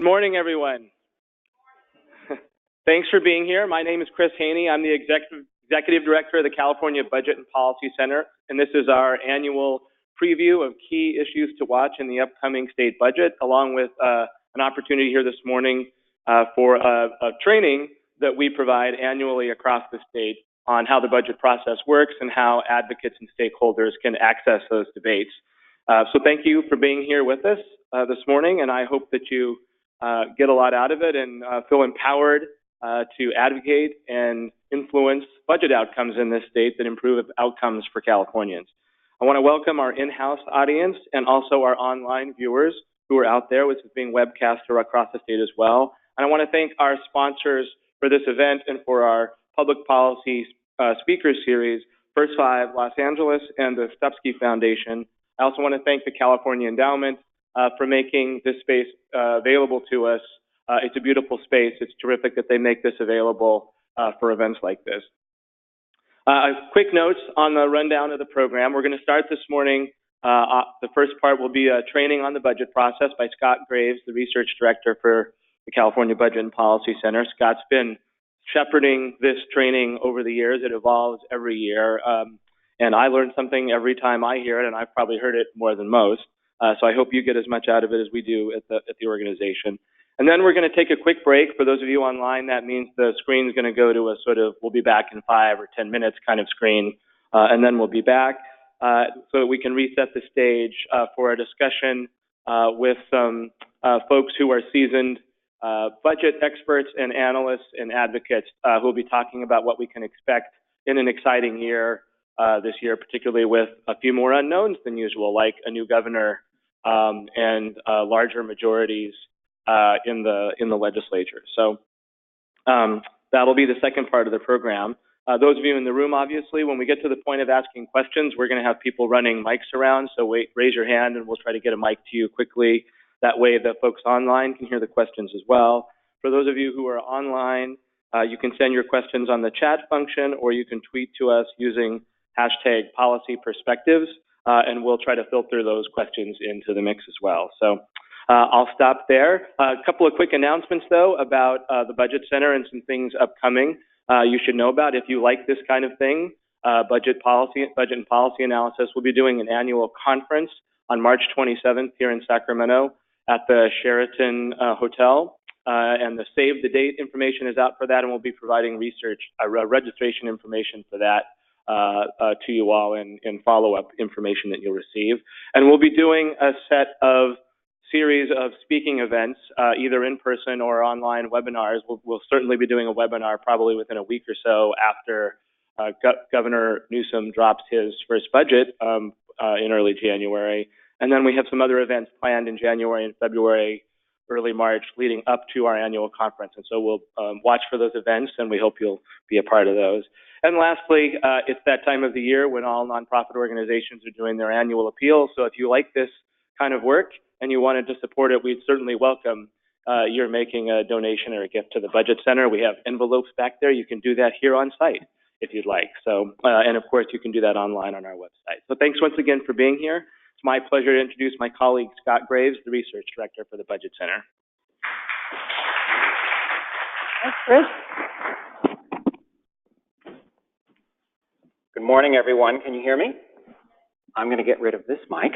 morning, everyone. Thanks for being here. My name is Chris Haney. I'm the Executive Director of the California Budget and Policy Center, and this is our annual preview of key issues to watch in the upcoming state budget, along with an opportunity here this morning for a training that we provide annually across the state on how the budget process works and how advocates and stakeholders can access those debates. So thank you for being here with us this morning, and I hope that you get a lot out of it and feel empowered to advocate and influence budget outcomes in this state that improve outcomes for Californians. I want to welcome our in-house audience and also our online viewers who are out there, which is being webcast across the state as well. And I want to thank our sponsors for this event and for our public policy speaker series, First Five Los Angeles and the Stupsky Foundation. I also want to thank the California Endowment for making this space available to us. It's a beautiful space. It's terrific that they make this available for events like this. Quick notes on the rundown of the program. We're going to start this morning. The first part will be a training on the budget process by Scott Graves, the research director for the California Budget and Policy Center. Scott's been shepherding this training over the years. It evolves every year. And I learn something every time I hear it, and I've probably heard it more than most. So I hope you get as much out of it as we do at the organization. And then we're going to take a quick break. For those of you online, that means the screen is going to go to a sort of, we'll be back in 5 or 10 minutes kind of screen. And then we'll be back so that we can reset the stage for a discussion with some folks who are seasoned budget experts and analysts and advocates who will be talking about what we can expect in an exciting year this year, particularly with a few more unknowns than usual, like a new governor and larger majorities in the legislature. So that'll be the second part of the program. Those of you in the room, obviously, when we get to the point of asking questions, we're going to have people running mics around. So raise your hand and we'll try to get a mic to you quickly. That way the folks online can hear the questions as well. For those of you who are online, you can send your questions on the chat function, or you can tweet to us using hashtag policy perspectives, and we'll try to filter those questions into the mix as well. So I'll stop there. A couple of quick announcements, though, about the Budget Center and some things upcoming you should know about. If you like this kind of thing, budget and policy analysis, we'll be doing an annual conference on March 27th here in Sacramento at the Sheraton Hotel. And the save the date information is out for that, and we'll be providing registration information for that to you all in follow-up information that you'll receive. And we'll be doing a set of series of speaking events, either in person or online webinars. We'll certainly be doing a webinar probably within a week or so after Governor Newsom drops his first budget in early January. And then we have some other events planned in January and February, early March, leading up to our annual conference. And so we'll watch for those events, and we hope you'll be a part of those. And lastly, it's that time of the year when all nonprofit organizations are doing their annual appeals. So if you like this kind of work and you wanted to support it, we'd certainly welcome your making a donation or a gift to the Budget Center. We have envelopes back there. You can do that here on site if you'd like. So, and of course, you can do that online on our website. So thanks once again for being here. It's my pleasure to introduce my colleague, Scott Graves, the Research Director for the Budget Center. Thanks, Chris. Good morning, everyone. Can you hear me? I'm going to get rid of this mic.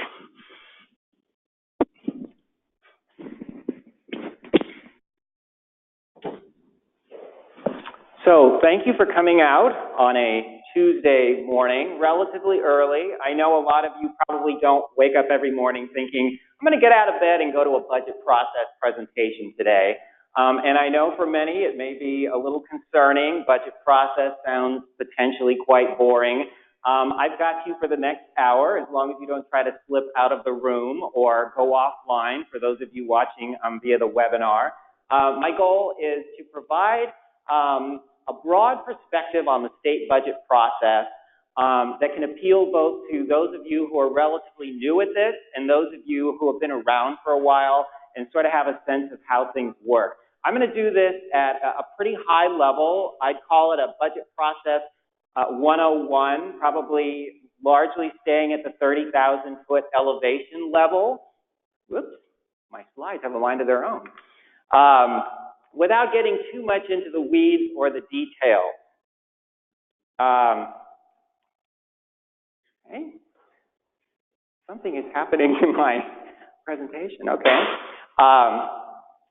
So thank you for coming out on a Tuesday morning, relatively early. I know a lot of you probably don't wake up every morning thinking, I'm going to get out of bed and go to a budget process presentation today. And I know for many it may be a little concerning. Budget process sounds potentially quite boring. I've got you for the next hour, as long as you don't try to slip out of the room or go offline, for those of you watching via the webinar. My goal is to provide a broad perspective on the state budget process that can appeal both to those of you who are relatively new at this and those of you who have been around for a while and sort of have a sense of how things work. I'm going to do this at a pretty high level. I'd call it a budget process 101, probably largely staying at the 30,000-foot elevation level. Whoops, my slides have a mind of their own. Without getting too much into the weeds or the details, okay. Something is happening in my presentation. Okay.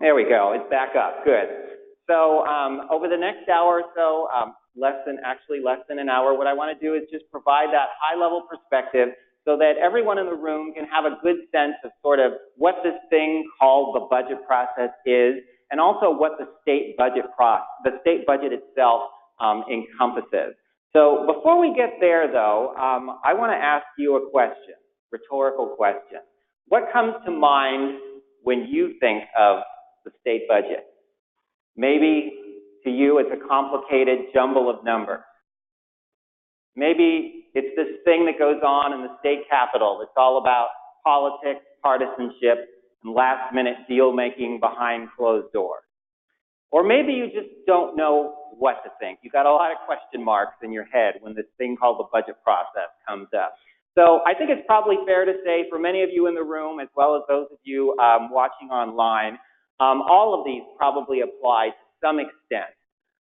There we go. It's back up. Good. So over the next hour or so, less than an hour, what I want to do is just provide that high-level perspective so that everyone in the room can have a good sense of sort of what this thing called the budget process is, and also what the state budget itself encompasses. So before we get there, though, I want to ask you a question, rhetorical question. What comes to mind when you think of the state budget? Maybe to you it's a complicated jumble of numbers. Maybe it's this thing that goes on in the state capitol that's all about politics, partisanship, and last-minute deal-making behind closed doors. Or maybe you just don't know what to think. You've got a lot of question marks in your head when this thing called the budget process comes up. So I think it's probably fair to say for many of you in the room, as well as those of you watching online, all of these probably apply to some extent.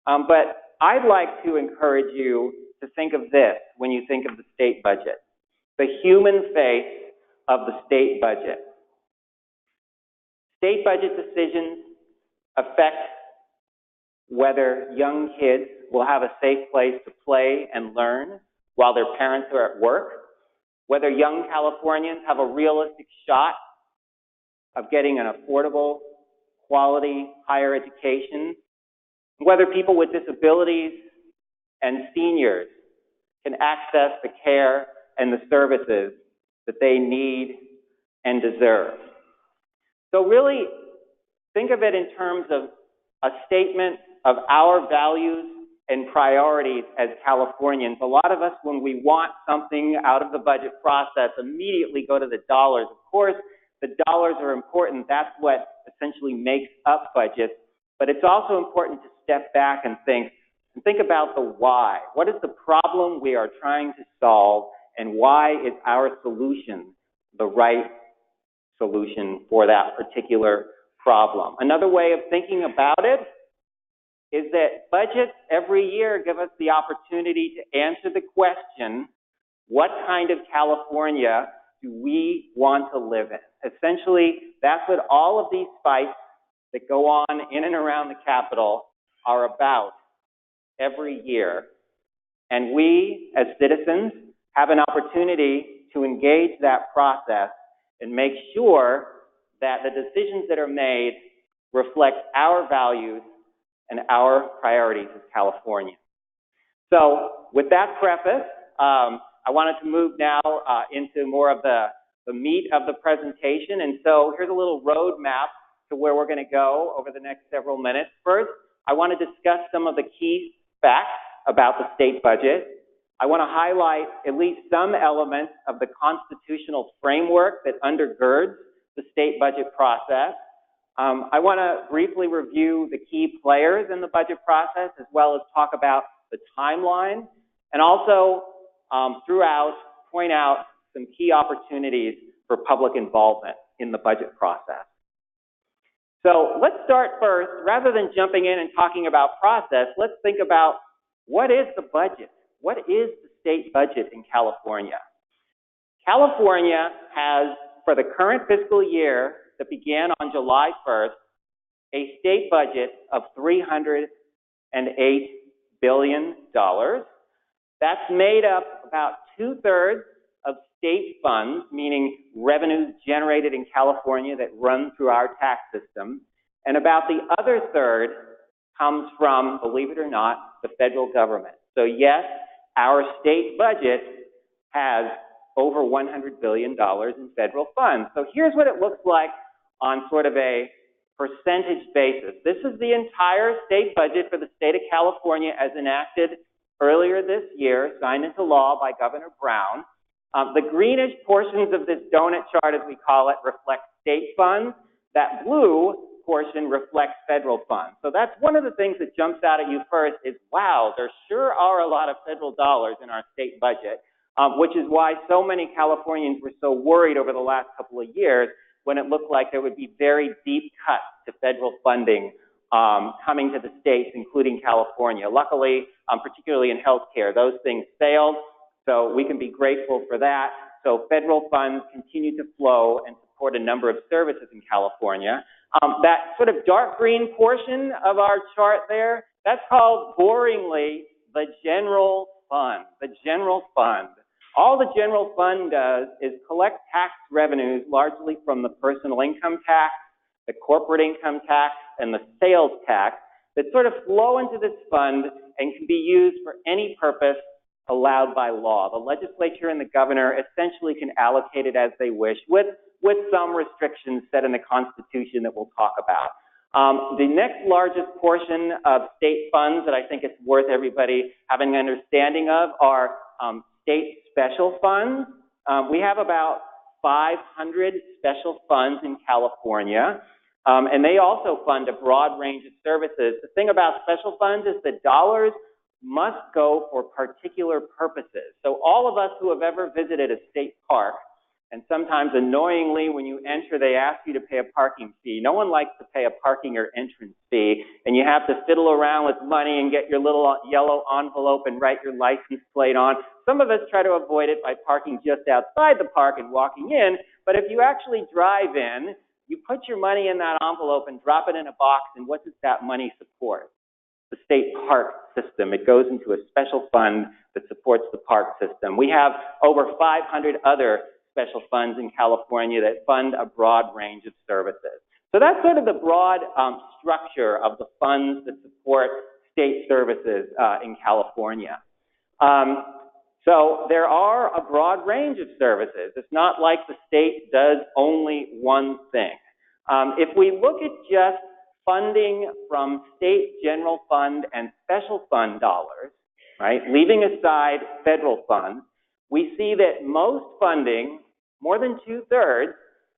But I'd like to encourage you to think of this when you think of the state budget, the human face of the state budget. State budget decisions affect whether young kids will have a safe place to play and learn while their parents are at work, whether young Californians have a realistic shot of getting an affordable, quality higher education, whether people with disabilities and seniors can access the care and the services that they need and deserve. So really, think of it in terms of a statement of our values and priorities as Californians. A lot of us, when we want something out of the budget process, immediately go to the dollars. Of course, the dollars are important. That's what essentially makes up budgets. But it's also important to step back and think about the why. What is the problem we are trying to solve, and why is our solution the right solution for that particular problem? Another way of thinking about it is that budgets every year give us the opportunity to answer the question, what kind of California do we want to live in? Essentially, that's what all of these fights that go on in and around the Capitol are about every year. And we, as citizens, have an opportunity to engage that process and make sure that the decisions that are made reflect our values and our priorities as Californians. So with that preface, I wanted to move now into more of the meat of the presentation. And so here's a little roadmap to where we're going to go over the next several minutes. First, I want to discuss some of the key facts about the state budget. I want to highlight at least some elements of the constitutional framework that undergirds the state budget process. I want to briefly review the key players in the budget process, as well as talk about the timeline, and also throughout point out some key opportunities for public involvement in the budget process. So let's start first, rather than jumping in and talking about process, let's think about what is the budget? What is the state budget in California? California has, for the current fiscal year that began on July 1st, a state budget of $308 billion. That's made up about 2/3 of state funds, meaning revenues generated in California that run through our tax system, and about the other third comes from, believe it or not, the federal government. So yes, our state budget has over $100 billion in federal funds. So here's what it looks like on sort of a percentage basis. This is the entire state budget for the state of California as enacted earlier this year, signed into law by Governor Brown. The greenish portions of this donut chart, as we call it, reflect state funds. That blue portion reflects federal funds. So that's one of the things that jumps out at you first is, wow, there sure are a lot of federal dollars in our state budget, which is why so many Californians were so worried over the last couple of years when it looked like there would be very deep cuts to federal funding coming to the states, including California. Luckily, particularly in healthcare, those things failed, so we can be grateful for that. So federal funds continue to flow and support a number of services in California. That sort of dark green portion of our chart there, that's called, boringly, the general fund. The general fund. All the general fund does is collect tax revenues largely from the personal income tax, the corporate income tax, and the sales tax that sort of flow into this fund and can be used for any purpose allowed by law. The legislature and the governor essentially can allocate it as they wish, with some restrictions set in the Constitution that we'll talk about. The next largest portion of state funds that I think it's worth everybody having an understanding of are state special funds. We have about 500 special funds in California, and they also fund a broad range of services. The thing about special funds is that dollars must go for particular purposes. So all of us who have ever visited a state park, and sometimes annoyingly when you enter they ask you to pay a parking fee. No one likes to pay a parking or entrance fee, and you have to fiddle around with money and get your little yellow envelope and write your license plate on. Some of us try to avoid it by parking just outside the park and walking in, but if you actually drive in, you put your money in that envelope and drop it in a box, and what does that money support? The state park system. It goes into a special fund that supports the park system. We have over 500 other special funds in California that fund a broad range of services. So that's sort of the broad structure of the funds that support state services in California. So there are a broad range of services. It's not like the state does only one thing. If we look at just funding from state general fund and special fund dollars, right, leaving aside federal funds, we see that most funding, more than 2/3,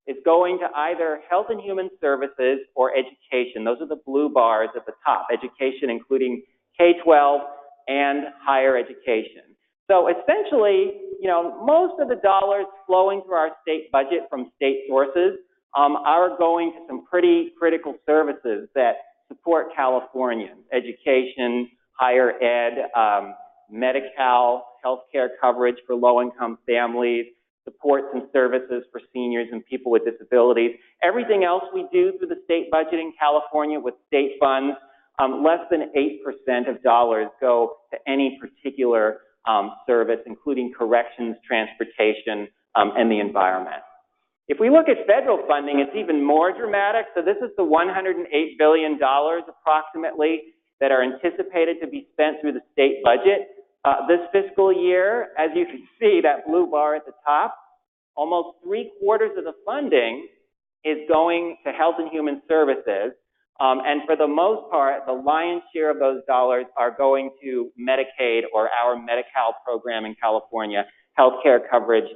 is going to either health and human services or education. Those are the blue bars at the top, education including K-12 and higher education. So essentially, you know, most of the dollars flowing through our state budget from state sources are going to some pretty critical services that support Californians: education, higher ed, Medi-Cal, healthcare coverage for low-income families, supports and services for seniors and people with disabilities. Everything else we do through the state budget in California with state funds, less than 8% of dollars go to any particular service, including corrections, transportation, and the environment. If we look at federal funding, it's even more dramatic. So this is the $108 billion approximately that are anticipated to be spent through the state budget this fiscal year. As you can see, that blue bar at the top, almost 3/4 of the funding is going to health and human services. And for the most part, the lion's share of those dollars are going to Medicaid, or our Medi-Cal program in California, healthcare coverage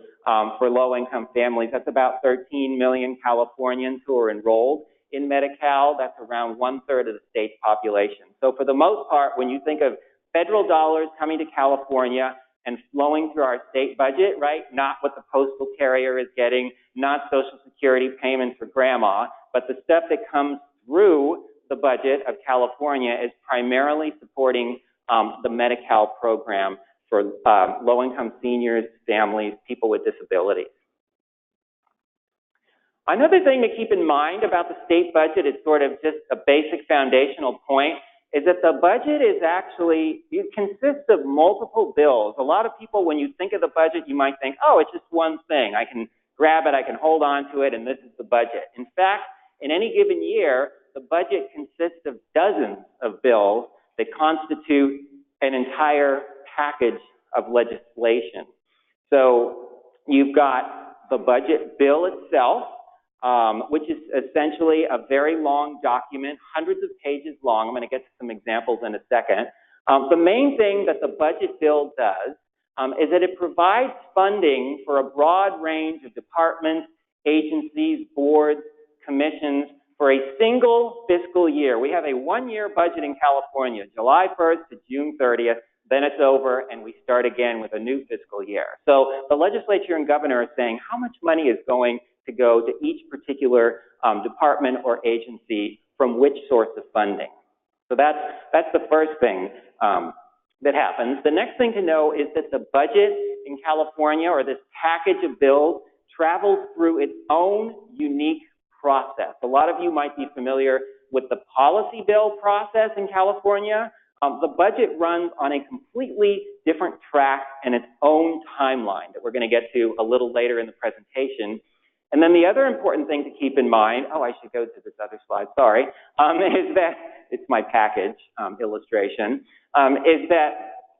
for low-income families. That's about 13 million Californians who are enrolled in Medi-Cal. That's around 1/3 of the state's population. So for the most part, when you think of federal dollars coming to California and flowing through our state budget, right, not what the postal carrier is getting, not Social Security payments for grandma, but the stuff that comes through the budget of California is primarily supporting the Medi-Cal program for low-income seniors, families, people with disabilities. Another thing to keep in mind about the state budget is sort of just a basic foundational point, is that the budget is actually, it consists of multiple bills. A lot of people, when you think of the budget, you might think, oh, it's just one thing. I can grab it, I can hold on to it, and this is the budget. In fact, in any given year, the budget consists of dozens of bills that constitute an entire package of legislation. So you've got the budget bill itself, which is essentially a very long document, hundreds of pages long. I'm going to get to some examples in a second. The main thing that the budget bill does is that it provides funding for a broad range of departments, agencies, boards, commissions for a single fiscal year. We have a one-year budget in California, July 1st to June 30th. Then it's over, and we start again with a new fiscal year. So the legislature and governor are saying, how much money is going to go to each particular department or agency from which source of funding. So that's the first thing that happens. The next thing to know is that the budget in California, or this package of bills, travels through its own unique process. A lot of you might be familiar with the policy bill process in California. The budget runs on a completely different track and its own timeline that we're going to get to a little later in the presentation. And then the other important thing to keep in mind, I should go to this other slide, sorry, is that, it's my package illustration, is that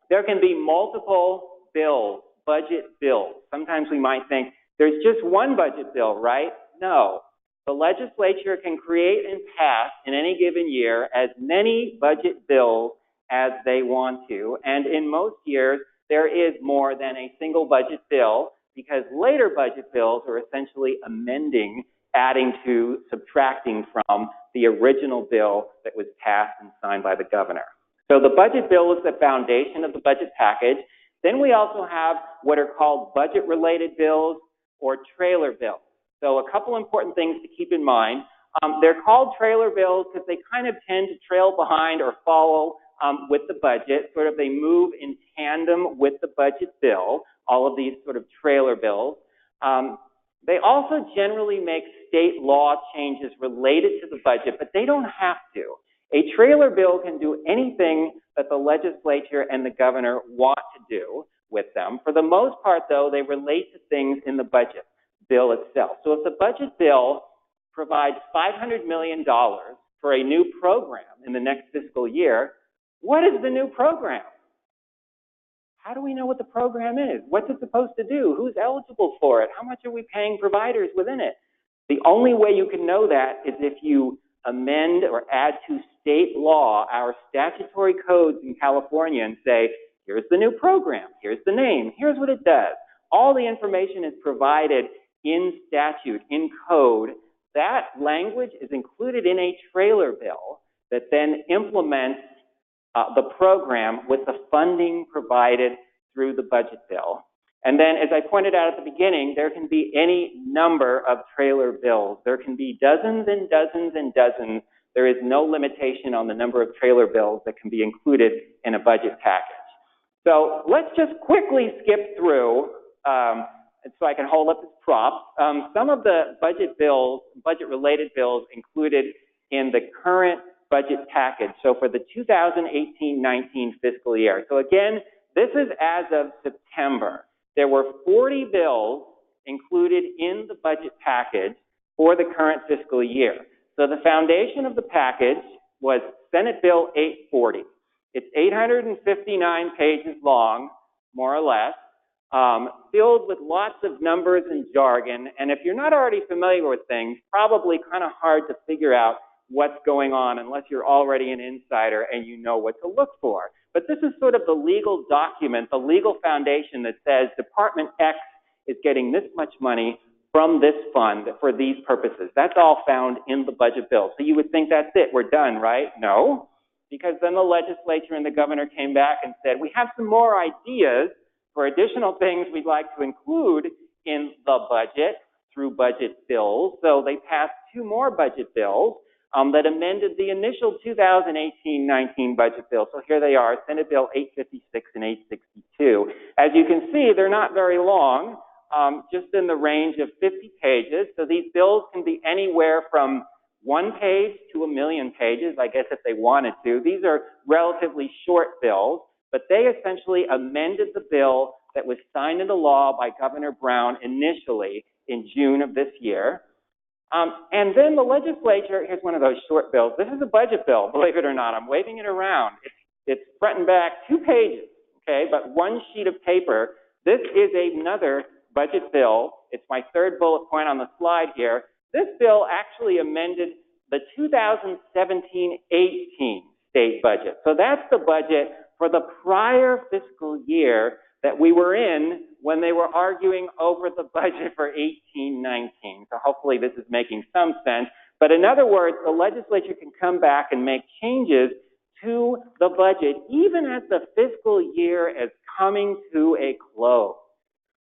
there can be multiple bills, budget bills. Sometimes we might think, there's just one budget bill, right? No. The legislature can create and pass in any given year as many budget bills as they want to, and in most years, there is more than a single budget bill, because later budget bills are essentially amending, adding to, subtracting from the original bill that was passed and signed by the governor. So the budget bill is the foundation of the budget package. Then we also have what are called budget-related bills or trailer bills. So a couple important things to keep in mind. They're called trailer bills because they kind of tend to trail behind or follow with the budget. Sort of they move in tandem with the budget bill, all of these sort of trailer bills. They also generally make state law changes related to the budget, but they don't have to. A trailer bill can do anything that the legislature and the governor want to do with them. For the most part, though, they relate to things in the budget bill itself. So if the budget bill provides $500 million for a new program in the next fiscal year, what is the new program? How do we know what the program is? What's it supposed to do? Who's eligible for it? How much are we paying providers within it? The only way you can know that is if you amend or add to state law, our statutory codes in California, and say, here's the new program, here's the name, here's what it does. All the information is provided in statute, in code. That language is included in a trailer bill that then implements the program with the funding provided through the budget bill. And then, as I pointed out at the beginning, there can be any number of trailer bills. There can be dozens and dozens and dozens. There is no limitation on the number of trailer bills that can be included in a budget package. So let's just quickly skip through, so I can hold up this prop, some of the budget bills, budget-related bills included in the current budget package. So for the 2018-19 fiscal year. So again, this is as of September. There were 40 bills included in the budget package for the current fiscal year. So the foundation of the package was Senate Bill 840. It's 859 pages long, more or less, filled with lots of numbers and jargon. And if you're not already familiar with things, probably kind of hard to figure out what's going on unless you're already an insider and you know what to look for. But this is sort of the legal document, the legal foundation that says Department X is getting this much money from this fund for these purposes. That's all found in the budget bill. So you would think that's it, we're done, right? No, because then the legislature and the governor came back and said, we have some more ideas for additional things we'd like to include in the budget through budget bills. So they passed 2 more budget bills that amended the initial 2018-19 budget bill. So here they are, Senate Bill 856 and 862. As you can see, they're not very long, just in the range of 50 pages. So these bills can be anywhere from 1 page to 1,000,000 pages, I guess, if they wanted to. These are relatively short bills, but they essentially amended the bill that was signed into law by Governor Brown initially in June of this year. And then the legislature, here's one of those short bills. This is a budget bill, believe it or not. I'm waving it around. It's front and back, 2 pages, okay, but 1 sheet of paper. This is another budget bill. It's my 3rd bullet point on the slide here. This bill actually amended the 2017-18 state budget. So that's the budget for the prior fiscal year that we were in when they were arguing over the budget for 18-19. So hopefully this is making some sense. But in other words, the legislature can come back and make changes to the budget even as the fiscal year is coming to a close.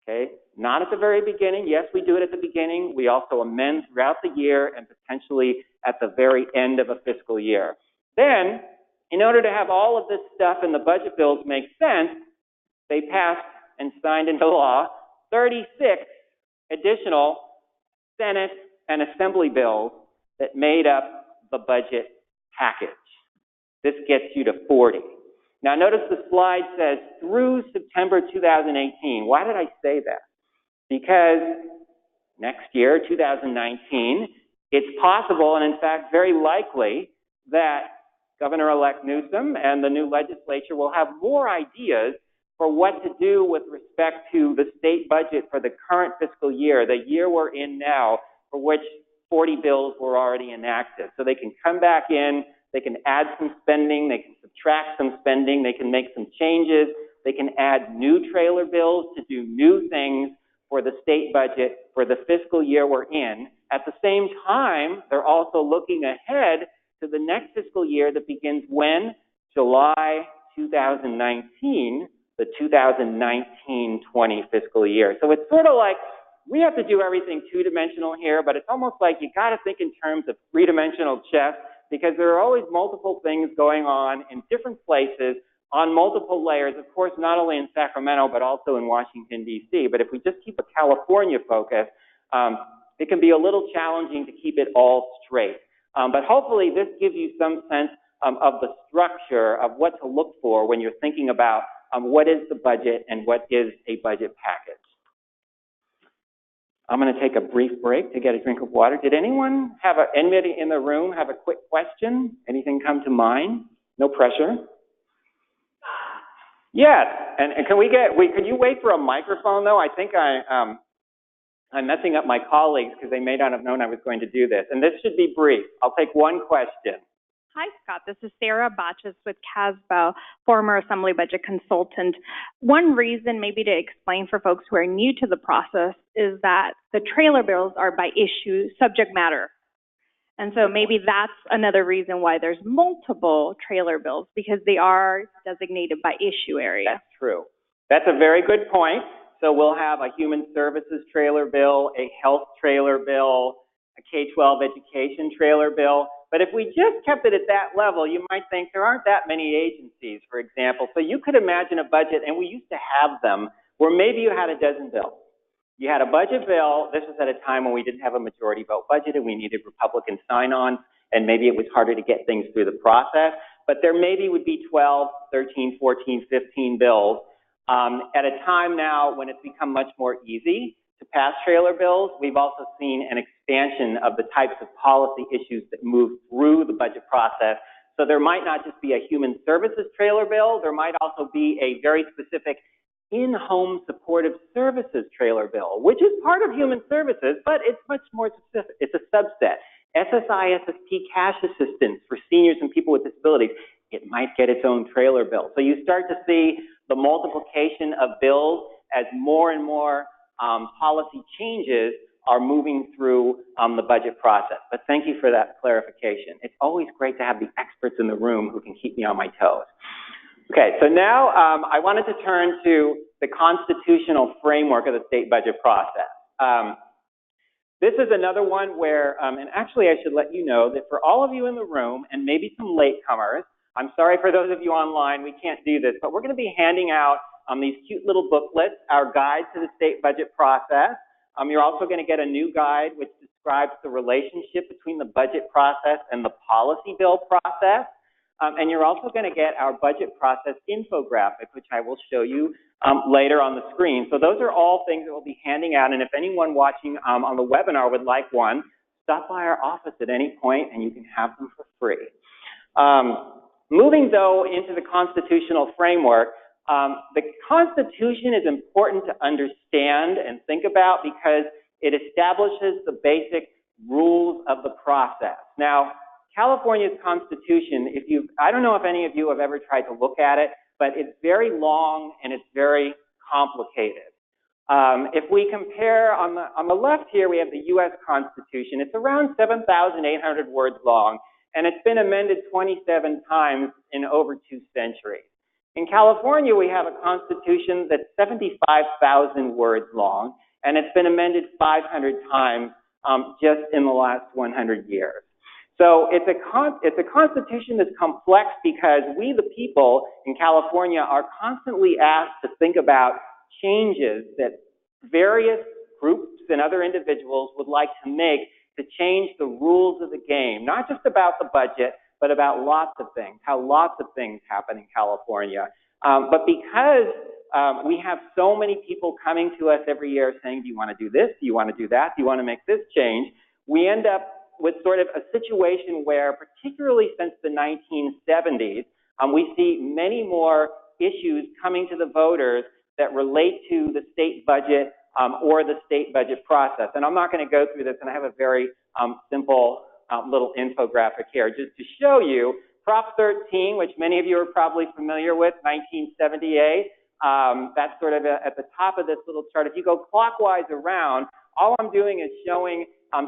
Okay? Not at the very beginning. Yes, we do it at the beginning. We also amend throughout the year and potentially at the very end of a fiscal year. Then, in order to have all of this stuff in the budget bills make sense, they passed and signed into law 36 additional Senate and Assembly bills that made up the budget package. This gets you to 40. Now notice the slide says through September 2018. Why did I say that? Because next year, 2019, it's possible and in fact very likely that Governor-elect Newsom and the new legislature will have more ideas for what to do with respect to the state budget for the current fiscal year, the year we're in now, for which 40 bills were already enacted. So they can come back in, they can add some spending, they can subtract some spending, they can make some changes, they can add new trailer bills to do new things for the state budget for the fiscal year we're in. At the same time, they're also looking ahead to the next fiscal year that begins when? July 2019, the 2019-20 fiscal year. So it's sort of like we have to do everything two-dimensional here, but it's almost like you got to think in terms of three-dimensional chess because there are always multiple things going on in different places on multiple layers, of course, not only in Sacramento, but also in Washington, D.C. But if we just keep a California focus, it can be a little challenging to keep it all straight. But hopefully this gives you some sense of the structure of what to look for when you're thinking about what is the budget and what is a budget package. I'm going to take a brief break to get a drink of water. Did anyone have anybody in the room have a quick question? Anything come to mind? No pressure. Yes, and could you wait for a microphone though? I think I'm messing up my colleagues because they may not have known I was going to do this. And this should be brief. I'll take one question. Hi, Scott. This is Sarah Botches with CASBO, former Assembly Budget Consultant. One reason maybe to explain for folks who are new to the process is that the trailer bills are by issue, subject matter. And so maybe that's another reason why there's multiple trailer bills, because they are designated by issue area. That's true. That's a very good point. So we'll have a human services trailer bill, a health trailer bill, a K-12 education trailer bill. But if we just kept it at that level, you might think there aren't that many agencies, for example. So you could imagine a budget, and we used to have them, where maybe you had a dozen bills. You had a budget bill. This was at a time when we didn't have a majority vote budget and we needed Republican sign-on, and maybe it was harder to get things through the process. But there maybe would be 12, 13, 14, 15 bills. At a time now when it's become much more easy to pass trailer bills, we've also seen an expansion of the types of policy issues that move through the budget process. So there might not just be a human services trailer bill, there might also be a very specific in-home supportive services trailer bill, which is part of human services, but it's much more specific. It's a subset. SSI, SST cash assistance for seniors and people with disabilities, it might get its own trailer bill. So you start to see the multiplication of bills as more and more policy changes are moving through the budget process. But thank you for that clarification. It's always great to have the experts in the room who can keep me on my toes. Okay, so now I wanted to turn to the constitutional framework of the state budget process. This is another one where, and actually I should let you know that for all of you in the room, and maybe some latecomers, I'm sorry for those of you online, we can't do this, but we're going to be handing out these cute little booklets, our guide to the state budget process. You're also going to get a new guide which describes the relationship between the budget process and the policy bill process. And you're also going to get our budget process infographic, which I will show you later on the screen. So those are all things that we'll be handing out. And if anyone watching on the webinar would like one, stop by our office at any point and you can have them for free. Moving, though, into the constitutional framework, the Constitution is important to understand and think about because it establishes the basic rules of the process. Now, California's Constitution, I don't know if any of you have ever tried to look at it, but it's very long and it's very complicated. If we compare, on the left here, we have the U.S. Constitution. It's around 7,800 words long, and it's been amended 27 times in over 2 centuries. In California, we have a constitution that's 75,000 words long, and it's been amended 500 times just in the last 100 years. So it's a constitution that's complex because we, the people in California, are constantly asked to think about changes that various groups and other individuals would like to make to change the rules of the game, not just about the budget, but about lots of things, how lots of things happen in California. But because we have so many people coming to us every year saying, do you want to do this? Do you want to do that? Do you want to make this change? We end up with sort of a situation where, particularly since the 1970s, we see many more issues coming to the voters that relate to the state budget or the state budget process. And I'm not going to go through this, and I have a very simple little infographic here just to show you Prop 13, which many of you are probably familiar with, 1978. That's sort of at the top of this little chart. If you go clockwise around, all I'm doing is showing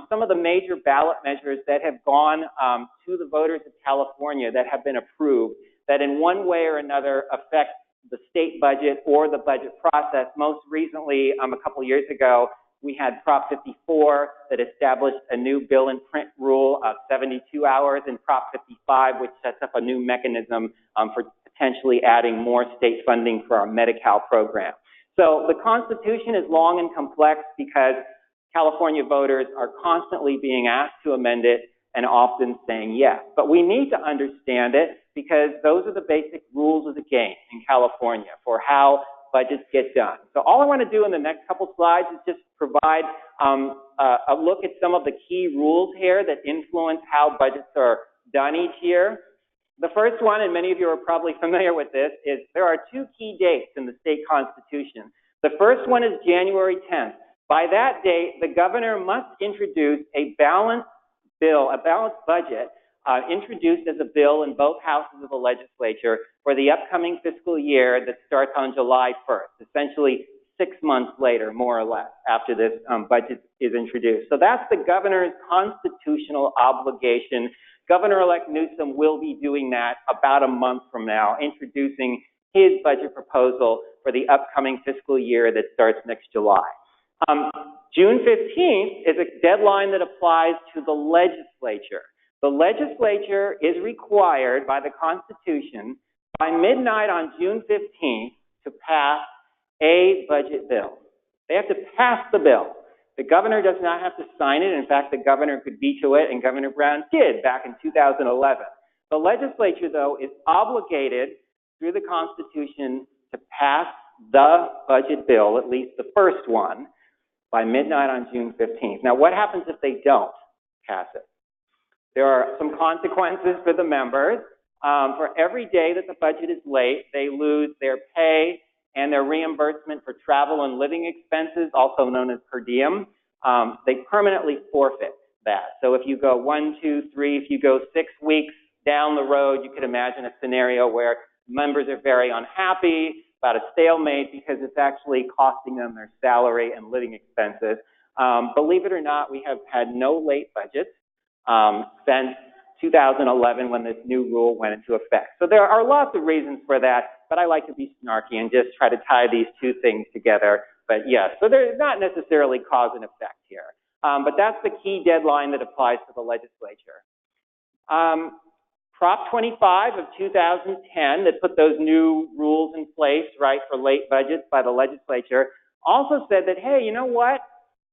some of the major ballot measures that have gone to the voters of California that have been approved, that in one way or another affect the state budget or the budget process. Most recently, a couple years ago, we had Prop 54 that established a new bill and print rule of 72 hours, and Prop 55, which sets up a new mechanism for potentially adding more state funding for our Medi-Cal program. So the Constitution is long and complex because California voters are constantly being asked to amend it and often saying yes. But we need to understand it because those are the basic rules of the game in California for how budgets get done. So all I want to do in the next couple slides is just provide a look at some of the key rules here that influence how budgets are done each year. The first one, and many of you are probably familiar with this, is there are two key dates in the state constitution. The first one is January 10th. By that date, the governor must introduce a balanced bill, a balanced budget, introduced as a bill in both houses of the legislature for the upcoming fiscal year that starts on July 1st, essentially 6 months later, more or less, after this budget is introduced. So that's the governor's constitutional obligation. Governor-elect Newsom will be doing that about a month from now, introducing his budget proposal for the upcoming fiscal year that starts next July. June 15th is a deadline that applies to the legislature. The legislature is required by the Constitution by midnight on June 15th to pass a budget bill. They have to pass the bill. The governor does not have to sign it. In fact, the governor could veto it, and Governor Brown did back in 2011. The legislature, though, is obligated through the Constitution to pass the budget bill, at least the first one, by midnight on June 15th. Now, what happens if they don't pass it? There are some consequences for the members. For every day that the budget is late, they lose their pay and their reimbursement for travel and living expenses, also known as per diem. They permanently forfeit that. So if you go 1, 2, 3, if you go 6 weeks down the road, you could imagine a scenario where members are very unhappy about a stalemate because it's actually costing them their salary and living expenses. Believe it or not, we have had no late budgets since 2011 when this new rule went into effect. So there are lots of reasons for that, but I like to be snarky and just try to tie these two things together. But yes, so there's not necessarily cause and effect here. But that's the key deadline that applies to the legislature. Prop 25 of 2010 that put those new rules in place, right, for late budgets by the legislature, also said that, hey, you know what?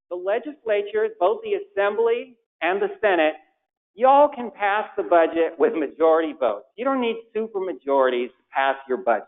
The legislature, both the Assembly and the Senate, y'all can pass the budget with majority votes. You don't need super majorities to pass your budget.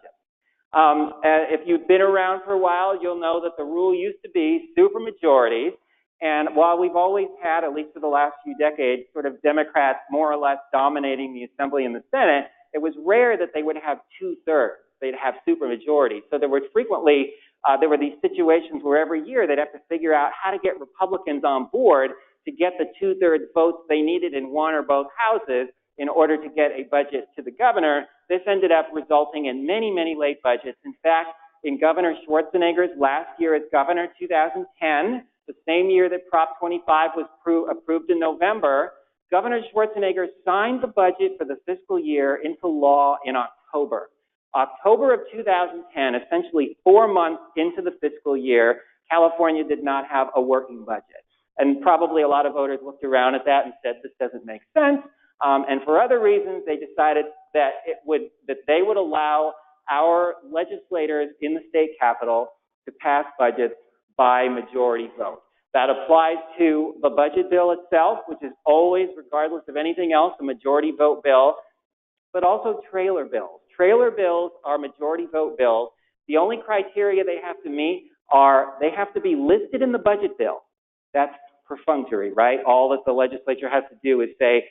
If you've been around for a while, you'll know that the rule used to be super majorities. And while we've always had, at least for the last few decades, sort of Democrats more or less dominating the Assembly and the Senate, it was rare that they would have 2/3. They'd have super majorities. So there were frequently, there were these situations where every year they'd have to figure out how to get Republicans on board to get the 2/3 votes they needed in one or both houses in order to get a budget to the governor. This ended up resulting in many, many late budgets. In fact, in Governor Schwarzenegger's last year as governor, 2010, the same year that Prop 25 was approved in November, Governor Schwarzenegger signed the budget for the fiscal year into law in October. October of 2010, essentially 4 months into the fiscal year, California did not have a working budget. And probably a lot of voters looked around at that and said, this doesn't make sense. And for other reasons, they decided that they would allow our legislators in the state capitol to pass budgets by majority vote. That applies to the budget bill itself, which is always, regardless of anything else, a majority vote bill, but also trailer bills. Trailer bills are majority vote bills. The only criteria they have to meet are they have to be listed in the budget bill. That's perfunctory, right? All that the legislature has to do is say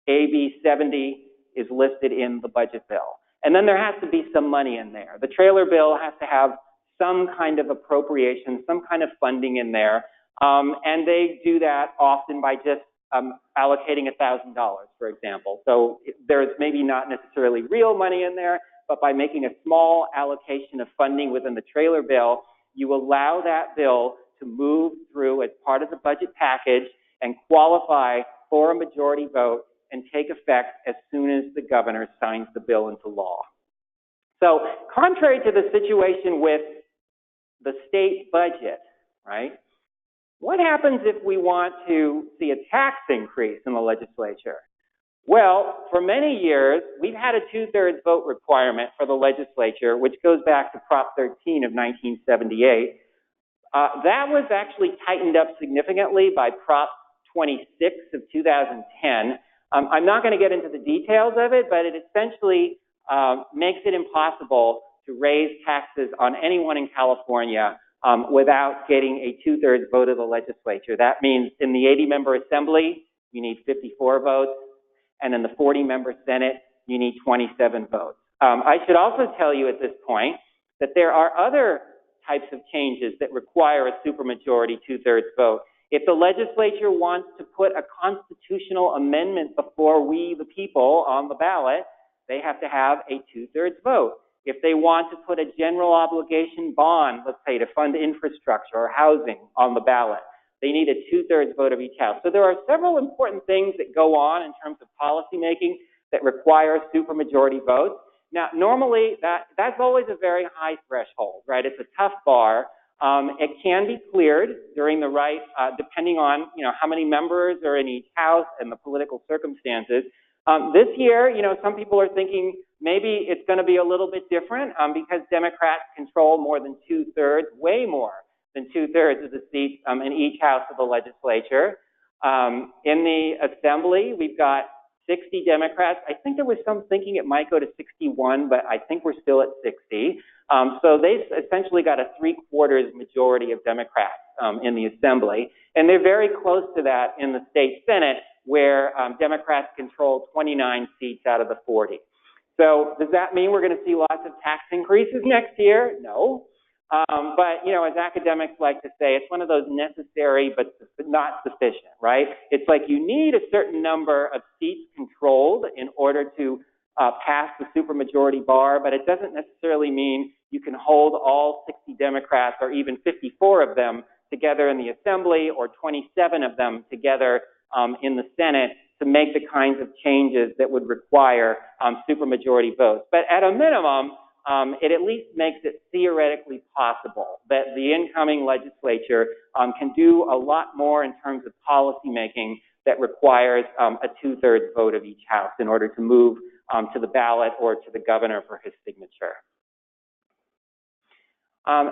AB 70 is listed in the budget bill. And then there has to be some money in there. The trailer bill has to have some kind of appropriation, some kind of funding in there. And they do that often by just allocating $1,000, for example. So there's maybe not necessarily real money in there, but by making a small allocation of funding within the trailer bill, you allow that bill to move through as part of the budget package and qualify for a majority vote and take effect as soon as the governor signs the bill into law. So contrary to the situation with the state budget, right? What happens if we want to see a tax increase in the legislature? Well, for many years, we've had a 2/3 vote requirement for the legislature, which goes back to Prop 13 of 1978. That was actually tightened up significantly by Prop 26 of 2010. I'm not going to get into the details of it, but it essentially makes it impossible to raise taxes on anyone in California without getting a 2/3 vote of the legislature. That means in the 80-member assembly, you need 54 votes, and in the 40-member Senate, you need 27 votes. I should also tell you at this point that there are other types of changes that require a supermajority 2/3 vote. If the legislature wants to put a constitutional amendment before we, the people, on the ballot, they have to have a 2/3 vote. If they want to put a general obligation bond, let's say to fund infrastructure or housing on the ballot, they need a 2/3 vote of each house. So there are several important things that go on in terms of policymaking that require supermajority votes. Now, normally that's always a very high threshold, right? It's a tough bar. It can be cleared during the right, depending on how many members are in each house and the political circumstances. This year, some people are thinking maybe it's going to be a little bit different because Democrats control more than 2/3, way more than 2/3 of the seats in each house of the legislature. In the assembly, we've got 60 Democrats. I think there was some thinking it might go to 61, but I think we're still at 60. So they've essentially got a 3/4 majority of Democrats in the assembly. And they're very close to that in the state Senate, where Democrats control 29 seats out of the 40. So does that mean we're going to see lots of tax increases next year? No. But, as academics like to say, it's one of those necessary but not sufficient, right? It's like you need a certain number of seats controlled in order to pass the supermajority bar, but it doesn't necessarily mean you can hold all 60 Democrats or even 54 of them together in the assembly or 27 of them together in the Senate to make the kinds of changes that would require supermajority votes. But at a minimum, it at least makes it theoretically possible that the incoming legislature can do a lot more in terms of policy making that requires a 2/3 vote of each house in order to move to the ballot or to the governor for his signature.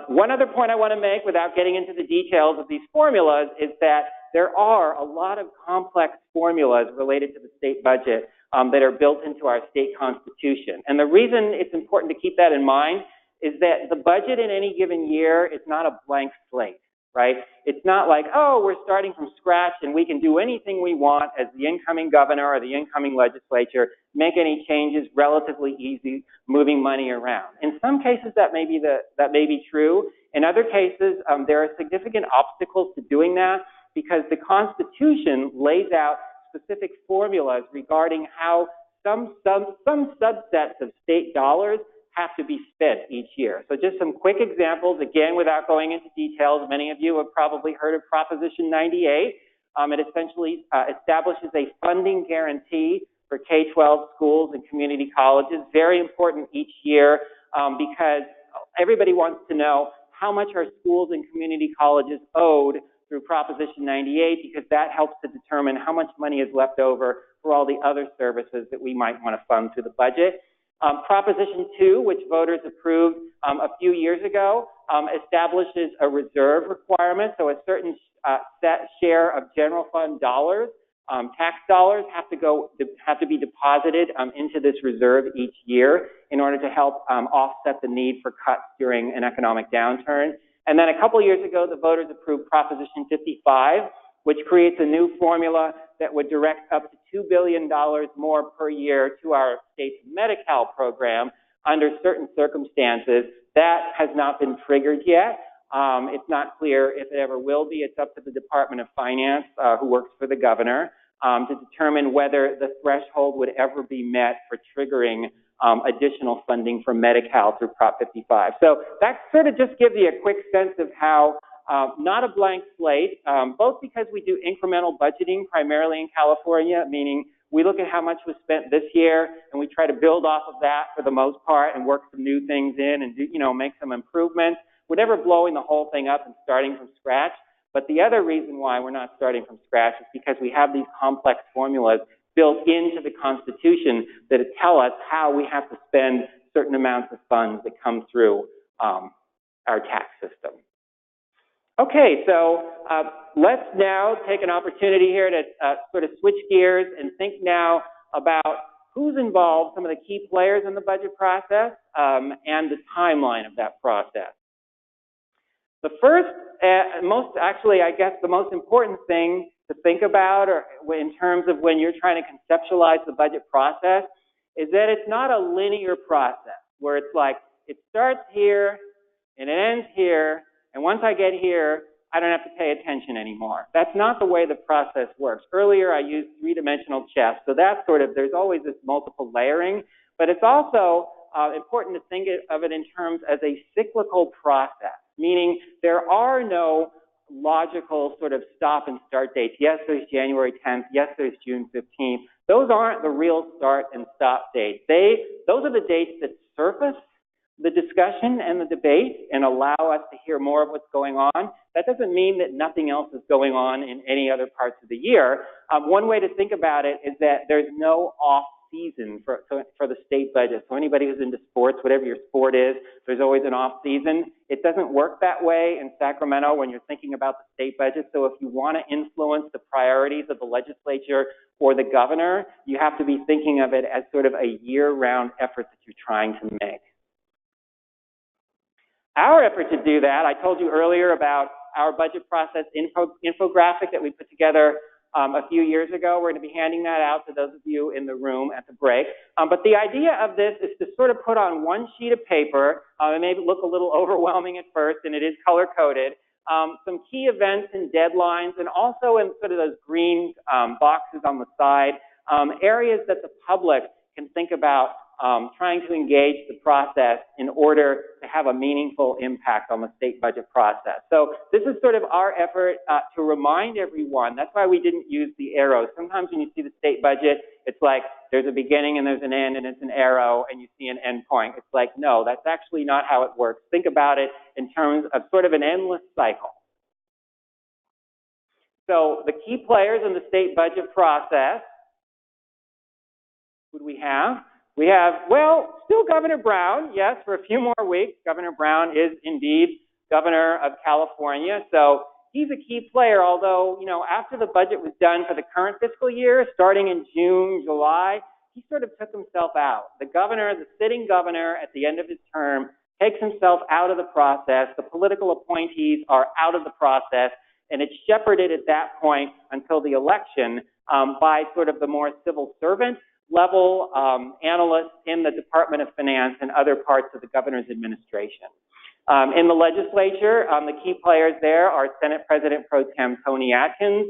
One other point I want to make without getting into the details of these formulas is that there are a lot of complex formulas related to the state budget that are built into our state constitution. And the reason it's important to keep that in mind is that the budget in any given year is not a blank slate, right? It's not like, oh, we're starting from scratch and we can do anything we want as the incoming governor or the incoming legislature, make any changes relatively easy, moving money around. In some cases, that may be true. In other cases, there are significant obstacles to doing that because the Constitution lays out specific formulas regarding how some subsets of state dollars have to be spent each year. So just some quick examples, again, without going into details. Many of you have probably heard of Proposition 98. It essentially establishes a funding guarantee for K-12 schools and community colleges. Very important each year because everybody wants to know how much our schools and community colleges owed through Proposition 98, because that helps to determine how much money is left over for all the other services that we might want to fund through the budget. Proposition 2, which voters approved a few years ago, establishes a reserve requirement, so a certain set share of general fund dollars, tax dollars, have to be deposited into this reserve each year in order to help offset the need for cuts during an economic downturn. And then a couple of years ago, the voters approved Proposition 55, which creates a new formula that would direct up to $2 billion more per year to our state's Medi-Cal program under certain circumstances. That has not been triggered yet. It's not clear if it ever will be. It's up to the Department of Finance, who works for the governor, to determine whether the threshold would ever be met for triggering additional funding from Medi-Cal through Prop 55. So that sort of just gives you a quick sense of how not a blank slate, both because we do incremental budgeting primarily in California, meaning we look at how much was spent this year and we try to build off of that for the most part and work some new things in and do, make some improvements. We're never blowing the whole thing up and starting from scratch. But the other reason why we're not starting from scratch is because we have these complex formulas built into the Constitution that tell us how we have to spend certain amounts of funds that come through our tax system. Okay, so let's now take an opportunity here to sort of switch gears and think now about who's involved, some of the key players in the budget process, and the timeline of that process. The first, the most important thing to think about, or in terms of when you're trying to conceptualize the budget process, is that it's not a linear process where it's like it starts here and it ends here, and once I get here, I don't have to pay attention anymore. That's not the way the process works. Earlier, I used three-dimensional chess, so that's there's always this multiple layering, but it's also important to think of it in terms as a cyclical process, meaning there are no logical sort of stop and start dates. Yes, there's January 10th. Yes, there's June 15th. Those aren't the real start and stop dates. Those are the dates that surface the discussion and the debate and allow us to hear more of what's going on. That doesn't mean that nothing else is going on in any other parts of the year. One way to think about it is that there's no off season for the state budget. So anybody who's into sports, whatever your sport is, there's always an off season. It doesn't work that way in Sacramento when you're thinking about the state budget. So if you want to influence the priorities of the legislature or the governor, you have to be thinking of it as sort of a year-round effort that you're trying to make. Our effort to do that, I told you earlier about our budget process infographic that we put together a few years ago. We're going to be handing that out to those of you in the room at the break. But the idea of this is to sort of put on one sheet of paper, it may look a little overwhelming at first, and it is color-coded, some key events and deadlines, and also in sort of those green boxes on the side, areas that the public can think about trying to engage the process in order to have a meaningful impact on the state budget process. So this is sort of our effort to remind everyone. That's why we didn't use the arrows. Sometimes when you see the state budget, it's like there's a beginning and there's an end and it's an arrow and you see an end point. It's like, no, that's actually not how it works. Think about it in terms of sort of an endless cycle. So the key players in the state budget process, who do we have? We have, well, still Governor Brown, yes, for a few more weeks. Governor Brown is indeed governor of California, so he's a key player, although, after the budget was done for the current fiscal year, starting in June, July, he sort of took himself out. The governor, the sitting governor at the end of his term, takes himself out of the process. The political appointees are out of the process, and it's shepherded at that point until the election by sort of the more civil servant level analysts in the Department of Finance and other parts of the governor's administration. In the legislature, the key players there are Senate President Pro Tem Tony Atkins,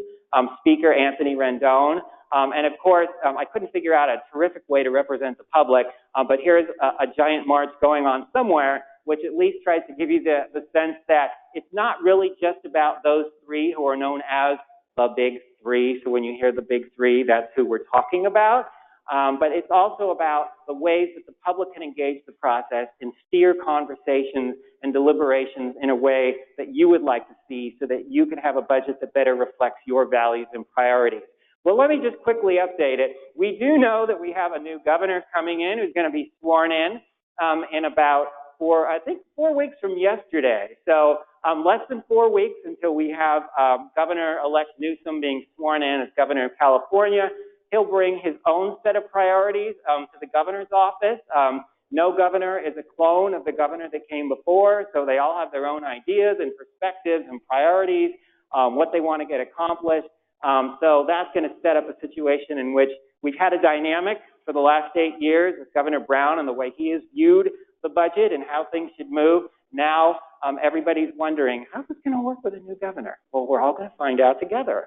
Speaker Anthony Rendon, and of course, I couldn't figure out a terrific way to represent the public, but here's a giant march going on somewhere, which at least tries to give you the sense that it's not really just about those three who are known as the Big Three. So when you hear the Big Three, that's who we're talking about. but it's also about the ways that the public can engage the process and steer conversations and deliberations in a way that you would like to see so that you can have a budget that better reflects your values and priorities. Well, let me just quickly update it. We do know that we have a new governor coming in who's going to be sworn in about 4 weeks from yesterday. So less than 4 weeks until we have Governor-elect Newsom being sworn in as governor of California. He'll bring his own set of priorities to the governor's office. No governor is a clone of the governor that came before, so they all have their own ideas and perspectives and priorities, what they want to get accomplished. So that's going to set up a situation in which we've had a dynamic for the last 8 years with Governor Brown and the way he has viewed the budget and how things should move. Now everybody's wondering, how's this going to work with a new governor? Well, we're all going to find out together.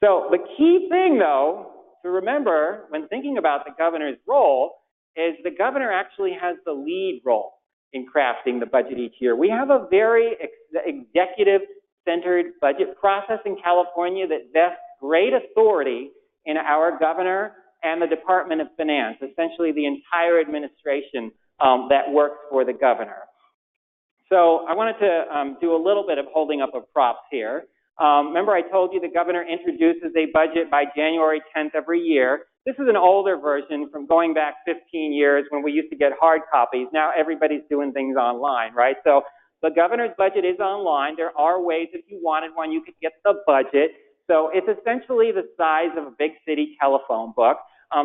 So the key thing, though, to remember when thinking about the governor's role is the governor actually has the lead role in crafting the budget each year. We have a very executive-centered budget process in California that vests great authority in our governor and the Department of Finance, essentially the entire administration that works for the governor. So I wanted to do a little bit of holding up of props here. Remember I told you the governor introduces a budget by January 10th every year. This is an older version from going back 15 years when we used to get hard copies. Now everybody's doing things online, right? So the governor's budget is online. There are ways, if you wanted one, you could get the budget. So it's essentially the size of a big city telephone book.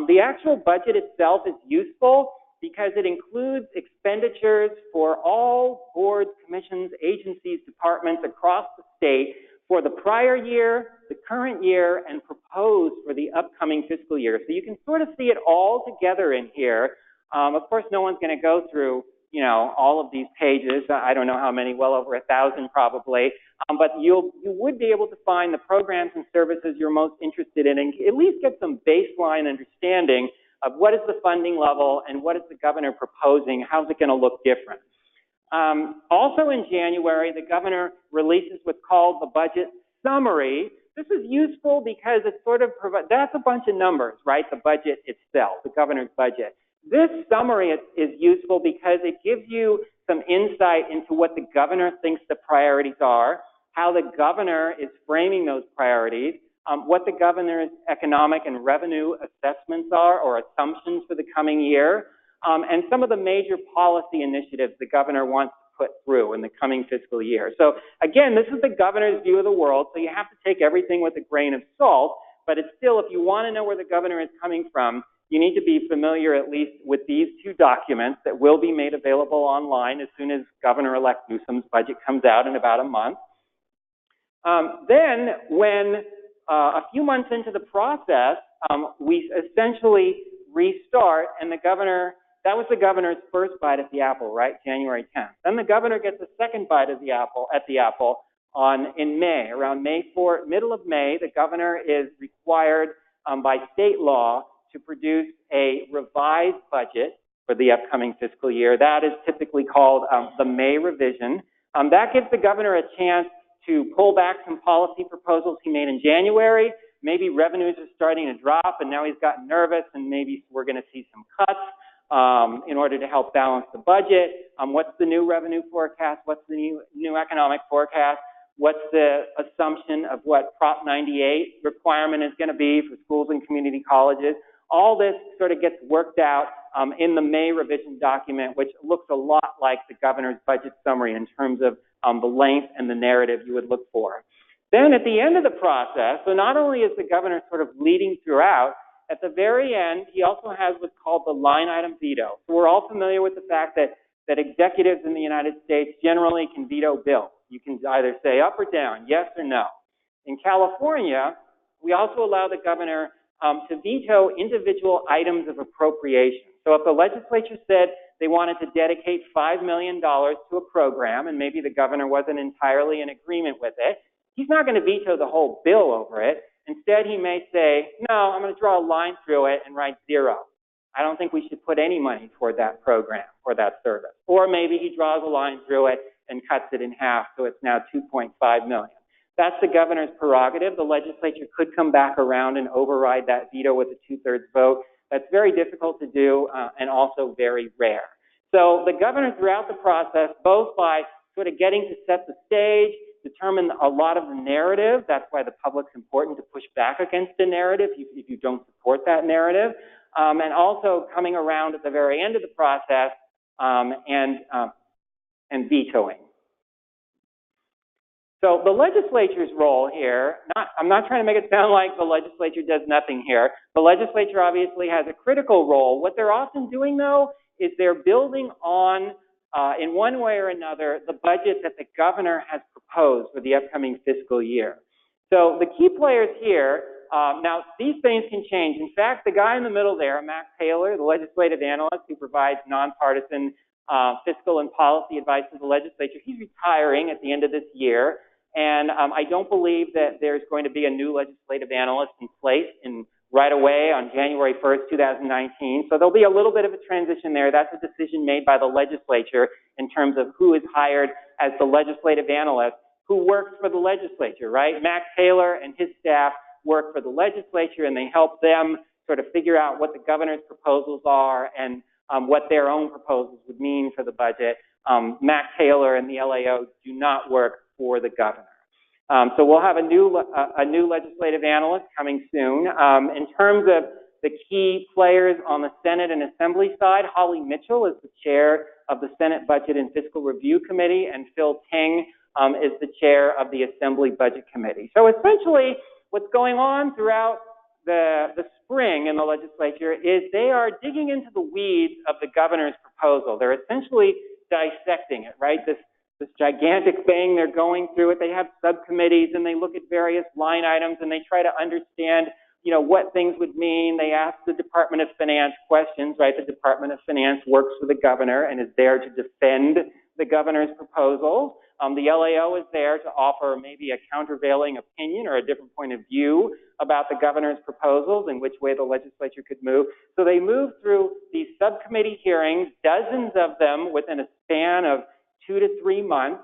The actual budget itself is useful because it includes expenditures for all boards, commissions, agencies, departments across the state for the prior year, the current year, and proposed for the upcoming fiscal year. So you can sort of see it all together in here. Of course, no one's going to go through, you know, all of these pages. I don't know how many, well over 1,000 probably. But you would be able to find the programs and services you're most interested in and at least get some baseline understanding of what is the funding level and what is the governor proposing, how's it going to look different. Also in January, the governor releases what's called the budget summary. This is useful because it sort of provides, that's a bunch of numbers, right? The budget itself, the governor's budget. This summary is useful because it gives you some insight into what the governor thinks the priorities are, how the governor is framing those priorities, what the governor's economic and revenue assessments are or assumptions for the coming year, and some of the major policy initiatives the governor wants to put through in the coming fiscal year. So again, this is the governor's view of the world, so you have to take everything with a grain of salt, but it's still, if you want to know where the governor is coming from, you need to be familiar at least with these two documents that will be made available online as soon as Governor-elect Newsom's budget comes out in about a month. Then when a few months into the process, we essentially restart, and the governor, that was the governor's first bite at the apple, right? January 10th. Then the governor gets a second bite of the apple, in May. Around middle of May, the governor is required by state law to produce a revised budget for the upcoming fiscal year. That is typically called the May revision. That gives the governor a chance to pull back some policy proposals he made in January. Maybe revenues are starting to drop and now he's gotten nervous and maybe we're going to see some cuts in order to help balance the budget. What's the new revenue forecast? What's the new economic forecast? What's the assumption of what Prop 98 requirement is going to be for schools and community colleges? All this sort of gets worked out in the May revision document, which looks a lot like the governor's budget summary in terms of the length and the narrative you would look for. Then at the end of the process, so not only is the governor sort of leading throughout, at the very end, he also has what's called the line item veto. So we're all familiar with the fact that executives in the United States generally can veto bills. You can either say up or down, yes or no. In California, we also allow the governor to veto individual items of appropriation. So if the legislature said they wanted to dedicate $5 million to a program, and maybe the governor wasn't entirely in agreement with it, he's not going to veto the whole bill over it. Instead, he may say, no, I'm going to draw a line through it and write 0. I don't think we should put any money toward that program or that service. Or maybe he draws a line through it and cuts it in half, so it's now $2.5 million. That's the governor's prerogative. The legislature could come back around and override that veto with a 2/3 vote. That's very difficult to do and also very rare. So the governor throughout the process, both by sort of getting to set the stage, determine a lot of the narrative. That's why the public's important to push back against the narrative if you don't support that narrative. And also coming around at the very end of the process and vetoing. So the legislature's role here, I'm not trying to make it sound like the legislature does nothing here. The legislature obviously has a critical role. What they're often doing, though, is they're building on, in one way or another, the budget that the governor has proposed for the upcoming fiscal year. So the key players here, now these things can change. In fact, the guy in the middle there, Mac Taylor, the legislative analyst who provides nonpartisan fiscal and policy advice to the legislature, he's retiring at the end of this year. And I don't believe that there's going to be a new legislative analyst in place right away on January 1st, 2019. So there'll be a little bit of a transition there. That's a decision made by the legislature in terms of who is hired as the legislative analyst who works for the legislature, right? Mac Taylor and his staff work for the legislature, and they help them sort of figure out what the governor's proposals are and what their own proposals would mean for the budget. Mac Taylor and the LAO do not work for the governor. So we'll have a new legislative analyst coming soon. In terms of the key players on the Senate and Assembly side, Holly Mitchell is the chair of the Senate Budget and Fiscal Review Committee, and Phil Ting is the chair of the Assembly Budget Committee. So essentially, what's going on throughout the spring in the legislature is they are digging into the weeds of the governor's proposal. They're essentially dissecting it, right? This gigantic thing, they're going through it. They have subcommittees and they look at various line items and they try to understand, what things would mean. They ask the Department of Finance questions, right? The Department of Finance works for the governor and is there to defend the governor's proposals. The LAO is there to offer maybe a countervailing opinion or a different point of view about the governor's proposals and which way the legislature could move. So they move through these subcommittee hearings, dozens of them within a span of 2 to 3 months,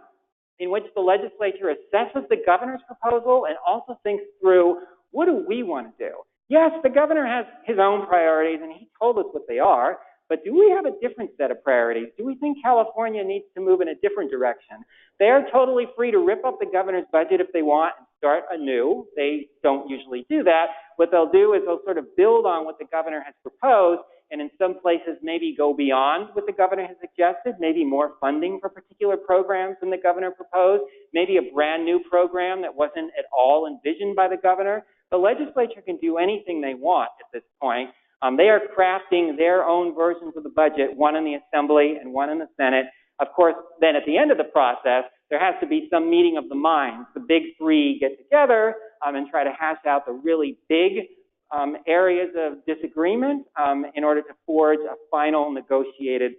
in which the legislature assesses the governor's proposal and also thinks through, what do we want to do? Yes, the governor has his own priorities and he told us what they are, but do we have a different set of priorities? Do we think California needs to move in a different direction? They are totally free to rip up the governor's budget if they want and start anew. They don't usually do that. What they'll do is they'll sort of build on what the governor has proposed, and in some places maybe go beyond what the governor has suggested, maybe more funding for particular programs than the governor proposed, maybe a brand new program that wasn't at all envisioned by the governor. The legislature can do anything they want at this point. They are crafting their own versions of the budget, one in the Assembly and one in the Senate. Of course, then at the end of the process, there has to be some meeting of the minds. The big three get together and try to hash out the really big areas of disagreement in order to forge a final negotiated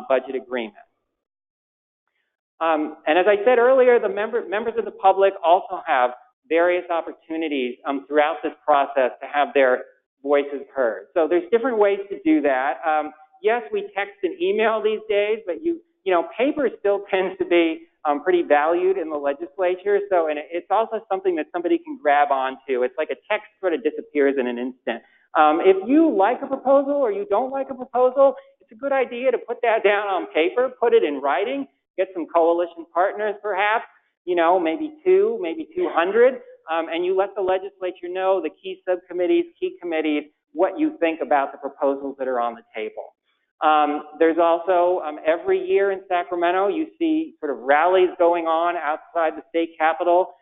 budget agreement. And as I said earlier, the members of the public also have various opportunities throughout this process to have their voices heard. So there's different ways to do that. Yes, we text and email these days, but paper still tends to be pretty valued in the legislature. So, and it's also something that somebody can grab onto. It's like a text sort of disappears in an instant. If you like a proposal or you don't like a proposal, it's a good idea to put that down on paper, put it in writing, get some coalition partners perhaps, maybe 2, maybe 200, and you let the legislature know, the key subcommittees, key committees, what you think about the proposals that are on the table. There's also, every year in Sacramento, you see sort of rallies going on outside the state capitol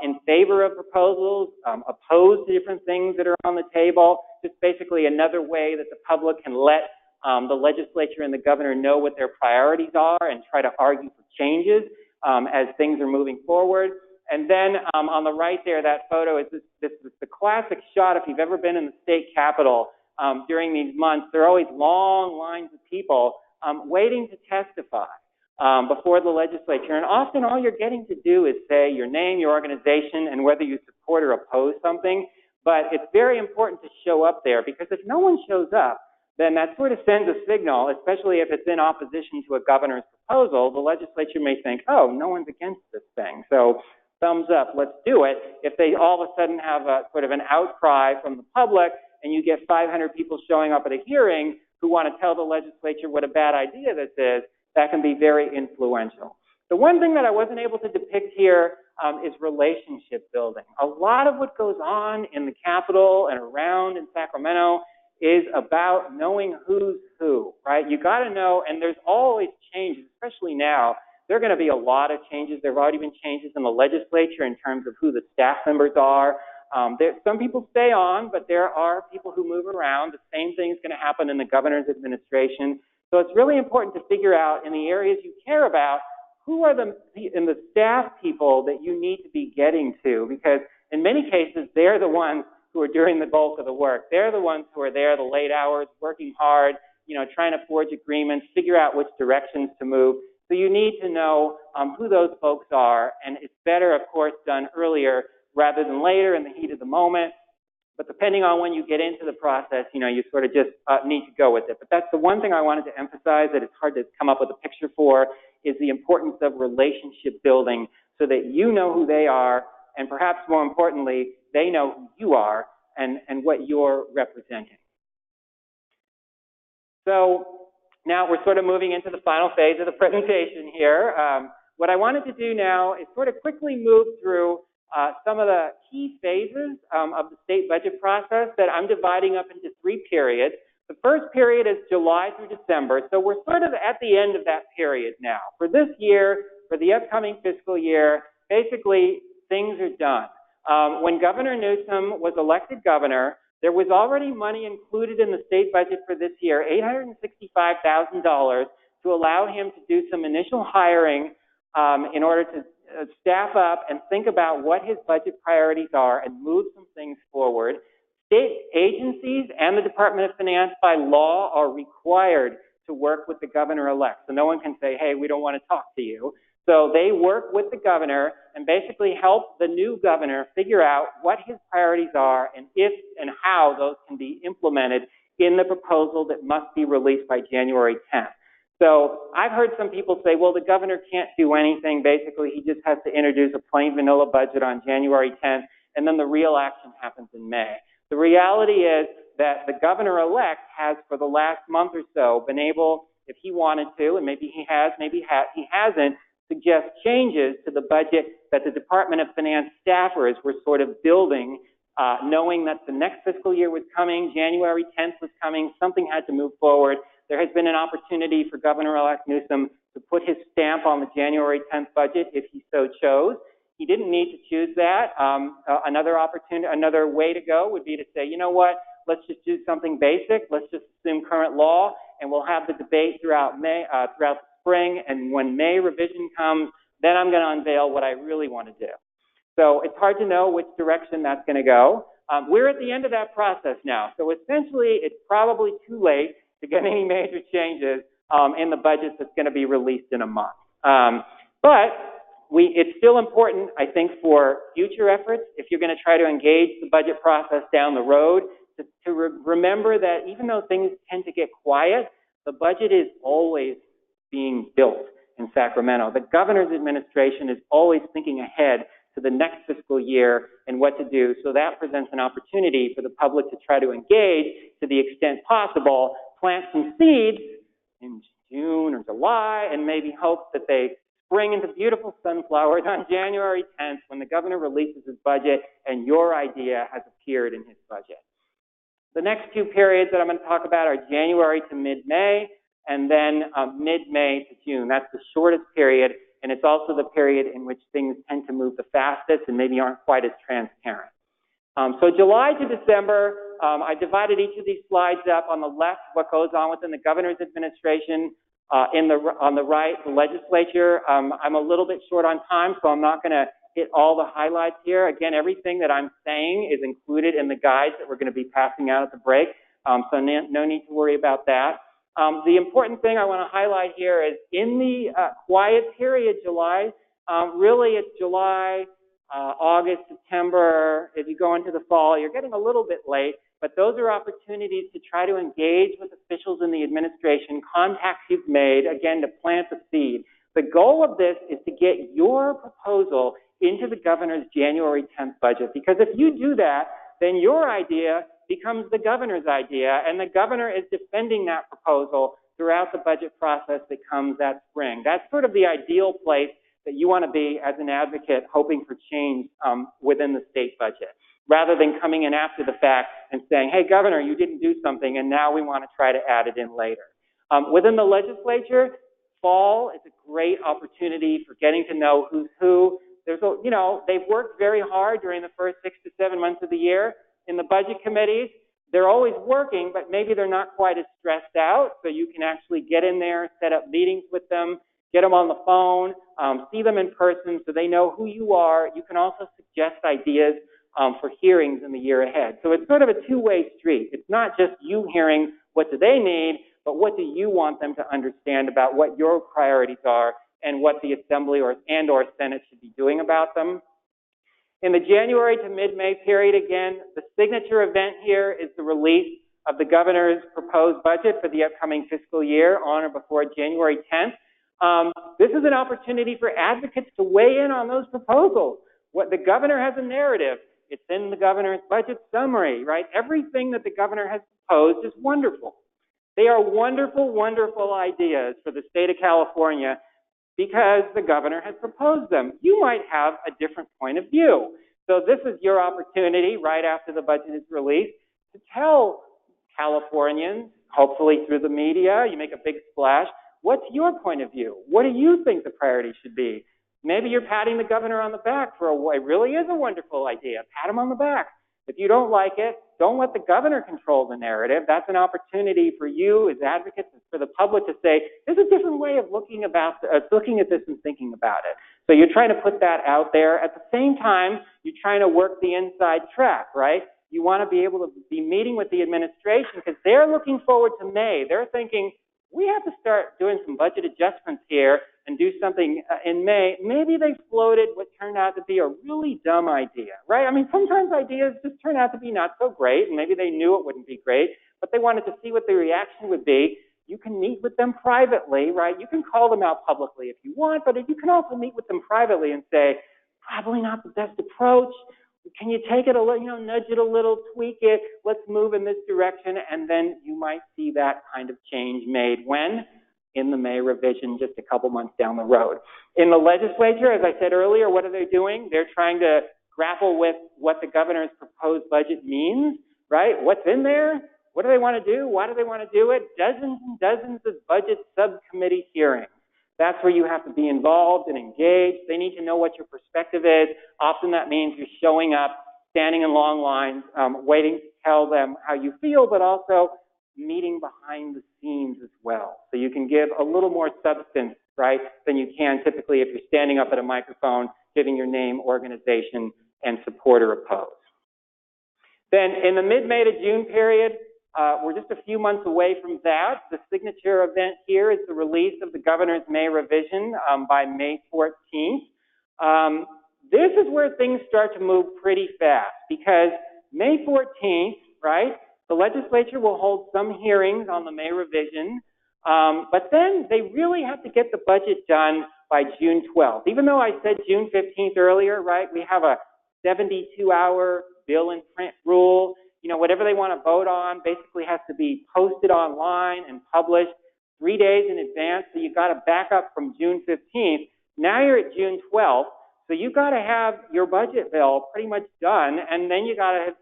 in favor of proposals, opposed to different things that are on the table. Just basically another way that the public can let the legislature and the governor know what their priorities are and try to argue for changes as things are moving forward. And then on the right there, that photo is this the classic shot if you've ever been in the state capitol. During these months, there are always long lines of people waiting to testify before the legislature. And often all you're getting to do is say your name, your organization, and whether you support or oppose something. But it's very important to show up there, because if no one shows up, then that sort of sends a signal, especially if it's in opposition to a governor's proposal. The legislature may think, oh, no one's against this thing, so thumbs up, let's do it. If they all of a sudden have a sort of an outcry from the public and you get 500 people showing up at a hearing who want to tell the legislature what a bad idea this is, that can be very influential. The one thing that I wasn't able to depict here is relationship building. A lot of what goes on in the Capitol and around in Sacramento is about knowing who's who, right? You got to know, and there's always changes, especially now. There are going to be a lot of changes. There have already been changes in the legislature in terms of who the staff members are. Some people stay on, but there are people who move around. The same thing is going to happen in the governor's administration. So it's really important to figure out in the areas you care about, who are the staff people that you need to be getting to? Because in many cases, they're the ones who are doing the bulk of the work. They're the ones who are there the late hours, working hard, trying to forge agreements, figure out which directions to move. So you need to know who those folks are, and it's better, of course, done earlier rather than later in the heat of the moment. But depending on when you get into the process, you sort of just need to go with it. But that's the one thing I wanted to emphasize that it's hard to come up with a picture for, is the importance of relationship building so that you know who they are, and perhaps more importantly, they know who you are and what you're representing. So now we're sort of moving into the final phase of the presentation here. What I wanted to do now is sort of quickly move through some of the key phases of the state budget process that I'm dividing up into 3 periods. The first period is July through December, so we're sort of at the end of that period now. For this year, for the upcoming fiscal year, basically things are done. When Governor Newsom was elected governor, there was already money included in the state budget for this year, $865,000, to allow him to do some initial hiring in order to staff up and think about what his budget priorities are and move some things forward. State agencies and the Department of Finance by law are required to work with the governor-elect. So no one can say, hey, we don't want to talk to you. So they work with the governor and basically help the new governor figure out what his priorities are and if and how those can be implemented in the proposal that must be released by January 10th. So I've heard some people say, well, the governor can't do anything. Basically, he just has to introduce a plain vanilla budget on January 10th, and then the real action happens in May. The reality is that the governor-elect has, for the last month or so, been able, if he wanted to, and maybe he has, maybe he hasn't, suggest changes to the budget that the Department of Finance staffers were sort of building, knowing that the next fiscal year was coming, January 10th was coming, something had to move forward. There has been an opportunity for Governor-elect Newsom to put his stamp on the January 10th budget if he so chose. He didn't need to choose that. Another way to go would be to say, you know what, let's just do something basic. Let's just assume current law, and we'll have the debate throughout May, throughout the spring. And when May revision comes, then I'm going to unveil what I really want to do. So it's hard to know which direction that's going to go. We're at the end of that process now. So essentially, it's probably too late to get any major changes in the budget that's going to be released in a month. But it's still important, I think, for future efforts, if you're going to try to engage the budget process down the road, to remember that even though things tend to get quiet, the budget is always being built in Sacramento. The governor's administration is always thinking ahead to the next fiscal year and what to do. So that presents an opportunity for the public to try to engage to the extent possible, plant some seeds in June or July, and maybe hope that they spring into beautiful sunflowers on January 10th when the governor releases his budget and your idea has appeared in his budget. The next 2 periods that I'm going to talk about are January to mid-May, and then mid-May to June. That's the shortest period, and it's also the period in which things tend to move the fastest and maybe aren't quite as transparent. So July to December, I divided each of these slides up. On the left, what goes on within the governor's administration. On the right, the legislature. I'm a little bit short on time, so I'm not going to hit all the highlights here. Again, everything that I'm saying is included in the guides that we're going to be passing out at the break, so no need to worry about that. The important thing I want to highlight here is in the quiet period, July, really it's July, August, September. If you go into the fall, you're getting a little bit late, but those are opportunities to try to engage with officials in the administration, contacts you've made, again, to plant the seed. The goal of this is to get your proposal into the governor's January 10th budget. Because if you do that, then your idea becomes the governor's idea, and the governor is defending that proposal throughout the budget process that comes that spring. That's sort of the ideal place that you want to be as an advocate hoping for change within the state budget, rather than coming in after the fact and saying, hey, governor, you didn't do something, and now we want to try to add it in later. Within the legislature, fall is a great opportunity for getting to know who's who. There's a, you know, they've worked very hard during the first 6 to 7 months of the year. In the budget committees, they're always working, but maybe they're not quite as stressed out, so you can actually get in there, set up meetings with them, get them on the phone, see them in person so they know who you are. You can also suggest ideas for hearings in the year ahead. So it's sort of a two-way street. It's not just you hearing what do they need, but what do you want them to understand about what your priorities are and what the Assembly or Senate should be doing about them. In the January to mid-May period, again, the signature event here is the release of the governor's proposed budget for the upcoming fiscal year on or before January 10th. This is an opportunity for advocates to weigh in on those proposals. What the governor has a narrative. It's in the governor's budget summary, right? Everything that the governor has proposed is wonderful. They are wonderful, wonderful ideas for the state of California because the governor has proposed them. You might have a different point of view. So this is your opportunity right after the budget is released to tell Californians, hopefully through the media, you make a big splash, what's your point of view? What do you think the priority should be? Maybe you're patting the governor on the back for it really is a wonderful idea. Pat him on the back. If you don't like it, don't let the governor control the narrative. That's an opportunity for you as advocates and for the public to say, there's a different way of looking at this and thinking about it. So you're trying to put that out there. At the same time, you're trying to work the inside track, right? You want to be able to be meeting with the administration because they're looking forward to May. They're thinking, we have to start doing some budget adjustments here and do something in May. Maybe they floated what turned out to be a really dumb idea, right? I mean, sometimes ideas just turn out to be not so great, and maybe they knew it wouldn't be great, but they wanted to see what the reaction would be. You can meet with them privately, right? You can call them out publicly if you want, but you can also meet with them privately and say, probably not the best approach. Can you take it a little, nudge it a little, tweak it, let's move in this direction, and then you might see that kind of change made. When? In the May revision, just a couple months down the road. In the legislature, as I said earlier, what are they doing? They're trying to grapple with what the governor's proposed budget means, right? What's in there? What do they want to do? Why do they want to do it? Dozens and dozens of budget subcommittee hearings. That's where you have to be involved and engaged. They need to know what your perspective is. Often that means you're showing up, standing in long lines, waiting to tell them how you feel, but also meeting behind the scenes as well. So you can give a little more substance, right, than you can typically if you're standing up at a microphone, giving your name, organization, and support or oppose. Then in the mid-May to June period, we're just a few months away from that. The signature event here is the release of the governor's May revision by May 14th. This is where things start to move pretty fast because May 14th, right, the legislature will hold some hearings on the May revision, but then they really have to get the budget done by June 12th. Even though I said June 15th earlier, right, we have a 72-hour bill in print rule. Whatever they want to vote on basically has to be posted online and published 3 days in advance, so you've got to back up from June 15th. Now you're at June 12th, so you've got to have your budget bill pretty much done, and then you got to have,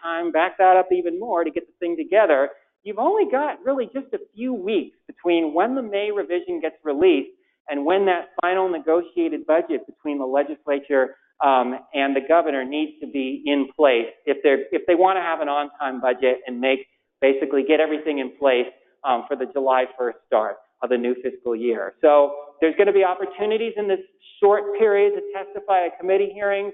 time, back that up even more to get the thing together. You've only got really just a few weeks between when the May revision gets released and when that final negotiated budget between the legislature and the governor needs to be in place if they want to have an on-time budget and basically get everything in place for the July 1st start of the new fiscal year. So there's going to be opportunities in this short period to testify at committee hearings.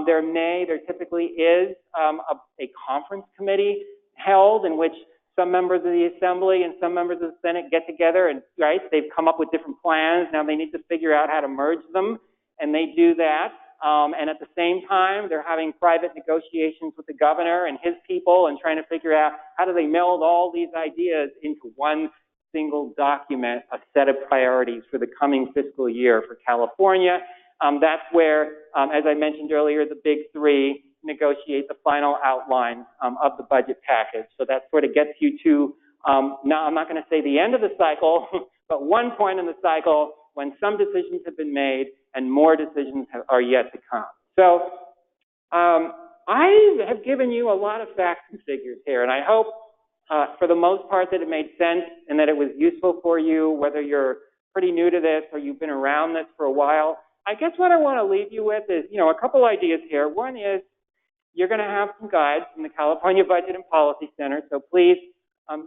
There typically is a conference committee held in which some members of the Assembly and some members of the Senate get together and, right, they've come up with different plans. Now they need to figure out how to merge them, and they do that. And at the same time, they're having private negotiations with the governor and his people and trying to figure out how do they meld all these ideas into one single document, a set of priorities for the coming fiscal year for California. That's where, as I mentioned earlier, the big three negotiate the final outlines of the budget package. So that sort of gets you to, now I'm not going to say the end of the cycle, but one point in the cycle when some decisions have been made and more decisions are yet to come. So I have given you a lot of facts and figures here, and I hope for the most part that it made sense and that it was useful for you, whether you're pretty new to this or you've been around this for a while. I guess what I want to leave you with is, a couple ideas here. One is you're going to have some guides from the California Budget and Policy Center, so please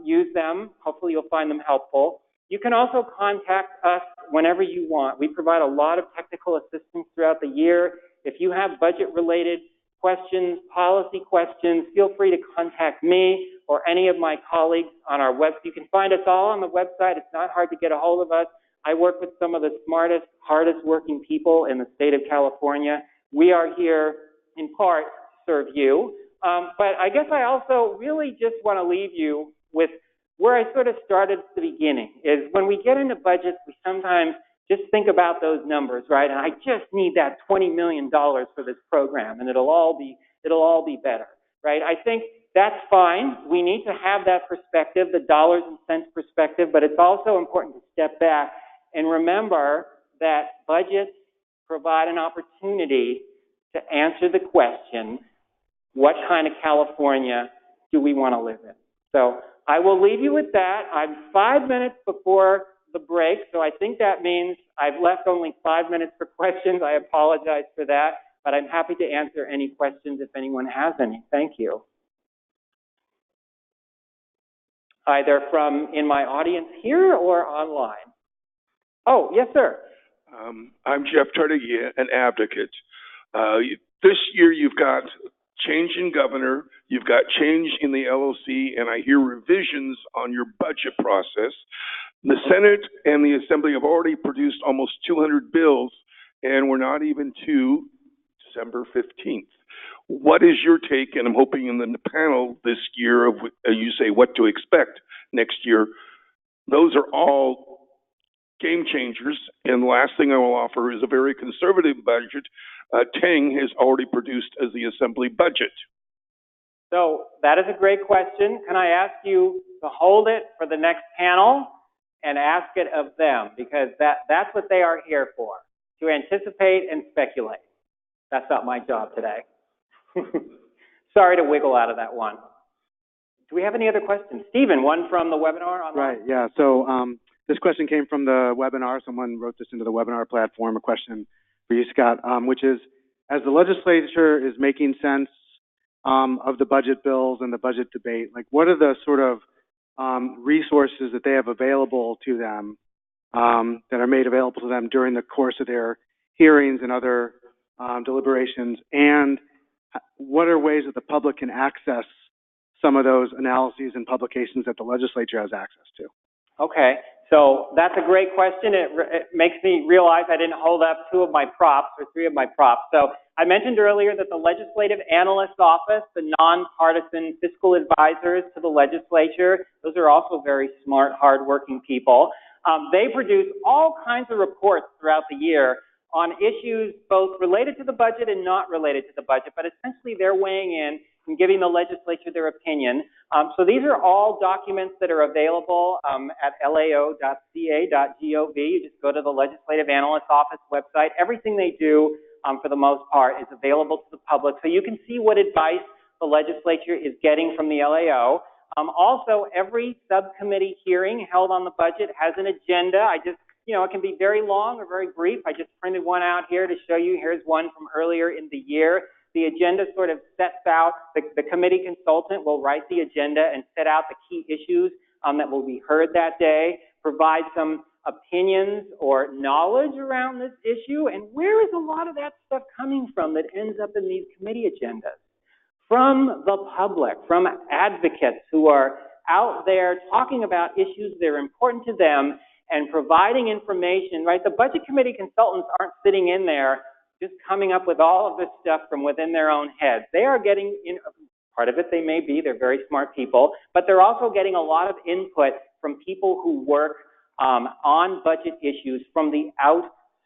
use them. Hopefully you'll find them helpful. You can also contact us whenever you want. We provide a lot of technical assistance throughout the year. If you have budget-related questions, policy questions, feel free to contact me or any of my colleagues on our website. You can find us all on the website. It's not hard to get a hold of us. I work with some of the smartest, hardest working people in the state of California. We are here in part to serve you. But I guess I also really just want to leave you with where I sort of started at the beginning, is when we get into budgets, we sometimes just think about those numbers, right? And I just need that $20 million for this program, and it'll all be better, right? I think that's fine. We need to have that perspective, the dollars and cents perspective, but it's also important to step back and remember that budgets provide an opportunity to answer the question, what kind of California do we want to live in? So I will leave you with that. I'm 5 minutes before the break, so I think that means I've left only 5 minutes for questions. I apologize for that, but I'm happy to answer any questions if anyone has any. Thank you. Either from in my audience here or online. Oh, yes, sir. I'm Jeff Tardigia, an advocate. This year you've got change in governor, you've got change in the LOC, and I hear revisions on your budget process. The Senate and the Assembly have already produced almost 200 bills, and we're not even to December 15th. What is your take, and I'm hoping in the panel this year, of you say what to expect next year. Those are all game changers, and the last thing I will offer is a very conservative budget. Tang has already produced as the Assembly budget. So that is a great question. Can I ask you to hold it for the next panel and ask it of them, because that's what they are here for, to anticipate and speculate. That's not my job today. Sorry to wiggle out of that one. Do we have any other questions? Stephen, one from the webinar online? Right, yeah. So this question came from the webinar. Someone wrote this into the webinar platform, a question for you, Scott, which is, as the legislature is making sense of the budget bills and the budget debate, like what are the sort of resources that they have available to them, that are made available to them during the course of their hearings and other deliberations, and what are ways that the public can access some of those analyses and publications that the legislature has access to? Okay, so that's a great question. It makes me realize I didn't hold up 2 of my props, or 3 of my props. So I mentioned earlier that the Legislative Analyst's Office, the nonpartisan fiscal advisors to the legislature, those are also very smart, hardworking people. They produce all kinds of reports throughout the year on issues both related to the budget and not related to the budget, but essentially they're weighing in and giving the legislature their opinion. So these are all documents that are available at lao.ca.gov. You just go to the Legislative Analyst's Office website. Everything they do, for the most part, is available to the public, so you can see what advice the legislature is getting from the LAO. Also, every subcommittee hearing held on the budget has an agenda. It can be very long or very brief. I just printed one out here to show you. Here's one from earlier in the year. The agenda sort of sets out, the committee consultant will write the agenda and set out the key issues that will be heard that day, provide some opinions or knowledge around this issue. And where is a lot of that stuff coming from that ends up in these committee agendas? From the public, from advocates who are out there talking about issues that are important to them and providing information, right? The budget committee consultants aren't sitting in there just coming up with all of this stuff from within their own heads. They are getting, part of it they may be, they're very smart people, but they're also getting a lot of input from people who work on budget issues from the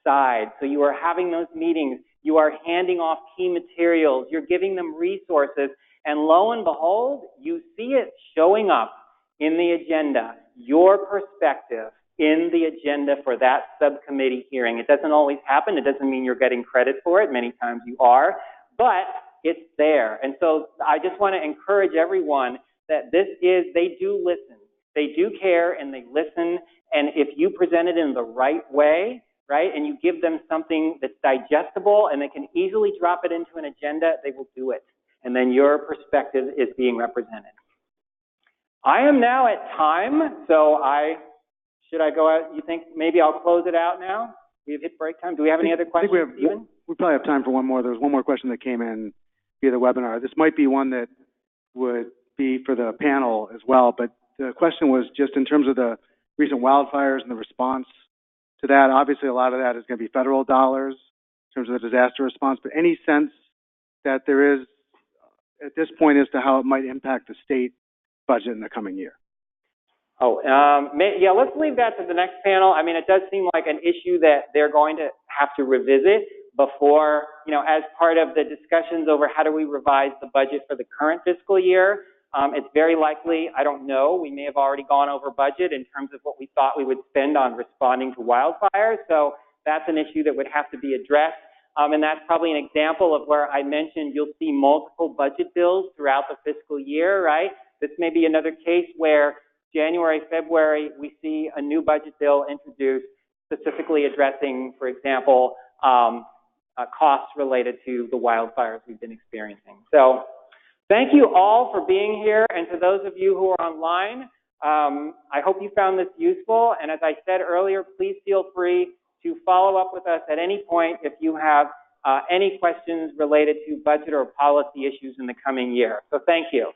side. So you are having those meetings, you are handing off key materials, you're giving them resources, and lo and behold, you see it showing up in the agenda, your perspective in the agenda for that subcommittee hearing. It doesn't always happen. It doesn't mean you're getting credit for it. Many times you are, but it's there. And so I just want to encourage everyone that they do listen. They do care and they listen. And if you present it in the right way, right, and you give them something that's digestible and they can easily drop it into an agenda, they will do it. And then your perspective is being represented. I am now at time, so should I go out? You think maybe I'll close it out now? We've hit break time. Do we have any other questions, Stephen? We probably have time for one more. There was one more question that came in via the webinar. This might be one that would be for the panel as well, but the question was just in terms of the recent wildfires and the response to that. Obviously, a lot of that is going to be federal dollars in terms of the disaster response, but any sense that there is at this point as to how it might impact the state budget in the coming year? Yeah, let's leave that to the next panel. I mean, it does seem like an issue that they're going to have to revisit before, as part of the discussions over how do we revise the budget for the current fiscal year. It's very likely, I don't know, we may have already gone over budget in terms of what we thought we would spend on responding to wildfires. So that's an issue that would have to be addressed. And that's probably an example of where I mentioned you'll see multiple budget bills throughout the fiscal year, right? This may be another case where January, February, we see a new budget bill introduced specifically addressing, for example, costs related to the wildfires we've been experiencing. So thank you all for being here, and to those of you who are online, I hope you found this useful. And as I said earlier, please feel free to follow up with us at any point if you have any questions related to budget or policy issues in the coming year. So thank you.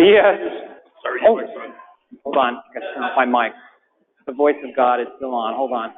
Yes. Oh, hold on. I got to turn off my mic. The voice of God is still on. Hold on.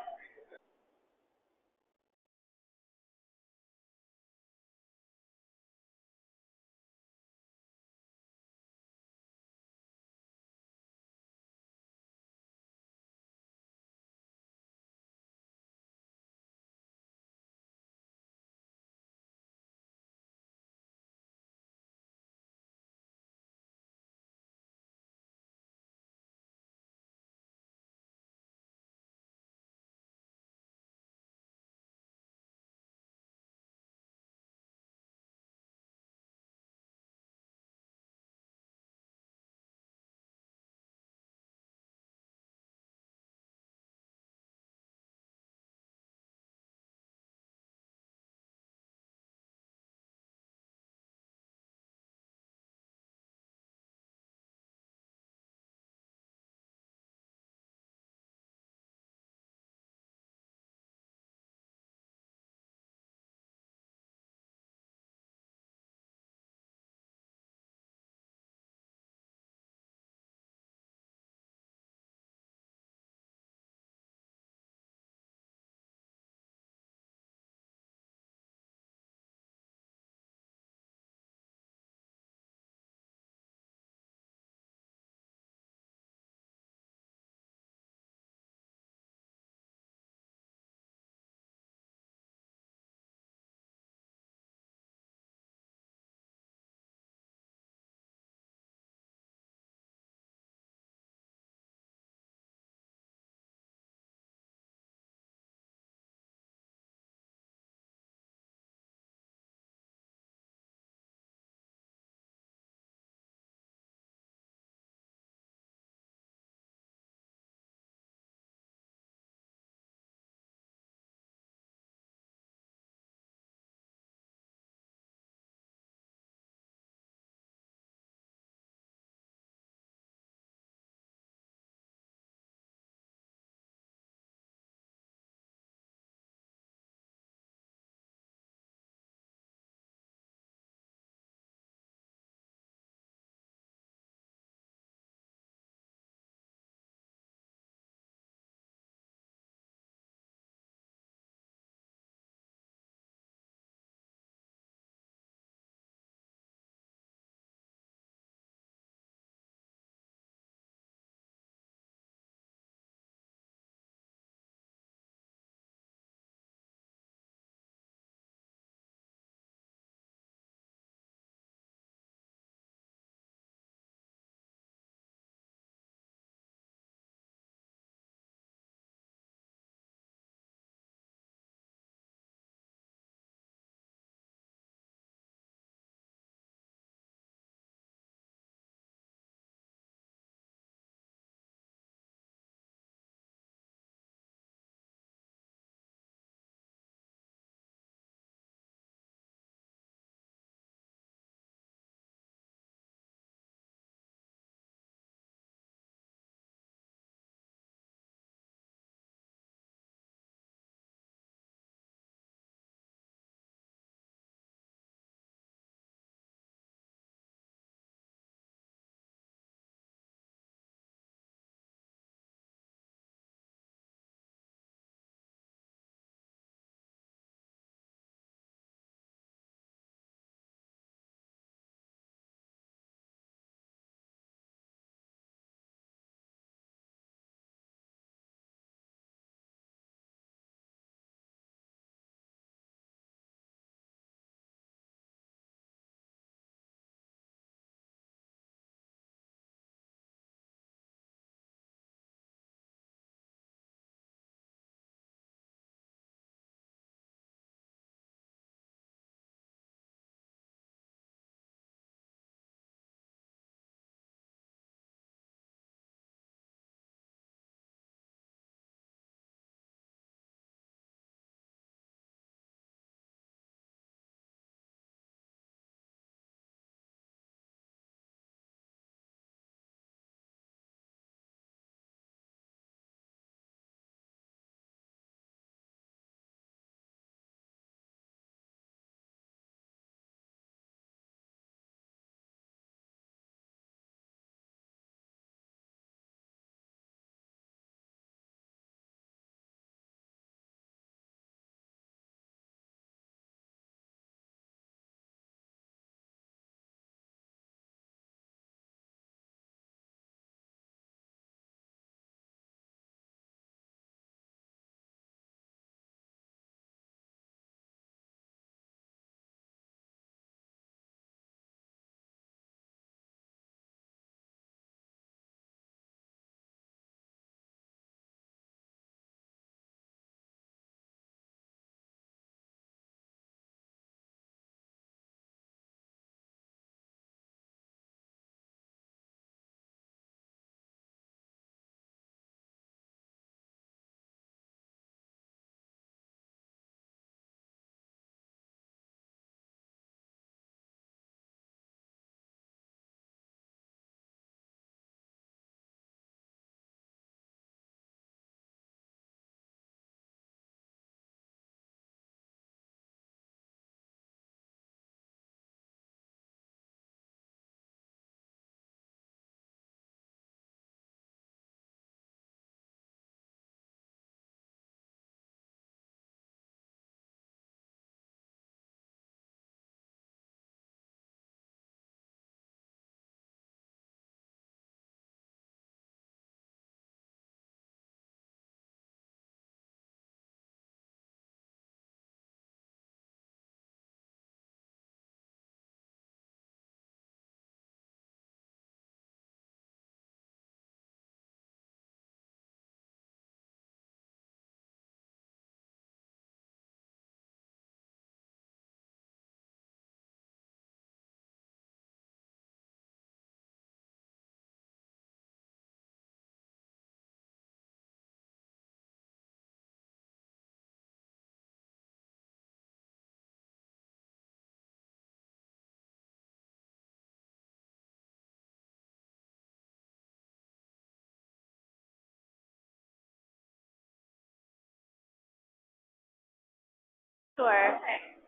Sure.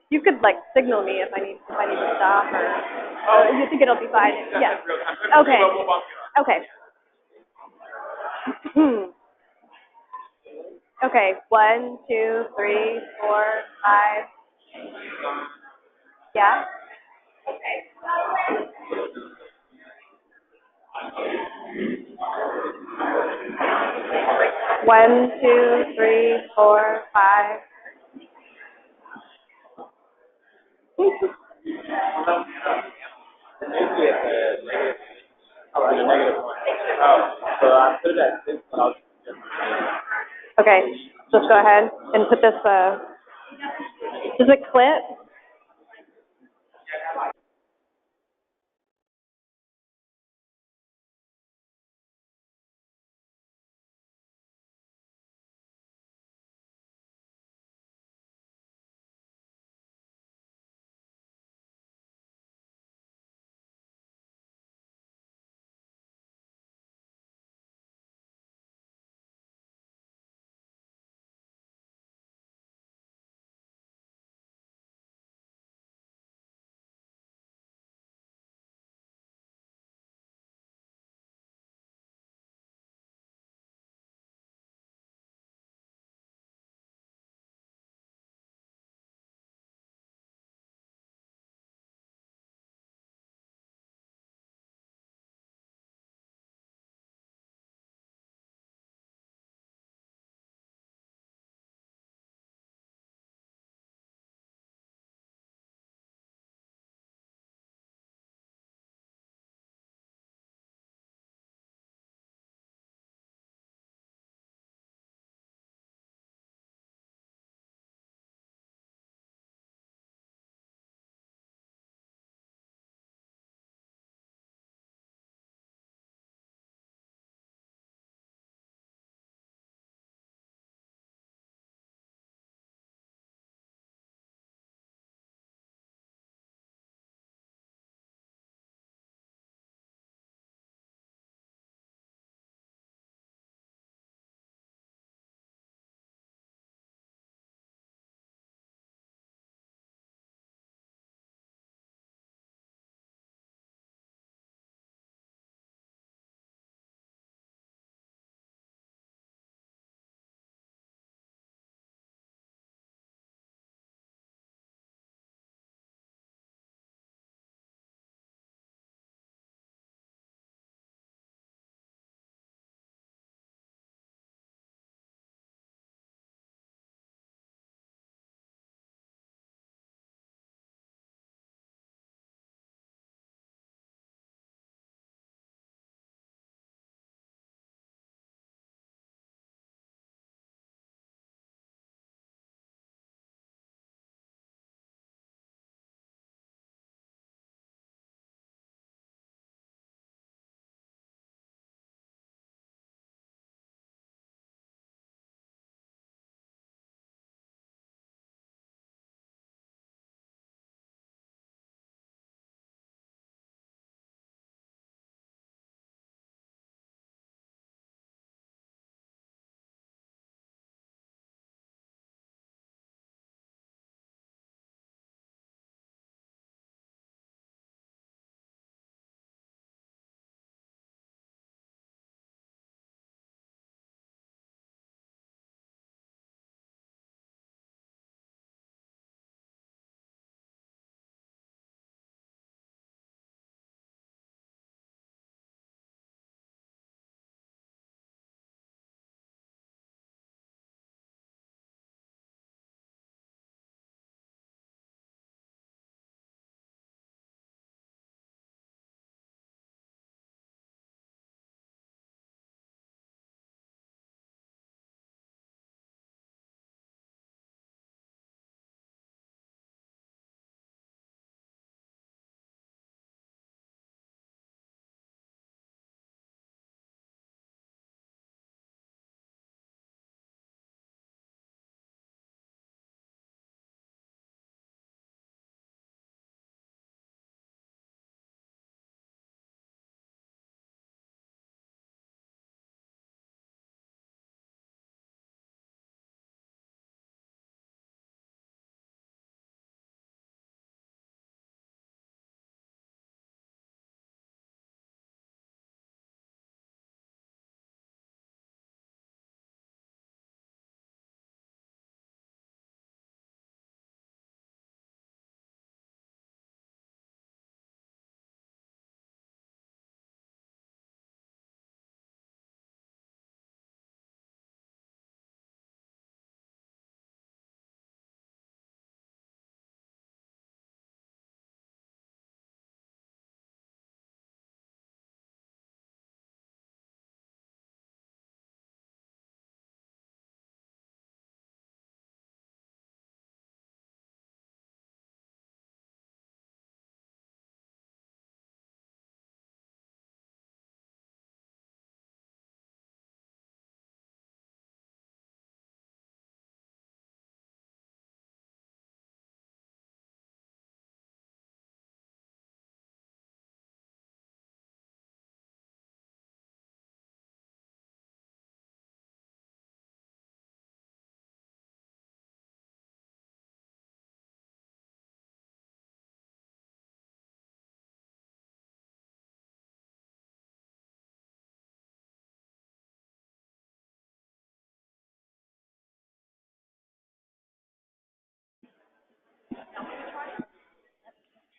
You could like signal me if I need to stop or you think it'll be fine? Yes. Okay. Okay. Okay. 1, 2, 3, 4, 5. Yeah. 1, 2, 3, 4, 5. Okay. Just go ahead and put this. Does it clip?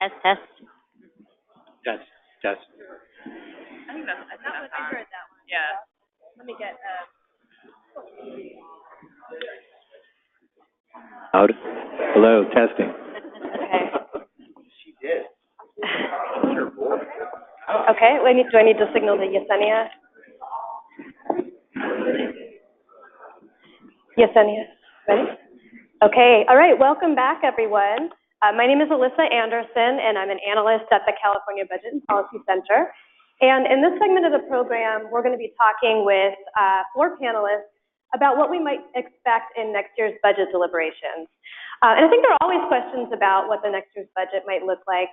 Test, test. Test, test. I heard that one. Yeah. Let me get, Loud. Hello, testing. okay. Okay, do I need to signal to Yesenia? Yesenia, ready? Okay, all right, welcome back, everyone. My name is Alyssa Anderson, and I'm an analyst at the California Budget and Policy Center. And in this segment of the program, we're going to be talking with 4 panelists about what we might expect in next year's budget deliberations. And I think there are always questions about what the next year's budget might look like.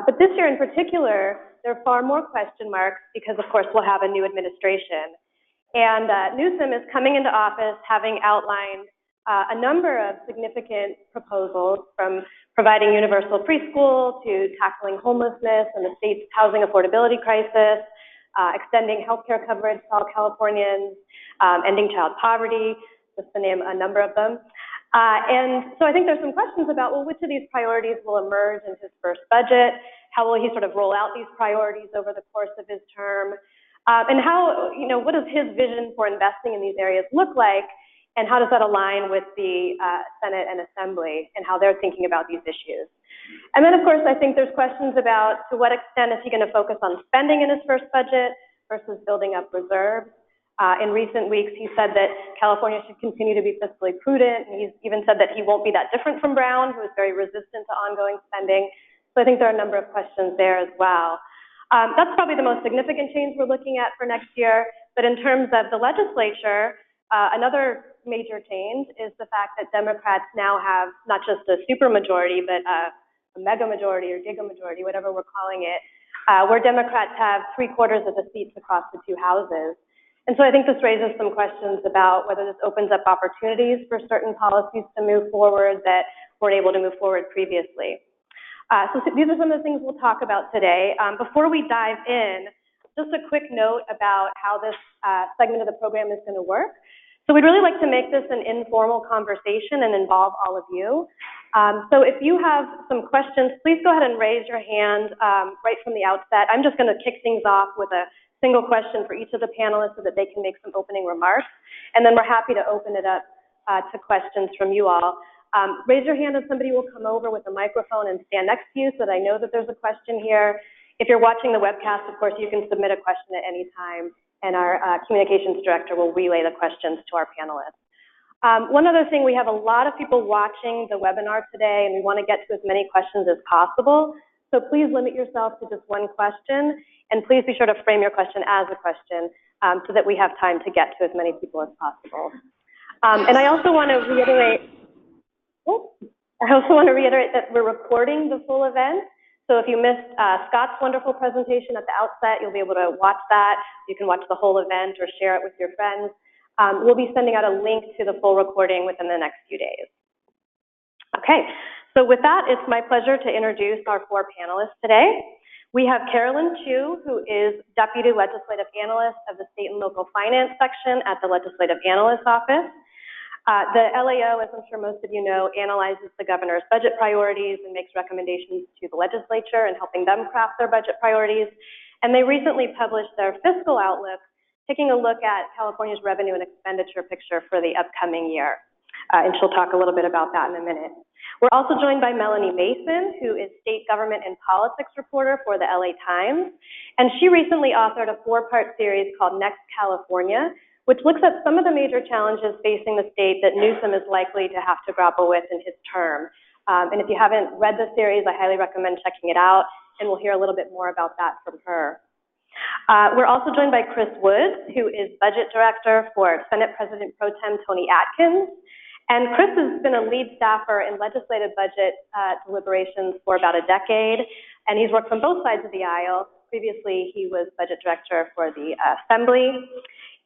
But this year in particular, there are far more question marks because, of course, we'll have a new administration. And Newsom is coming into office having outlined a number of significant proposals, from providing universal preschool to tackling homelessness and the state's housing affordability crisis, extending health care coverage to all Californians, ending child poverty, just to name a number of them. And so I think there's some questions about, well, which of these priorities will emerge in his first budget? How will he sort of roll out these priorities over the course of his term? And how, what does his vision for investing in these areas look like? And how does that align with the Senate and Assembly and how they're thinking about these issues? And then, of course, I think there's questions about to what extent is he going to focus on spending in his first budget versus building up reserves. In recent weeks, he said that California should continue to be fiscally prudent, and he's even said that he won't be that different from Brown, who is very resistant to ongoing spending. So I think there are a number of questions there as well. That's probably the most significant change we're looking at for next year. But in terms of the legislature, another major change is the fact that Democrats now have not just a supermajority, but a mega majority or giga majority, whatever we're calling it, where Democrats have 3/4 of the seats across the 2 houses. And so I think this raises some questions about whether this opens up opportunities for certain policies to move forward that weren't able to move forward previously. So these are some of the things we'll talk about today. Before we dive in, just a quick note about how this segment of the program is going to work. So we'd really like to make this an informal conversation and involve all of you. So if you have some questions, please go ahead and raise your hand right from the outset. I'm just going to kick things off with a single question for each of the panelists so that they can make some opening remarks. And then we're happy to open it up to questions from you all. Raise your hand and somebody will come over with a microphone and stand next to you so that I know that there's a question here. If you're watching the webcast, of course, you can submit a question at any time, and our communications director will relay the questions to our panelists. One other thing, we have a lot of people watching the webinar today, and we want to get to as many questions as possible. So please limit yourself to just one question, and please be sure to frame your question as a question so that we have time to get to as many people as possible. And I also want to reiterate, that we're recording the full event. So if you missed Scott's wonderful presentation at the outset, you'll be able to watch that. You can watch the whole event or share it with your friends. We'll be sending out a link to the full recording within the next few days. Okay, so with that, it's my pleasure to introduce our 4 panelists today. We have Carolyn Chu, who is Deputy Legislative Analyst of the State and Local Finance Section at the Legislative Analyst Office. The LAO, as I'm sure most of you know, analyzes the governor's budget priorities and makes recommendations to the legislature and helping them craft their budget priorities. And they recently published their fiscal outlook, taking a look at California's revenue and expenditure picture for the upcoming year. And she'll talk a little bit about that in a minute. We're also joined by Melanie Mason, who is state government and politics reporter for the LA Times. And she recently authored a 4-part series called Next California, which looks at some of the major challenges facing the state that Newsom is likely to have to grapple with in his term. And if you haven't read the series, I highly recommend checking it out, and we'll hear a little bit more about that from her. We're also joined by Chris Woods, who is budget director for Senate President Pro Tem Tony Atkins. And Chris has been a lead staffer in legislative budget deliberations for about a decade, and he's worked from both sides of the aisle. Previously, he was budget director for the Assembly.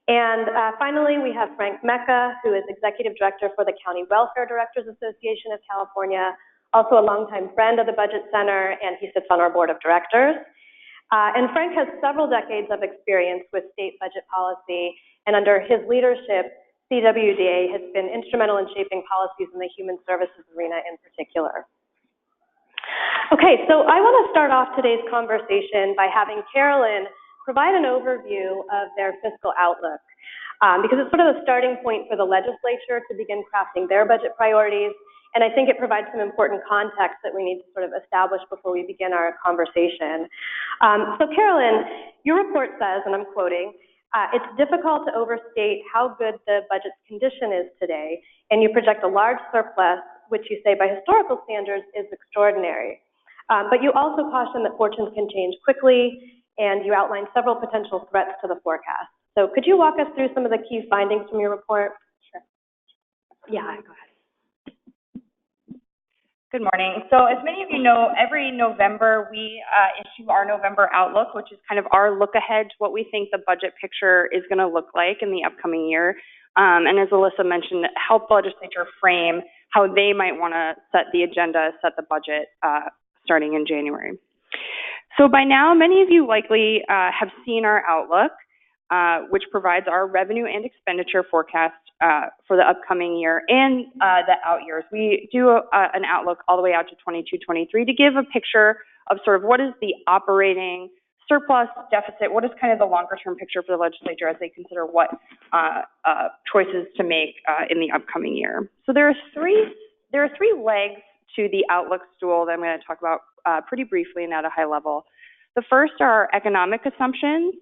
And finally, we have Frank Mecca, who is executive director for the County Welfare Directors Association of California, also a longtime friend of the Budget Center, and he sits on our board of directors. And Frank has several decades of experience with state budget policy, and under his leadership, CWDA has been instrumental in shaping policies in the human services arena in particular. Okay, so I want to start off today's conversation by having Carolyn provide an overview of their fiscal outlook, because it's sort of a starting point for the legislature to begin crafting their budget priorities, and I think it provides some important context that we need to sort of establish before we begin our conversation. So Carolyn, your report says, and I'm quoting, it's difficult to overstate how good the budget's condition is today, and you project a large surplus, which you say by historical standards is extraordinary. But you also caution that fortunes can change quickly, and you outline several potential threats to the forecast. So could you walk us through some of the key findings from your report? Sure. Yeah, go ahead. Good morning. So as many of you know, every November we issue our November Outlook, which is kind of our look ahead to what we think the budget picture is going to look like in the upcoming year. And as Alyssa mentioned, help the legislature frame how they might want to set the agenda, set the budget starting in January. So by now, many of you likely have seen our outlook, which provides our revenue and expenditure forecast for the upcoming year and the out years. We do an outlook all the way out to 22-23 to give a picture of sort of what is the operating surplus, deficit, what is kind of the longer term picture for the legislature as they consider what choices to make in the upcoming year. So there are three legs to the outlook stool that I'm going to talk about pretty briefly and at a high level. The first are our economic assumptions,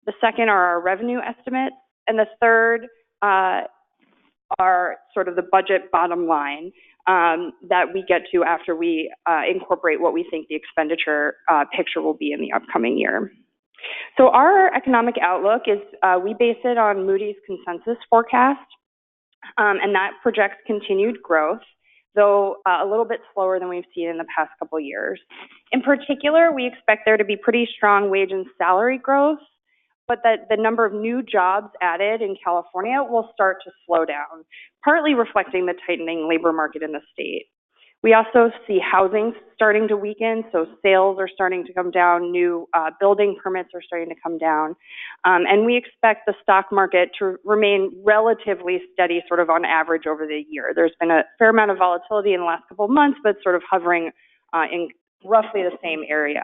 the second are our revenue estimates, and the third are sort of the budget bottom line that we get to after we incorporate what we think the expenditure picture will be in the upcoming year. So our economic outlook is, we base it on Moody's consensus forecast, and that projects continued growth, though a little bit slower than we've seen in the past couple years. In particular, we expect there to be pretty strong wage and salary growth, but that the number of new jobs added in California will start to slow down, partly reflecting the tightening labor market in the state. We also see housing starting to weaken, so sales are starting to come down, new building permits are starting to come down, and we expect the stock market to remain relatively steady sort of on average over the year. There's been a fair amount of volatility in the last couple of months, but sort of hovering in roughly the same area.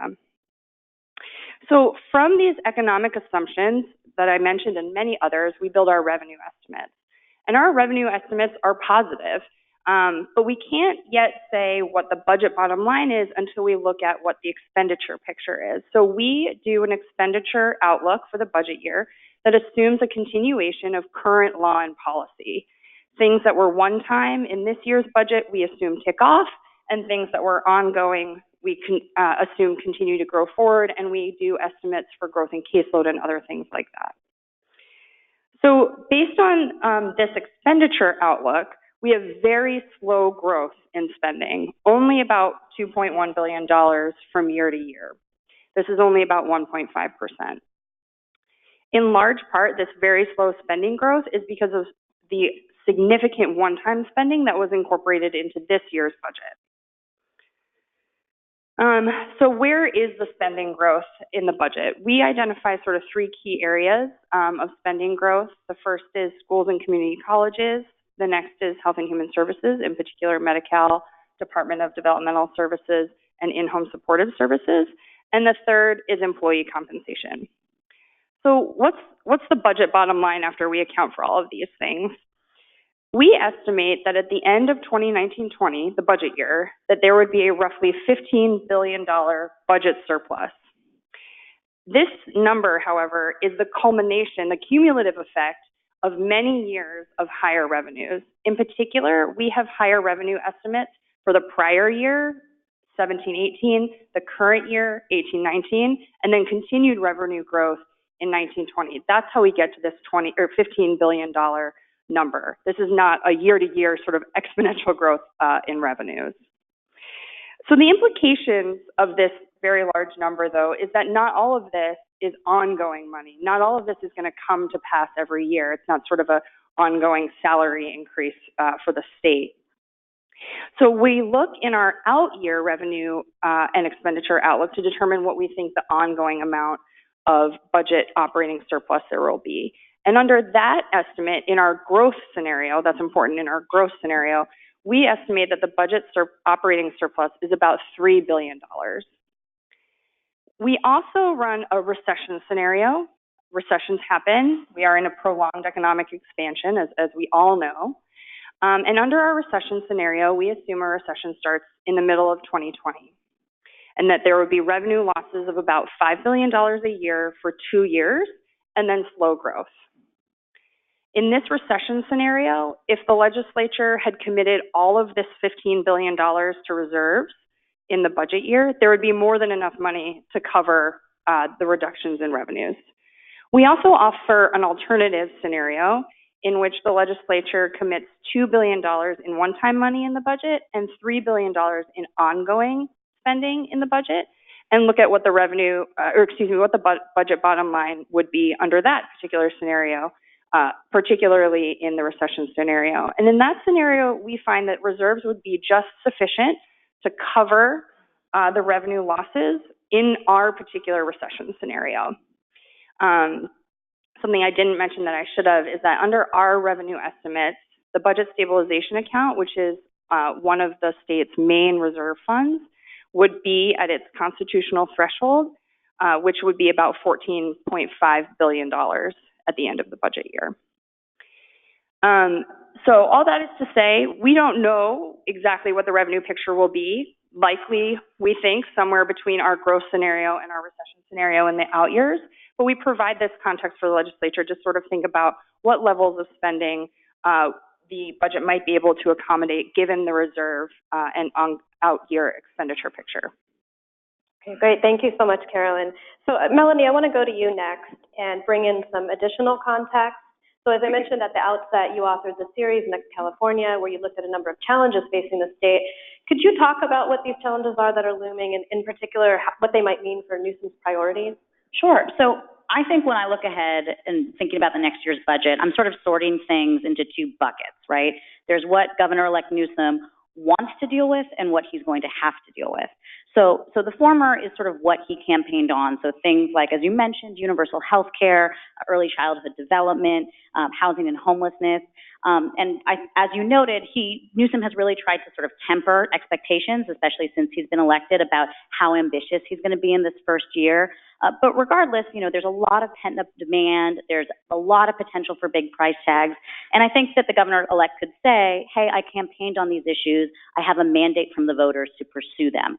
So from these economic assumptions that I mentioned and many others, we build our revenue estimates. And our revenue estimates are positive, but we can't yet say what the budget bottom line is until we look at what the expenditure picture is. So we do an expenditure outlook for the budget year that assumes a continuation of current law and policy. Things that were one time in this year's budget, we assume tick off, and things that were ongoing, we can assume continue to grow forward, and we do estimates for growth in caseload and other things like that. So based on this expenditure outlook, we have very slow growth in spending, only about $2.1 billion from year to year. This is only about 1.5%. In large part, this very slow spending growth is because of the significant one-time spending that was incorporated into this year's budget. So where is the spending growth in the budget? We identify sort of three key areas of spending growth. The first is schools and community colleges. The next is Health and Human Services, in particular Medi-Cal, Department of Developmental Services, and in-home supportive services. And the third is employee compensation. So what's the budget bottom line after we account for all of these things? We estimate that at the end of 2019-20, the budget year, that there would be a roughly $15 billion budget surplus. This number, however, is the culmination, the cumulative effect of many years of higher revenues. In particular, we have higher revenue estimates for the prior year, 17-18, the current year, 18-19, and then continued revenue growth in 19-20. That's how we get to this $15 billion number. This is not a year-to-year sort of exponential growth in revenues. So the implications of this very large number, though, is that not all of this is ongoing money. Not all of this is going to come to pass every year. It's not sort of an ongoing salary increase for the state. So we look in our out-year revenue and expenditure outlook to determine what we think the ongoing amount of budget operating surplus there will be. And under that estimate, in our growth scenario, that's important, in our growth scenario, we estimate that the budget operating surplus is about $3 billion. We also run a recession scenario. Recessions happen. We are in a prolonged economic expansion, as we all know. And under our recession scenario, we assume a recession starts in the middle of 2020, and that there would be revenue losses of about $5 billion a year for 2 years, and then slow growth. In this recession scenario, if the legislature had committed all of this $15 billion to reserves in the budget year, there would be more than enough money to cover the reductions in revenues. We also offer an alternative scenario in which the legislature commits $2 billion in one-time money in the budget and $3 billion in ongoing spending in the budget, and look at what the revenue, what the budget bottom line would be under that particular scenario, particularly in the recession scenario. And in that scenario, we find that reserves would be just sufficient to cover the revenue losses in our particular recession scenario. Something I didn't mention that I should have is that under our revenue estimates, the budget stabilization account, which is one of the state's main reserve funds, would be at its constitutional threshold, which would be about $14.5 billion at the end of the budget year. So all that is to say, we don't know exactly what the revenue picture will be. Likely, we think, somewhere between our growth scenario and our recession scenario in the out years. But we provide this context for the legislature to sort of think about what levels of spending the budget might be able to accommodate given the reserve and out-year expenditure picture. Okay, great. Thank you so much, Carolyn. So, Melanie, I want to go to you next and bring in some additional context. So as I mentioned at the outset, you authored the series, Next California, where you looked at a number of challenges facing the state. Could you talk about what these challenges are that are looming, and in particular, what they might mean for Newsom's priorities? Sure. So I think when I look ahead and thinking about the next year's budget, I'm sort of sorting things into two buckets, right? There's what Governor-elect Newsom wants to deal with and what he's going to have to deal with. So the former is sort of what he campaigned on. So things like, as you mentioned, universal health care, early childhood development, housing and homelessness. As you noted, Newsom has really tried to sort of temper expectations, especially since he's been elected, about how ambitious he's going to be in this first year. But regardless, there's a lot of pent-up demand. There's a lot of potential for big price tags. And I think that the governor-elect could say, hey, I campaigned on these issues. I have a mandate from the voters to pursue them.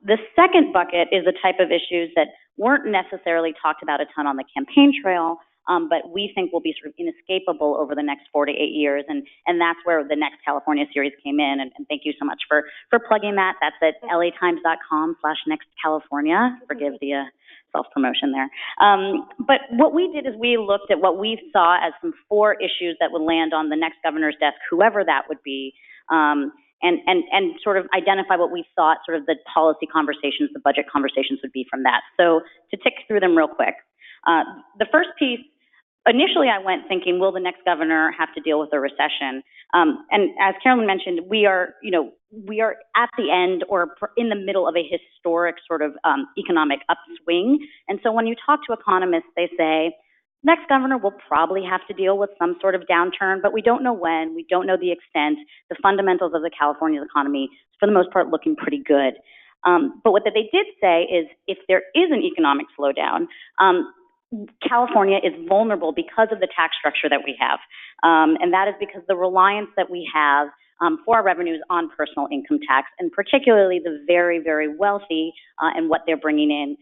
The second bucket is the type of issues that weren't necessarily talked about a ton on the campaign trail, but we think will be sort of inescapable over the next 4 to 8 years. And that's where the Next California series came in. And thank you so much for plugging that. That's at latimes.com/nextcalifornia. Forgive the self-promotion there. But what we did is we looked at what we saw as some 4 issues that would land on the next governor's desk, whoever that would be, and sort of identify what we thought sort of the policy conversations, the budget conversations would be from that. So to tick through them real quick. The first piece, initially I went thinking, will the next governor have to deal with a recession? And as Carolyn mentioned, we are at the end or in the middle of a historic sort of economic upswing. And so when you talk to economists, they say, next governor will probably have to deal with some sort of downturn, but we don't know when, we don't know the extent. The fundamentals of the California economy, for the most part, looking pretty good. But what they did say is if there is an economic slowdown, California is vulnerable because of the tax structure that we have. And that is because the reliance that we have for our revenues on personal income tax, and particularly the very, very wealthy and what they're bringing in,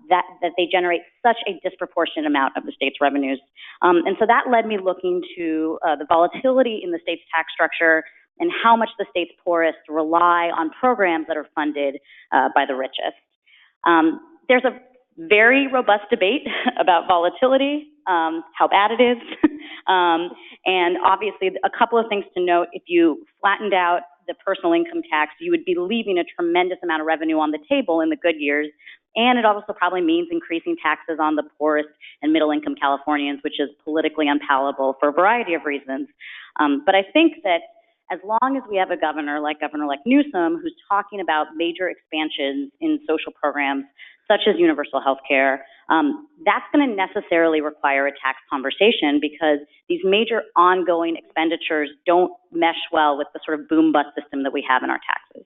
that they generate such a disproportionate amount of the state's revenues. And so that led me looking to the volatility in the state's tax structure and how much the state's poorest rely on programs that are funded by the richest. There's a very robust debate about volatility, how bad it is. And obviously, a couple of things to note. If you flattened out the personal income tax, you would be leaving a tremendous amount of revenue on the table in the good years. And it also probably means increasing taxes on the poorest and middle-income Californians, which is politically unpalatable for a variety of reasons. But I think that as long as we have a governor like Newsom, who's talking about major expansions in social programs, such as universal health care, That's going to necessarily require a tax conversation because these major ongoing expenditures don't mesh well with the sort of boom-bust system that we have in our taxes.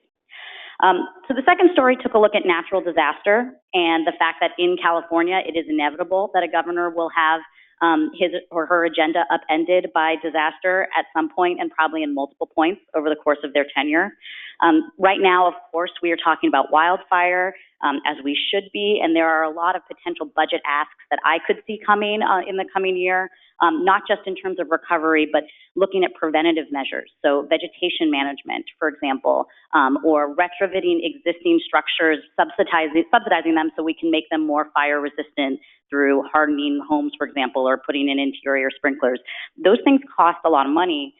So the second story took a look at natural disaster and the fact that in California, it is inevitable that a governor will have his or her agenda upended by disaster at some point and probably in multiple points over the course of their tenure. Right now, of course, we are talking about wildfire, as we should be, and there are a lot of potential budget asks that I could see coming in the coming year, not just in terms of recovery, but looking at preventative measures. So vegetation management, for example, or retrofitting existing structures, subsidizing them so we can make them more fire resistant through hardening homes, for example, or putting in interior sprinklers. Those things cost a lot of money.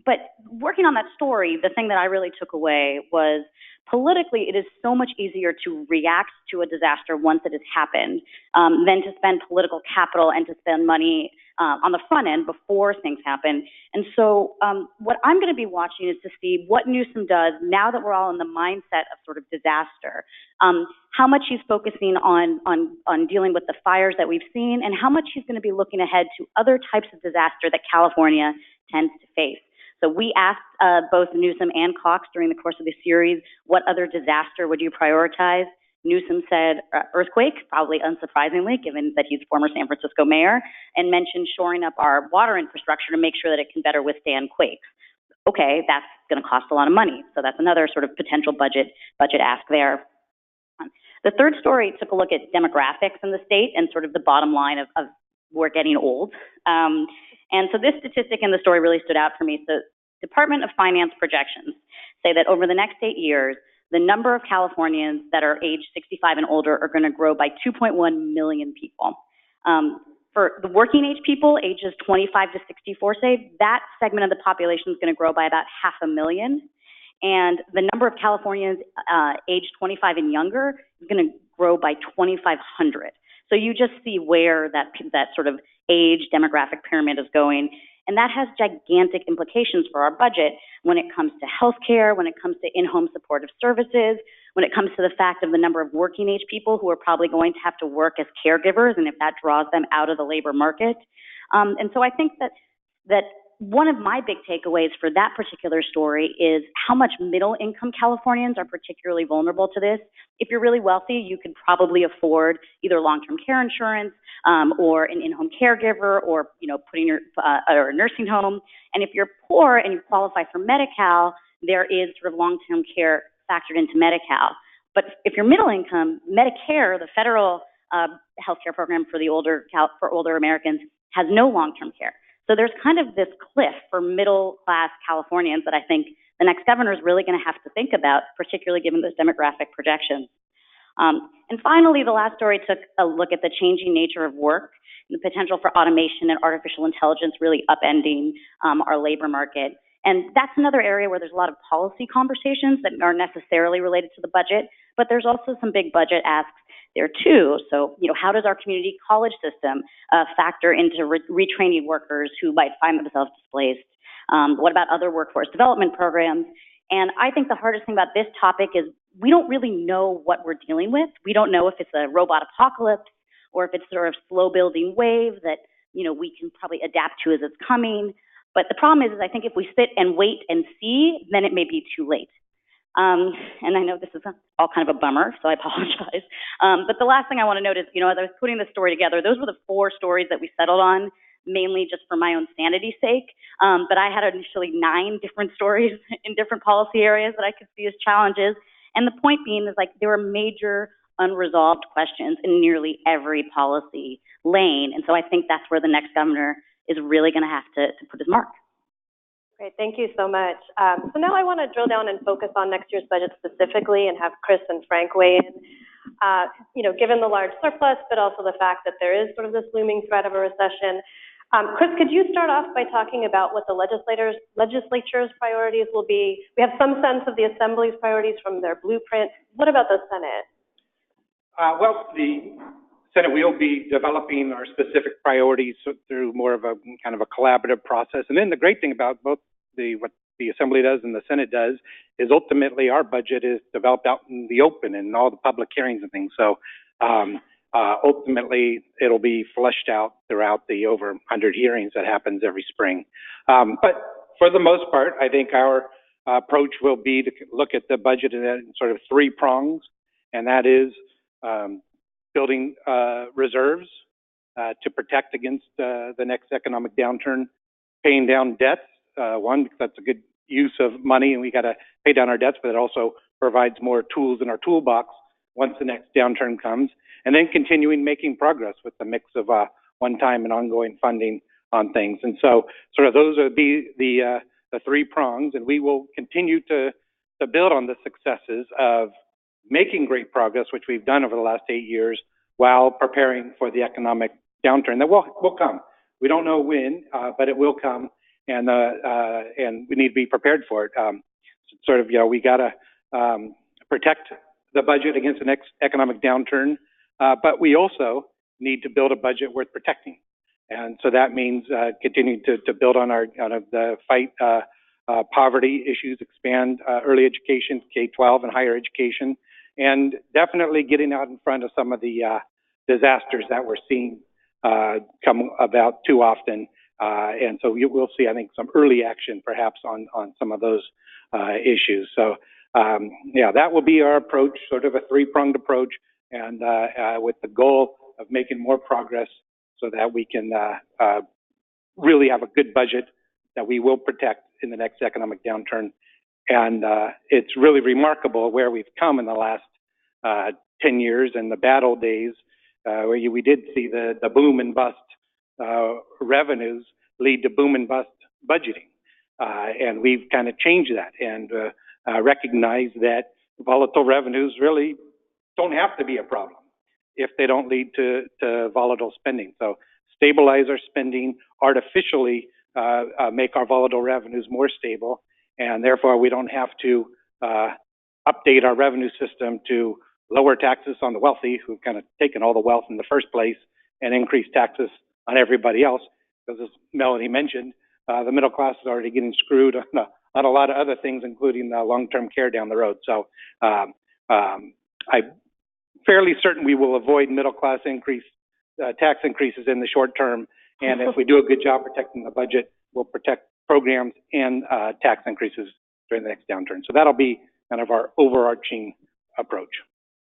But working on that story, the thing that I really took away was politically, it is so much easier to react to a disaster once it has happened than to spend political capital and to spend money on the front end before things happen. And so what I'm going to be watching is to see what Newsom does now that we're all in the mindset of sort of disaster, how much he's focusing on dealing with the fires that we've seen and how much he's going to be looking ahead to other types of disaster that California tends to face. So we asked both Newsom and Cox during the course of the series, what other disaster would you prioritize? Newsom said earthquake, probably unsurprisingly, given that he's former San Francisco mayor, and mentioned shoring up our water infrastructure to make sure that it can better withstand quakes. Okay, that's going to cost a lot of money. So that's another sort of potential budget ask there. The third story took a look at demographics in the state and sort of the bottom line of we're getting old. And so this statistic in the story really stood out for me. So Department of Finance projections say that over the next 8 years, the number of Californians that are age 65 and older are going to grow by 2.1 million people. For the working age people, ages 25 to 64, say, that segment of the population is going to grow by about 500,000. And the number of Californians age 25 and younger is going to grow by 2,500. So you just see where that sort of age demographic pyramid is going. And that has gigantic implications for our budget when it comes to healthcare, when it comes to in-home supportive services, when it comes to the fact of the number of working age people who are probably going to have to work as caregivers, and if that draws them out of the labor market. And so I think that one of my big takeaways for that particular story is how much middle-income Californians are particularly vulnerable to this. If you're really wealthy, you could probably afford either long-term care insurance or an in-home caregiver, or putting your or a nursing home. And if you're poor and you qualify for Medi-Cal, there is sort of long-term care factored into Medi-Cal. But if you're middle-income, Medicare, the federal healthcare program for older Americans, has no long-term care. So there's kind of this cliff for middle-class Californians that I think the next governor is really going to have to think about, particularly given those demographic projections. And finally, the last story took a look at the changing nature of work and the potential for automation and artificial intelligence really upending our labor market. And that's another area where there's a lot of policy conversations that aren't necessarily related to the budget, but there's also some big budget asks there too. So, how does our community college system factor into retraining workers who might find themselves displaced? What about other workforce development programs? And I think the hardest thing about this topic is we don't really know what we're dealing with. We don't know if it's a robot apocalypse or if it's sort of slow building wave that, we can probably adapt to as it's coming. But the problem is I think if we sit and wait and see, then it may be too late. And I know this is all kind of a bummer, so I apologize. But the last thing I want to note is, as I was putting this story together, those were the 4 stories that we settled on, mainly just for my own sanity's sake. But I had initially 9 different stories in different policy areas that I could see as challenges. And the point being is there were major unresolved questions in nearly every policy lane. And so I think that's where the next governor is really going to have to put his mark. Great, thank you so much. So now I want to drill down and focus on next year's budget specifically and have Chris and Frank weigh in. Given the large surplus, but also the fact that there is sort of this looming threat of a recession. Chris, could you start off by talking about what the legislature's priorities will be? We have some sense of the Assembly's priorities from their blueprint. What about the Senate? Well, the Senate will be developing our specific priorities through more of a kind of a collaborative process. And then the great thing about both what the Assembly does and the Senate does is ultimately our budget is developed out in the open and all the public hearings and things. So ultimately, it'll be fleshed out throughout the over 100 hearings that happens every spring. But for the most part, I think our approach will be to look at the budget in sort of three prongs, and that is building reserves to protect against the next economic downturn, paying down debts, one, because that's a good use of money and we got to pay down our debts, but it also provides more tools in our toolbox once the next downturn comes, and then continuing making progress with the mix of one-time and ongoing funding on things. And so sort of those are the three prongs, and we will continue to build on the successes of making great progress, which we've done over the last 8 years, while preparing for the economic downturn that will come. We don't know when, but it will come, and we need to be prepared for it. Sort of, we got to protect the budget against the next economic downturn, but we also need to build a budget worth protecting. And so that means continuing to build on the fight poverty issues, expand early education, K-12 and higher education, and definitely getting out in front of some of the disasters that we're seeing come about too often. And so you will see, I think, some early action perhaps on some of those issues. So that will be our approach, sort of a three-pronged approach, and with the goal of making more progress so that we can really have a good budget that we will protect in the next economic downturn. And it's really remarkable where we've come in the last 10 years and the bad old days, where we did see the boom and bust revenues lead to boom and bust budgeting. And we've kind of changed that and recognize that volatile revenues really don't have to be a problem if they don't lead to volatile spending. So stabilize our spending, artificially make our volatile revenues more stable, and therefore we don't have to update our revenue system to lower taxes on the wealthy who've kind of taken all the wealth in the first place and increase taxes on everybody else. Because as Melanie mentioned, the middle class is already getting screwed on a lot of other things, including long-term care down the road. So I'm fairly certain we will avoid middle class tax increases in the short term. And if we do a good job protecting the budget, we'll protect programs and tax increases during the next downturn. So that'll be kind of our overarching approach.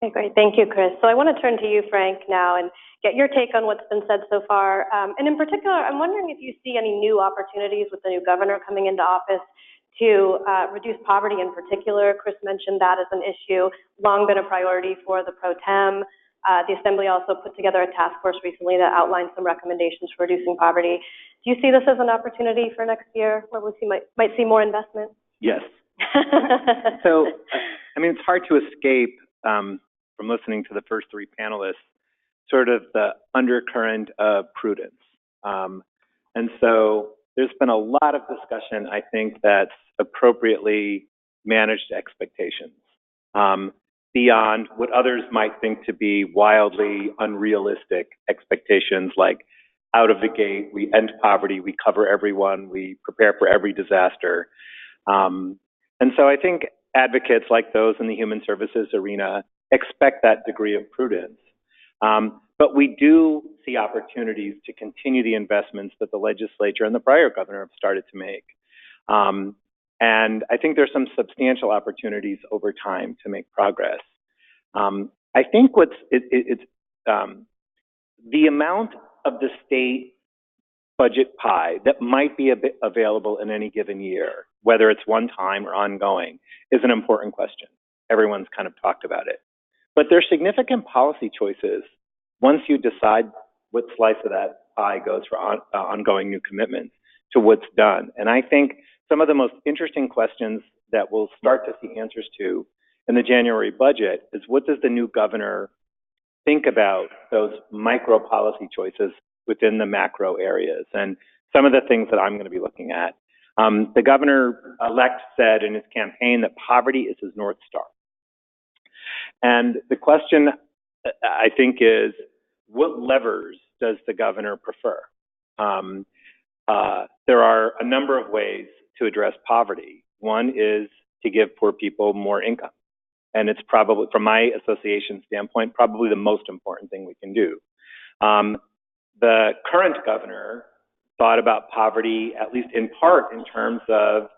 Okay, great. Thank you, Chris. So I want to turn to you, Frank, now and get your take on what's been said so far. And in particular, I'm wondering if you see any new opportunities with the new governor coming into office to reduce poverty in particular. Chris mentioned that as an issue, long been a priority for the pro tem. The Assembly also put together a task force recently that outlined some recommendations for reducing poverty. Do you see this as an opportunity for next year where we might see more investment? Yes. So, I mean, it's hard to escape from listening to the first three panelists, sort of the undercurrent of prudence. And so there's been a lot of discussion, I think, that's appropriately managed expectations beyond what others might think to be wildly unrealistic expectations, like out of the gate, we end poverty, we cover everyone, we prepare for every disaster. And so I think advocates like those in the human services arena expect that degree of prudence. But we do see opportunities to continue the investments that the legislature and the prior governor have started to make. And I think there's some substantial opportunities over time to make progress. I think the amount of the state budget pie that might be available in any given year, whether it's one time or ongoing, is an important question. Everyone's kind of talked about it. But there's significant policy choices once you decide what slice of that pie goes for ongoing new commitments to what's done. And I think some of the most interesting questions that we'll start to see answers to in the January budget is, what does the new governor think about those micro policy choices within the macro areas? And some of the things that I'm going to be looking at. The governor-elect said in his campaign that poverty is his North Star. And the question, I think, is, what levers does the governor prefer? There are a number of ways to address poverty. One is to give poor people more income. and it's probably, from my association standpoint, probably the most important thing we can do. The current governor thought about poverty, at least in part, in terms of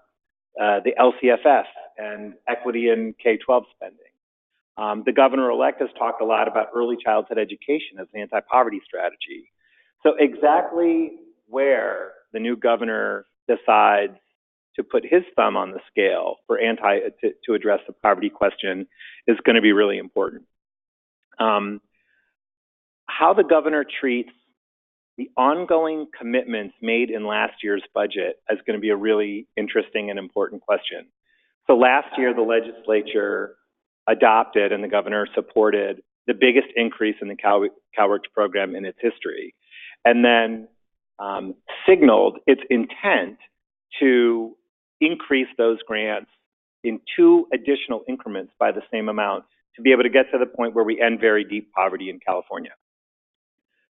the LCFS and equity in K-12 spending. The governor-elect has talked a lot about early childhood education as an anti-poverty strategy. So exactly where the new governor decides to put his thumb on the scale for to address the poverty question is going to be really important. How the governor treats the ongoing commitments made in last year's budget is going to be a really interesting and important question. So last year, the legislature adopted and the governor supported the biggest increase in the CalWORKs program in its history, and then signaled its intent to increase those grants in 2 additional increments by the same amount to be able to get to the point where we end very deep poverty in California.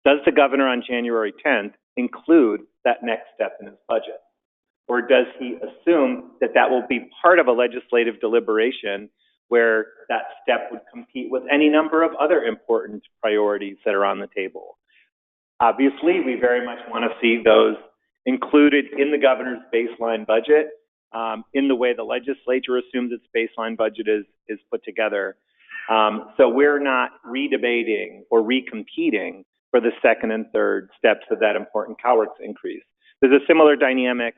Does the governor on January 10th include that next step in his budget? Or does he assume that that will be part of a legislative deliberation where that step would compete with any number of other important priorities that are on the table? Obviously, we very much want to see those included in the governor's baseline budget, in the way the legislature assumes its baseline budget is put together. So we're not redebating or recompeting for the second and third steps of that important CalWORKs increase. There's a similar dynamic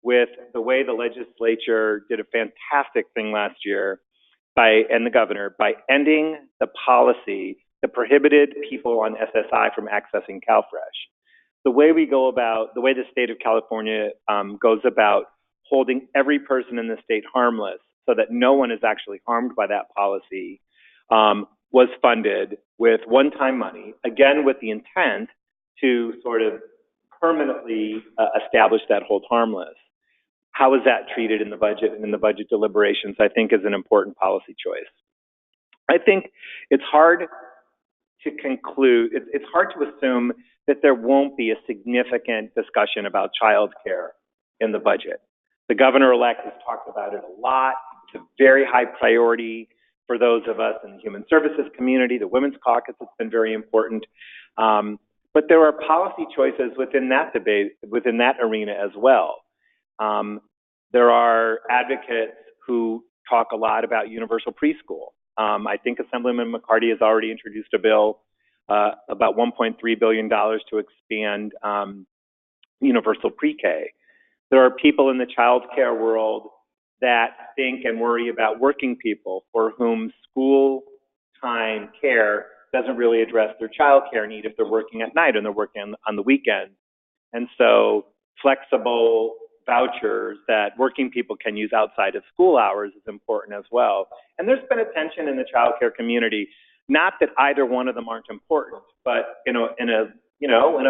with the way the legislature did a fantastic thing last year and the governor, by ending the policy that prohibited people on SSI from accessing CalFresh. The way the state of California goes about holding every person in the state harmless so that no one is actually harmed by that policy was funded with one-time money, again with the intent to sort of permanently establish that hold harmless. How is that treated in the budget and in the budget deliberations, I think, is an important policy choice. I think it's hard to conclude, it's hard to assume that there won't be a significant discussion about child care in the budget. The governor-elect has talked about it a lot. It's a very high priority for those of us in the human services community. The Women's Caucus has been very important. But there are policy choices within that debate, within that arena as well. There are advocates who talk a lot about universal preschool. I think Assemblyman McCarty has already introduced a bill about $1.3 billion to expand universal pre-K. There are people in the child care world that think and worry about working people for whom school time care doesn't really address their child care need if they're working at night and they're working on the weekend. And so flexible vouchers that working people can use outside of school hours is important as well. And there's been a tension in the child care community, not that either one of them aren't important, but in a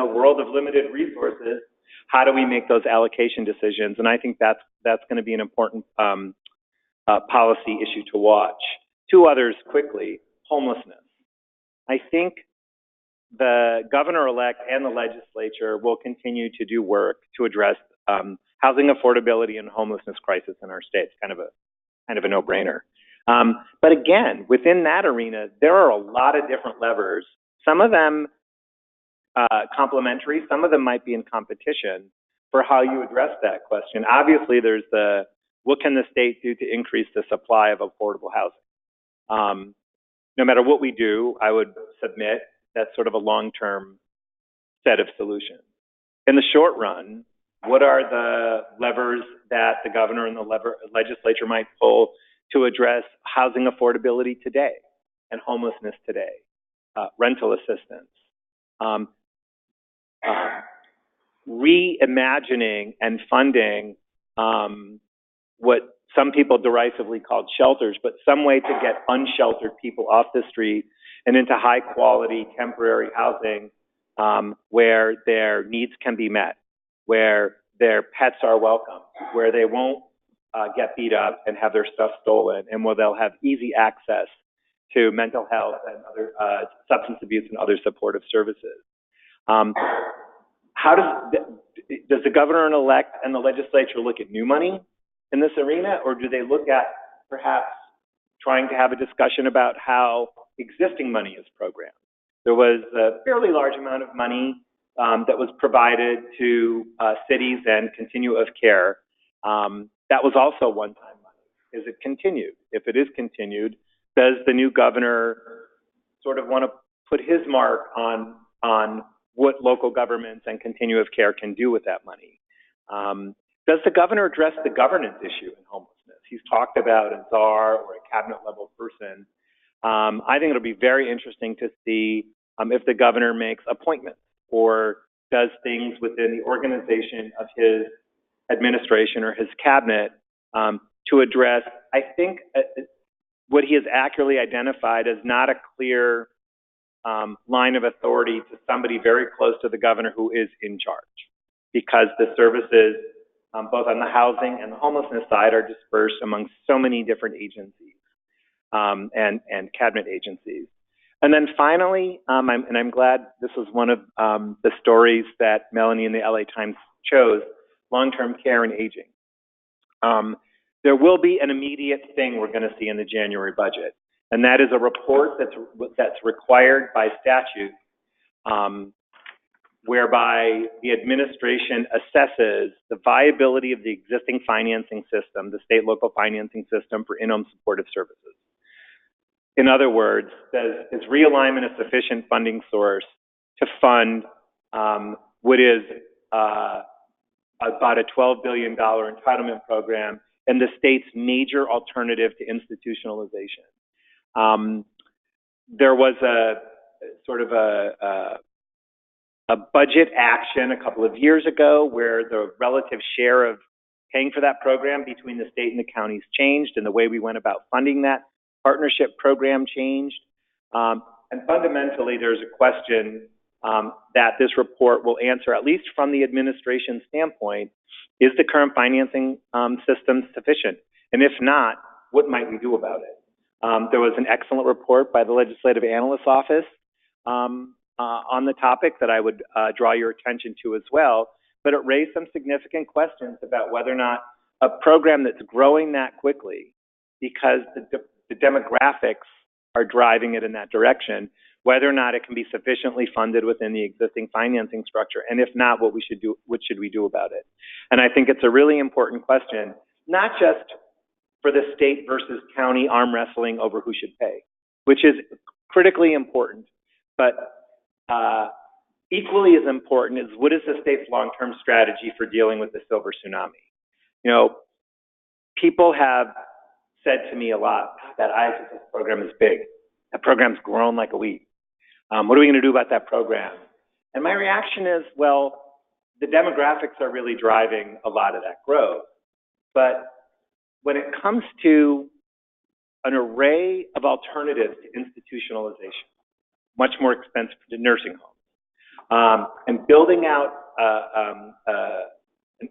world of limited resources, how do we make those allocation decisions? And I think that's going to be an important policy issue to watch. 2 others quickly: homelessness. I think the governor-elect and the legislature will continue to do work to address housing affordability and homelessness crisis in our state. It's kind of a no-brainer. But again, within that arena, there are a lot of different levers. Some of them complementary, some of them might be in competition for how you address that question. Obviously, there's what can the state do to increase the supply of affordable housing? No matter what we do, I would submit that's sort of a long-term set of solutions. In the short run, what are the levers that the governor and the legislature might pull to address housing affordability today and homelessness today? Rental assistance. Reimagining and funding what some people derisively called shelters, but some way to get unsheltered people off the street and into high quality temporary housing where their needs can be met, where their pets are welcome, where they won't get beat up and have their stuff stolen, and where they'll have easy access to mental health and other substance abuse and other supportive services. How does the governor-elect and the legislature look at new money in this arena, or do they look at perhaps trying to have a discussion about how existing money is programmed. There was a fairly large amount of money that was provided to cities and continue of care. That was also one-time money. Is it continued? If it is continued, does the new governor sort of want to put his mark on what local governments and continue of care can do with that money? Does the governor address the governance issue in homelessness? He's talked about a czar or a cabinet level person. I think it'll be very interesting to see if the governor makes appointments or does things within the organization of his administration or his cabinet to address, I think, what he has accurately identified as not a clear line of authority to somebody very close to the governor who is in charge, because the services, both on the housing and the homelessness side, are dispersed among so many different agencies and cabinet agencies. And then finally, I'm glad this was one of the stories that Melanie in the LA Times chose, long-term care and aging. There will be an immediate thing we're going to see in the January budget, and that is a report that's required by statute, whereby the administration assesses the viability of the existing financing system, the state local financing system for in-home supportive services. In other words, is realignment a sufficient funding source to fund what is about a $12 billion entitlement program and the state's major alternative to institutionalization? There was a sort of a budget action a couple of years ago where the relative share of paying for that program between the state and the counties changed, and the way we went about funding that partnership program changed. And fundamentally, there's a question that this report will answer, at least from the administration standpoint. Is the current financing system sufficient? And if not, what might we do about it? There was an excellent report by the Legislative Analyst's Office on the topic that I would draw your attention to as well, but it raised some significant questions about whether or not a program that's growing that quickly, because the demographics are driving it in that direction, whether or not it can be sufficiently funded within the existing financing structure, and if not, what should we do about it? And I think it's a really important question, not just for the state versus county arm wrestling over who should pay, which is critically important, but equally as important is what is the state's long-term strategy for dealing with the silver tsunami? You know, people have said to me a lot, that IHSS program is big. That program's grown like a weed. What are we going to do about that program? And my reaction is, well, the demographics are really driving a lot of that growth. But when it comes to an array of alternatives to institutionalization, much more expensive to nursing homes, and building out an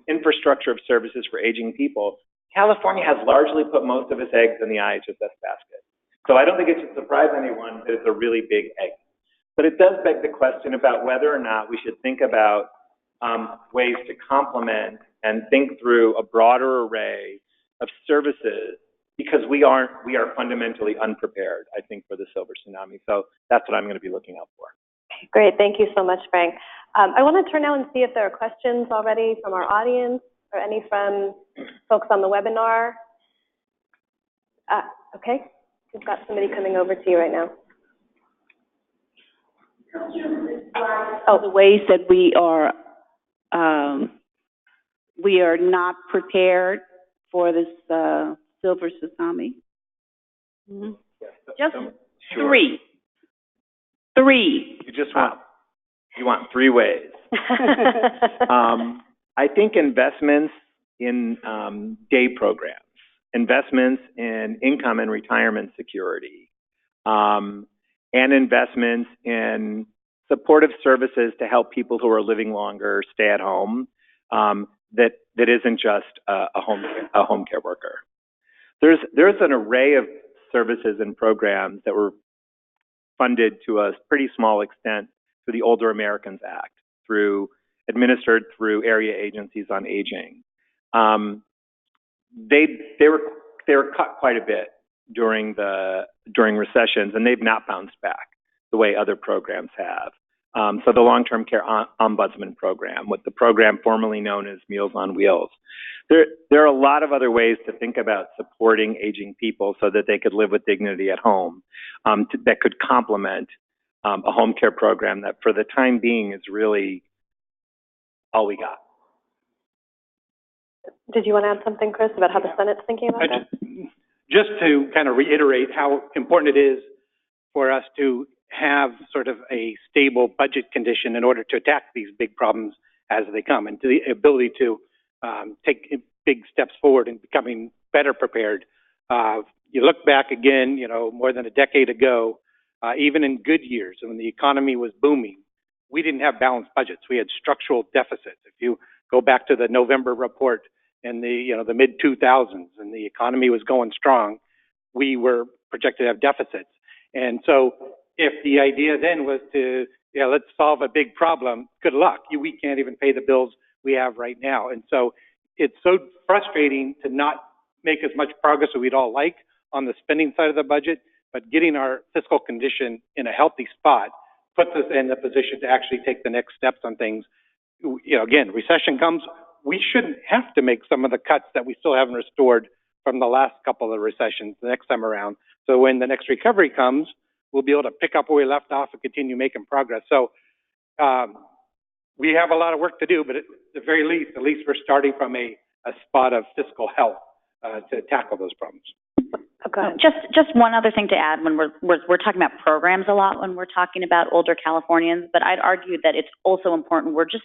infrastructure of services for aging people, California has largely put most of its eggs in the IHSS basket. So I don't think it should surprise anyone that it's a really big egg. But it does beg the question about whether or not we should think about ways to complement and think through a broader array of services, because we are fundamentally unprepared, I think, for the silver tsunami. So that's what I'm going to be looking out for. Okay, great. Thank you so much, Frank. I want to turn now and see if there are questions already from our audience or any from folks on the webinar. Okay, we've got somebody coming over to you right now. The ways that we are not prepared for this silver tsunami. Mm-hmm. Just sure. Three. You want three ways. I think investments in day programs, investments in income and retirement security, and investments in supportive services to help people who are living longer stay at home, that isn't just a home care worker. There's an array of services and programs that were funded to a pretty small extent through the Older Americans Act, administered through area agencies on aging. They were cut quite a bit during recessions, and they've not bounced back the way other programs have. So the long-term care ombudsman program, with the program formerly known as Meals on Wheels. There are a lot of other ways to think about supporting aging people so that they could live with dignity at home, that could complement a home care program that for the time being is really all we got. Did you want to add something, Chris, about how the Senate's thinking about that? Just to kind of reiterate how important it is for us to have sort of a stable budget condition in order to attack these big problems as they come, and to the ability to take big steps forward in becoming better prepared. You look back again, more than a decade ago, even in good years when the economy was booming, we didn't have balanced budgets. We had structural deficits. If you go back to the November report in the mid 2000s, and the economy was going strong, we were projected to have deficits. And so if the idea then was to, let's solve a big problem, good luck. We can't even pay the bills we have right now. And so it's so frustrating to not make as much progress as we'd all like on the spending side of the budget, but getting our fiscal condition in a healthy spot puts us in a position to actually take the next steps on things. Again, recession comes, we shouldn't have to make some of the cuts that we still haven't restored from the last couple of recessions the next time around. So when the next recovery comes, we'll be able to pick up where we left off and continue making progress. So we have a lot of work to do, but at the very least, we're starting from a spot of fiscal health to tackle those problems. Okay. Just one other thing to add, when we're talking about programs a lot when we're talking about older Californians, but I'd argue that it's also important. We're just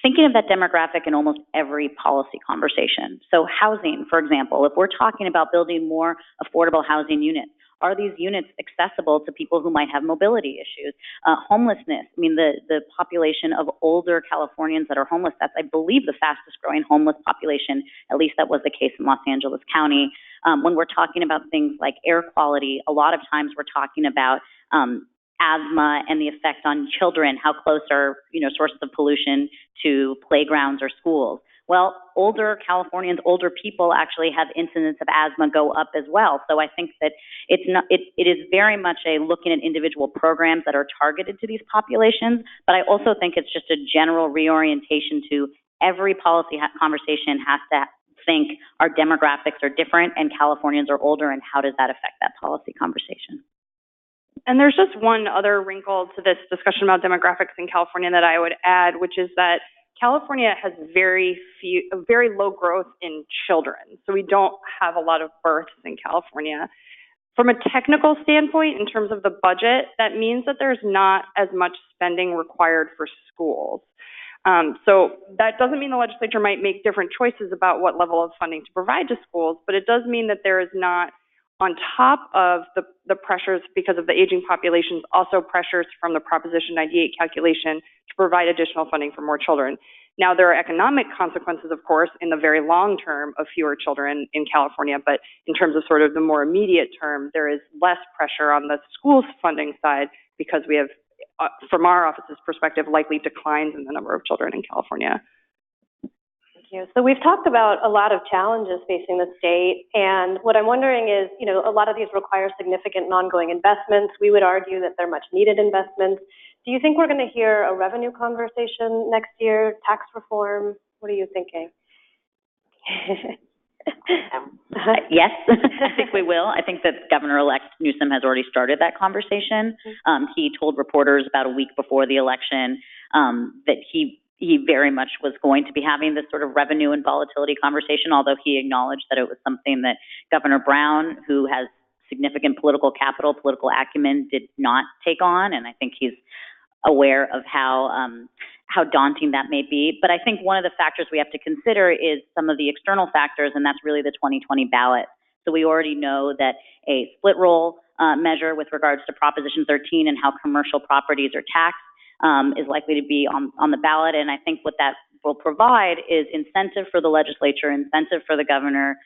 thinking of that demographic in almost every policy conversation. So housing, for example, if we're talking about building more affordable housing units, are these units accessible to people who might have mobility issues? Homelessness, the population of older Californians that are homeless, that's, I believe, the fastest growing homeless population, at least that was the case in Los Angeles County. When we're talking about things like air quality, a lot of times we're talking about asthma and the effect on children, how close are, sources of pollution to playgrounds or schools. Well, older Californians, older people actually have incidents of asthma go up as well. So I think that it is very much a looking at individual programs that are targeted to these populations, but I also think it's just a general reorientation to every policy conversation has to think our demographics are different and Californians are older, and how does that affect that policy conversation? And there's just one other wrinkle to this discussion about demographics in California that I would add, which is that California has very low growth in children. So we don't have a lot of births in California. From a technical standpoint, in terms of the budget, that means that there's not as much spending required for schools. So that doesn't mean the legislature might make different choices about what level of funding to provide to schools, but it does mean that there is not, on top of the pressures because of the aging populations, also pressures from the Proposition 98 calculation to provide additional funding for more children. Now, there are economic consequences, of course, in the very long term of fewer children in California, but in terms of sort of the more immediate term, there is less pressure on the schools funding side because we have, from our office's perspective, likely declines in the number of children in California. So we've talked about a lot of challenges facing the state, and what I'm wondering is, a lot of these require significant and ongoing investments. We would argue that they're much needed investments. Do you think we're going to hear a revenue conversation next year, tax reform? What are you thinking? Yes, I think we will. I think that Governor-elect Newsom has already started that conversation. He told reporters about a week before the election that he very much was going to be having this sort of revenue and volatility conversation, although he acknowledged that it was something that Governor Brown, who has significant political capital, political acumen, did not take on. And I think he's aware of how daunting that may be. But I think one of the factors we have to consider is some of the external factors, and that's really the 2020 ballot. So we already know that a split roll measure with regards to Proposition 13 and how commercial properties are taxed is likely to be on the ballot. And I think what that will provide is incentive for the legislature, incentive for the governor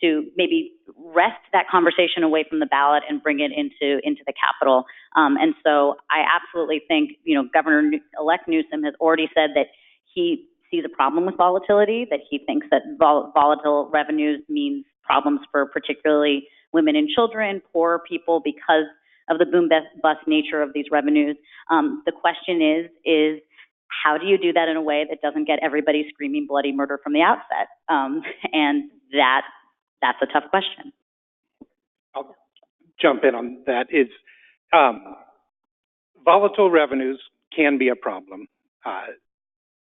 to maybe wrest that conversation away from the ballot and bring it into the Capitol. And so I absolutely think, Governor-elect Newsom has already said that he sees a problem with volatility, that he thinks that volatile revenues means problems for particularly women and children, poor people, because of the boom-bust nature of these revenues. The question is how do you do that in a way that doesn't get everybody screaming bloody murder from the outset? And that's a tough question. I'll jump in on that. Volatile revenues can be a problem,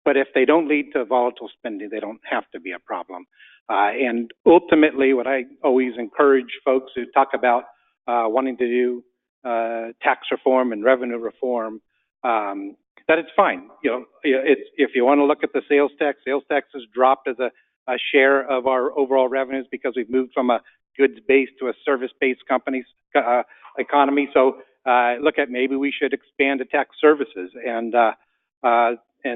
but if they don't lead to volatile spending, they don't have to be a problem. And ultimately, what I always encourage folks who talk about wanting to do tax reform and revenue reform, that it's fine. If you want to look at the sales tax has dropped as a share of our overall revenues because we've moved from a goods-based to a service-based economy. So look at maybe we should expand to tax services. And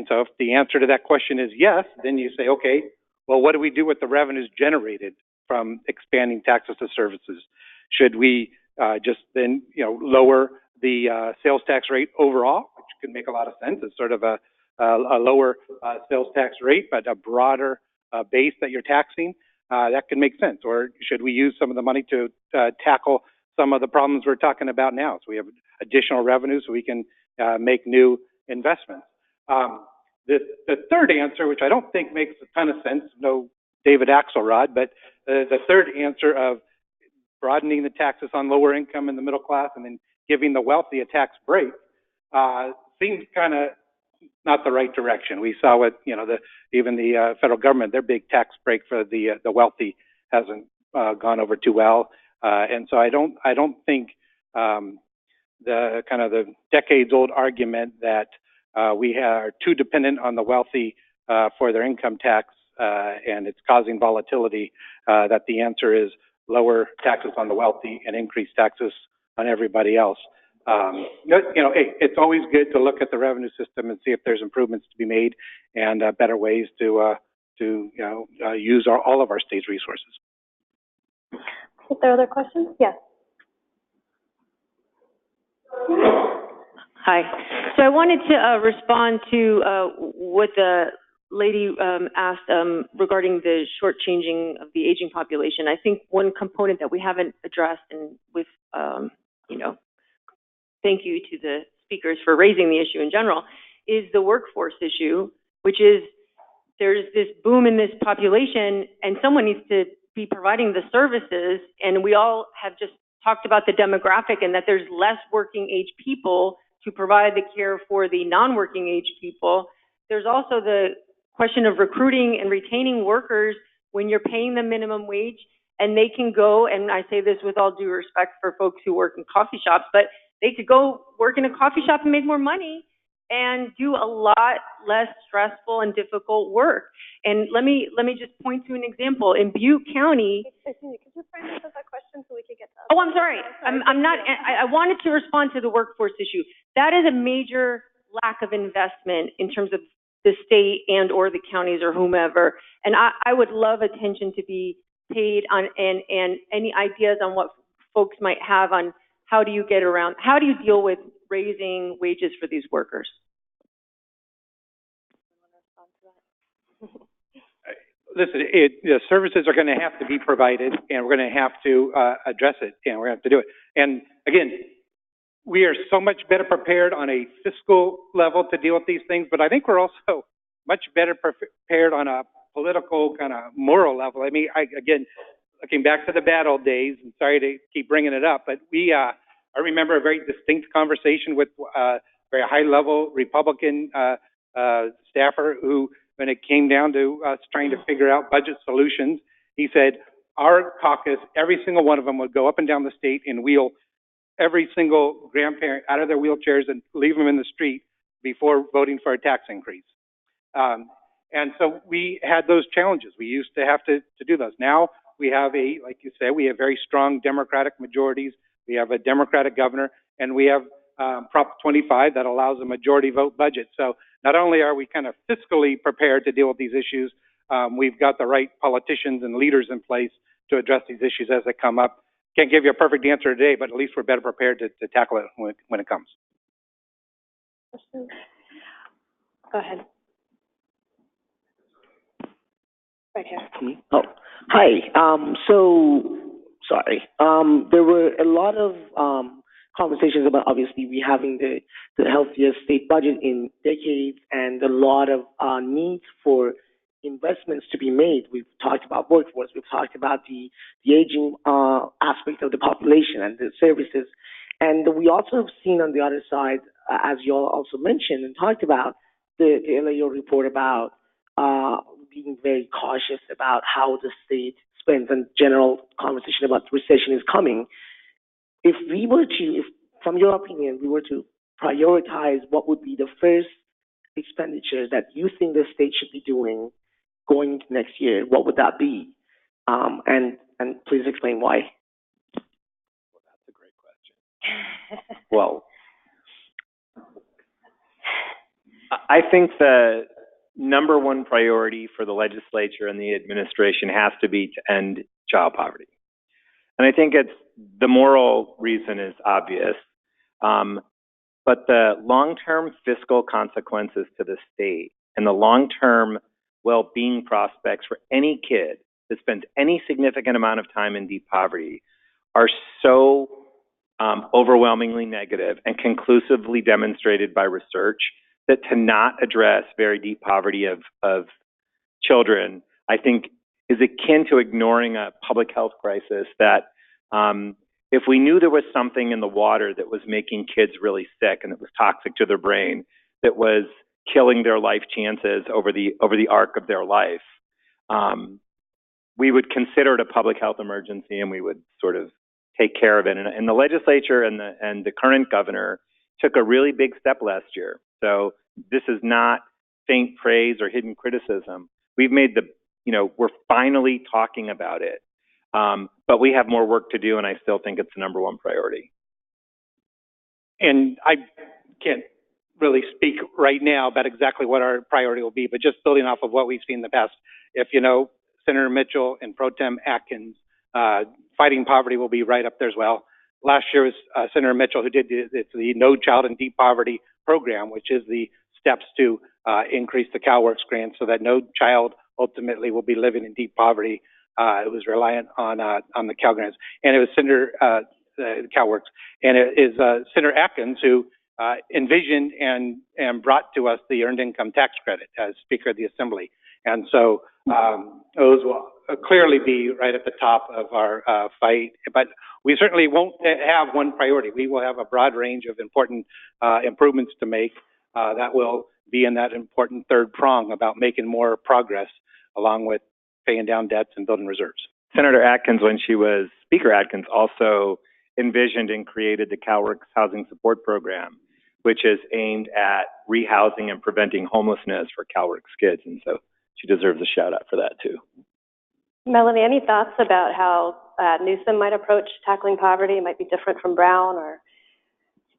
so if the answer to that question is yes, then you say, okay, well, what do we do with the revenues generated from expanding taxes to services? Should we just then, lower the sales tax rate overall, which could make a lot of sense. It's sort of a lower sales tax rate, but a broader base that you're taxing, that could make sense. Or should we use some of the money to tackle some of the problems we're talking about now? So we have additional revenue so we can make new investments. The third answer, which I don't think makes a ton of sense, no David Axelrod, but the third answer of broadening the taxes on lower income and the middle class and then giving the wealthy a tax break seems kind of not the right direction. We saw what, even the federal government, their big tax break for the wealthy hasn't gone over too well. And so I don't think the kind of the decades old argument that we are too dependent on the wealthy for their income tax and it's causing volatility, that the answer is lower taxes on the wealthy and increase taxes on everybody else. Hey, it's always good to look at the revenue system and see if there's improvements to be made and better ways to use all of our state's resources. If there are other questions, yes. Hi. So I wanted to respond to what the lady asked regarding the shortchanging of the aging population. I think one component that we haven't addressed, and with thank you to the speakers for raising the issue in general, is the workforce issue, which is there's this boom in this population and someone needs to be providing the services, and we all have just talked about the demographic and that there's less working age people to provide the care for the non-working age people. There's also the question of recruiting and retaining workers when you're paying them minimum wage, and they can go, and I say this with all due respect for folks who work in coffee shops, but they could go work in a coffee shop and make more money and do a lot less stressful and difficult work. And let me just point to an example. In Butte County. Could you frame this as a question so we could get that? Oh, I'm sorry. I wanted to respond to the workforce issue. That is a major lack of investment in terms of the state and or the counties or whomever. And I would love attention to be paid on and any ideas on what folks might have on how do you deal with raising wages for these workers? Listen, the services are going to have to be provided, and we're going to have to address it, and we're going to have to do it. And again, we are so much better prepared on a fiscal level to deal with these things, but I think we're also much better prepared on a political kind of moral level. I mean, again, looking back to the bad old days, and sorry to keep bringing it up, but I remember a very distinct conversation with a very high-level Republican staffer who, when it came down to us trying to figure out budget solutions, he said, our caucus, every single one of them would go up and down the state and wheel every single grandparent out of their wheelchairs and leave them in the street before voting for a tax increase. And so we had those challenges. We used to have to do those. Now we have like you said, we have very strong Democratic majorities. We have a Democratic governor, and we have Prop 25 that allows a majority vote budget. So not only are we kind of fiscally prepared to deal with these issues, we've got the right politicians and leaders in place to address these issues as they come up. Can't give you a perfect answer today, but at least we're better prepared to tackle it when it comes. Go ahead. Right here. Oh, hi. So sorry. There were a lot of conversations about obviously we having the healthiest state budget in decades and a lot of needs for investments to be made. We've talked about workforce. We've talked about the aging aspect of the population and the services. And we also have seen on the other side, as you all also mentioned and talked about, the LAO report about being very cautious about how the state spends and general conversation about recession is coming. If we were to, if from your opinion, we were to prioritize what would be the first expenditure that you think the state should be doing going into next year, what would that be? And please explain why. Well, that's a great question. Well, I think the number one priority for the legislature and the administration has to be to end child poverty. And I think the moral reason is obvious. But the long-term fiscal consequences to the state and the long-term well-being prospects for any kid that spends any significant amount of time in deep poverty are so overwhelmingly negative and conclusively demonstrated by research that to not address very deep poverty of children, I think, is akin to ignoring a public health crisis that if we knew there was something in the water that was making kids really sick and that was toxic to their brain, that was killing their life chances over the arc of their life, we would consider it a public health emergency and we would sort of take care of it. And the legislature and the current governor took a really big step last year. So this is not faint praise or hidden criticism. We've made we're finally talking about it. But we have more work to do, and I still think it's the number one priority. And I can't really speak right now about exactly what our priority will be, but just building off of what we've seen in the past, if you know Senator Mitchell and Pro Tem Atkins, fighting poverty will be right up there as well. Last year was Senator Mitchell who did the No Child in Deep Poverty program, which is the steps to increase the CalWORKs grant so that no child ultimately will be living in deep poverty. It was reliant on the Cal grants, and it was Senator CalWORKs, and it is Senator Atkins who envisioned and brought to us the Earned Income Tax Credit as Speaker of the Assembly, and so those will clearly be right at the top of our fight. But we certainly won't have one priority. We will have a broad range of important improvements to make that will be in that important third prong about making more progress along with paying down debts and building reserves. Senator Atkins, when she was Speaker Atkins, also envisioned and created the CalWORKs Housing Support Program, which is aimed at rehousing and preventing homelessness for CalWORKs kids. And so she deserves a shout out for that too. Melanie, any thoughts about how Newsom might approach tackling poverty? It might be different from Brown, or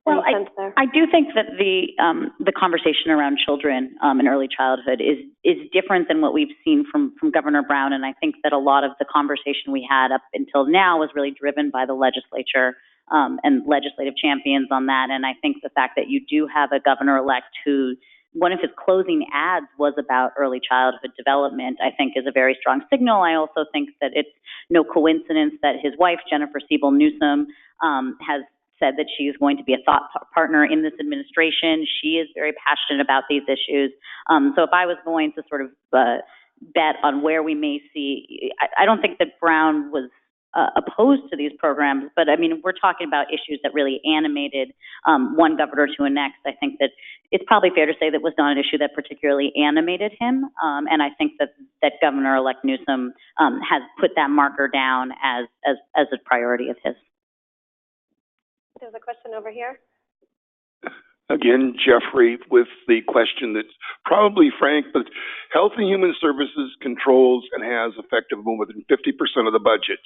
well, any sense there? I do think that the conversation around children and early childhood is different than what we've seen from Governor Brown, and I think that a lot of the conversation we had up until now was really driven by the legislature and legislative champions on that. And I think the fact that you do have a governor-elect who one of his closing ads was about early childhood development, I think is a very strong signal. I also think that it's no coincidence that his wife, Jennifer Siebel Newsom, has said that she is going to be a thought partner in this administration. She is very passionate about these issues. So if I was going to sort of bet on where we may see, I don't think that Brown was opposed to these programs, but I mean, we're talking about issues that really animated one governor to a next. I think that it's probably fair to say that was not an issue that particularly animated him, and I think that Governor-elect Newsom has put that marker down as a priority of his. There's a question over here. Again, Jeffrey, with the question that's probably frank, but Health and Human Services controls and has effective more than 50% of the budget.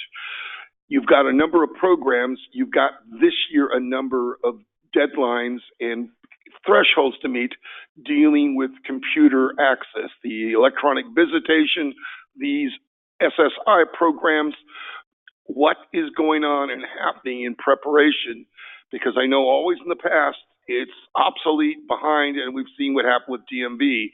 You've got a number of programs. You've got this year a number of deadlines and thresholds to meet dealing with computer access, the electronic visitation, these SSI programs. What is going on and happening in preparation? Because I know always in the past, it's obsolete, behind, and we've seen what happened with DMV.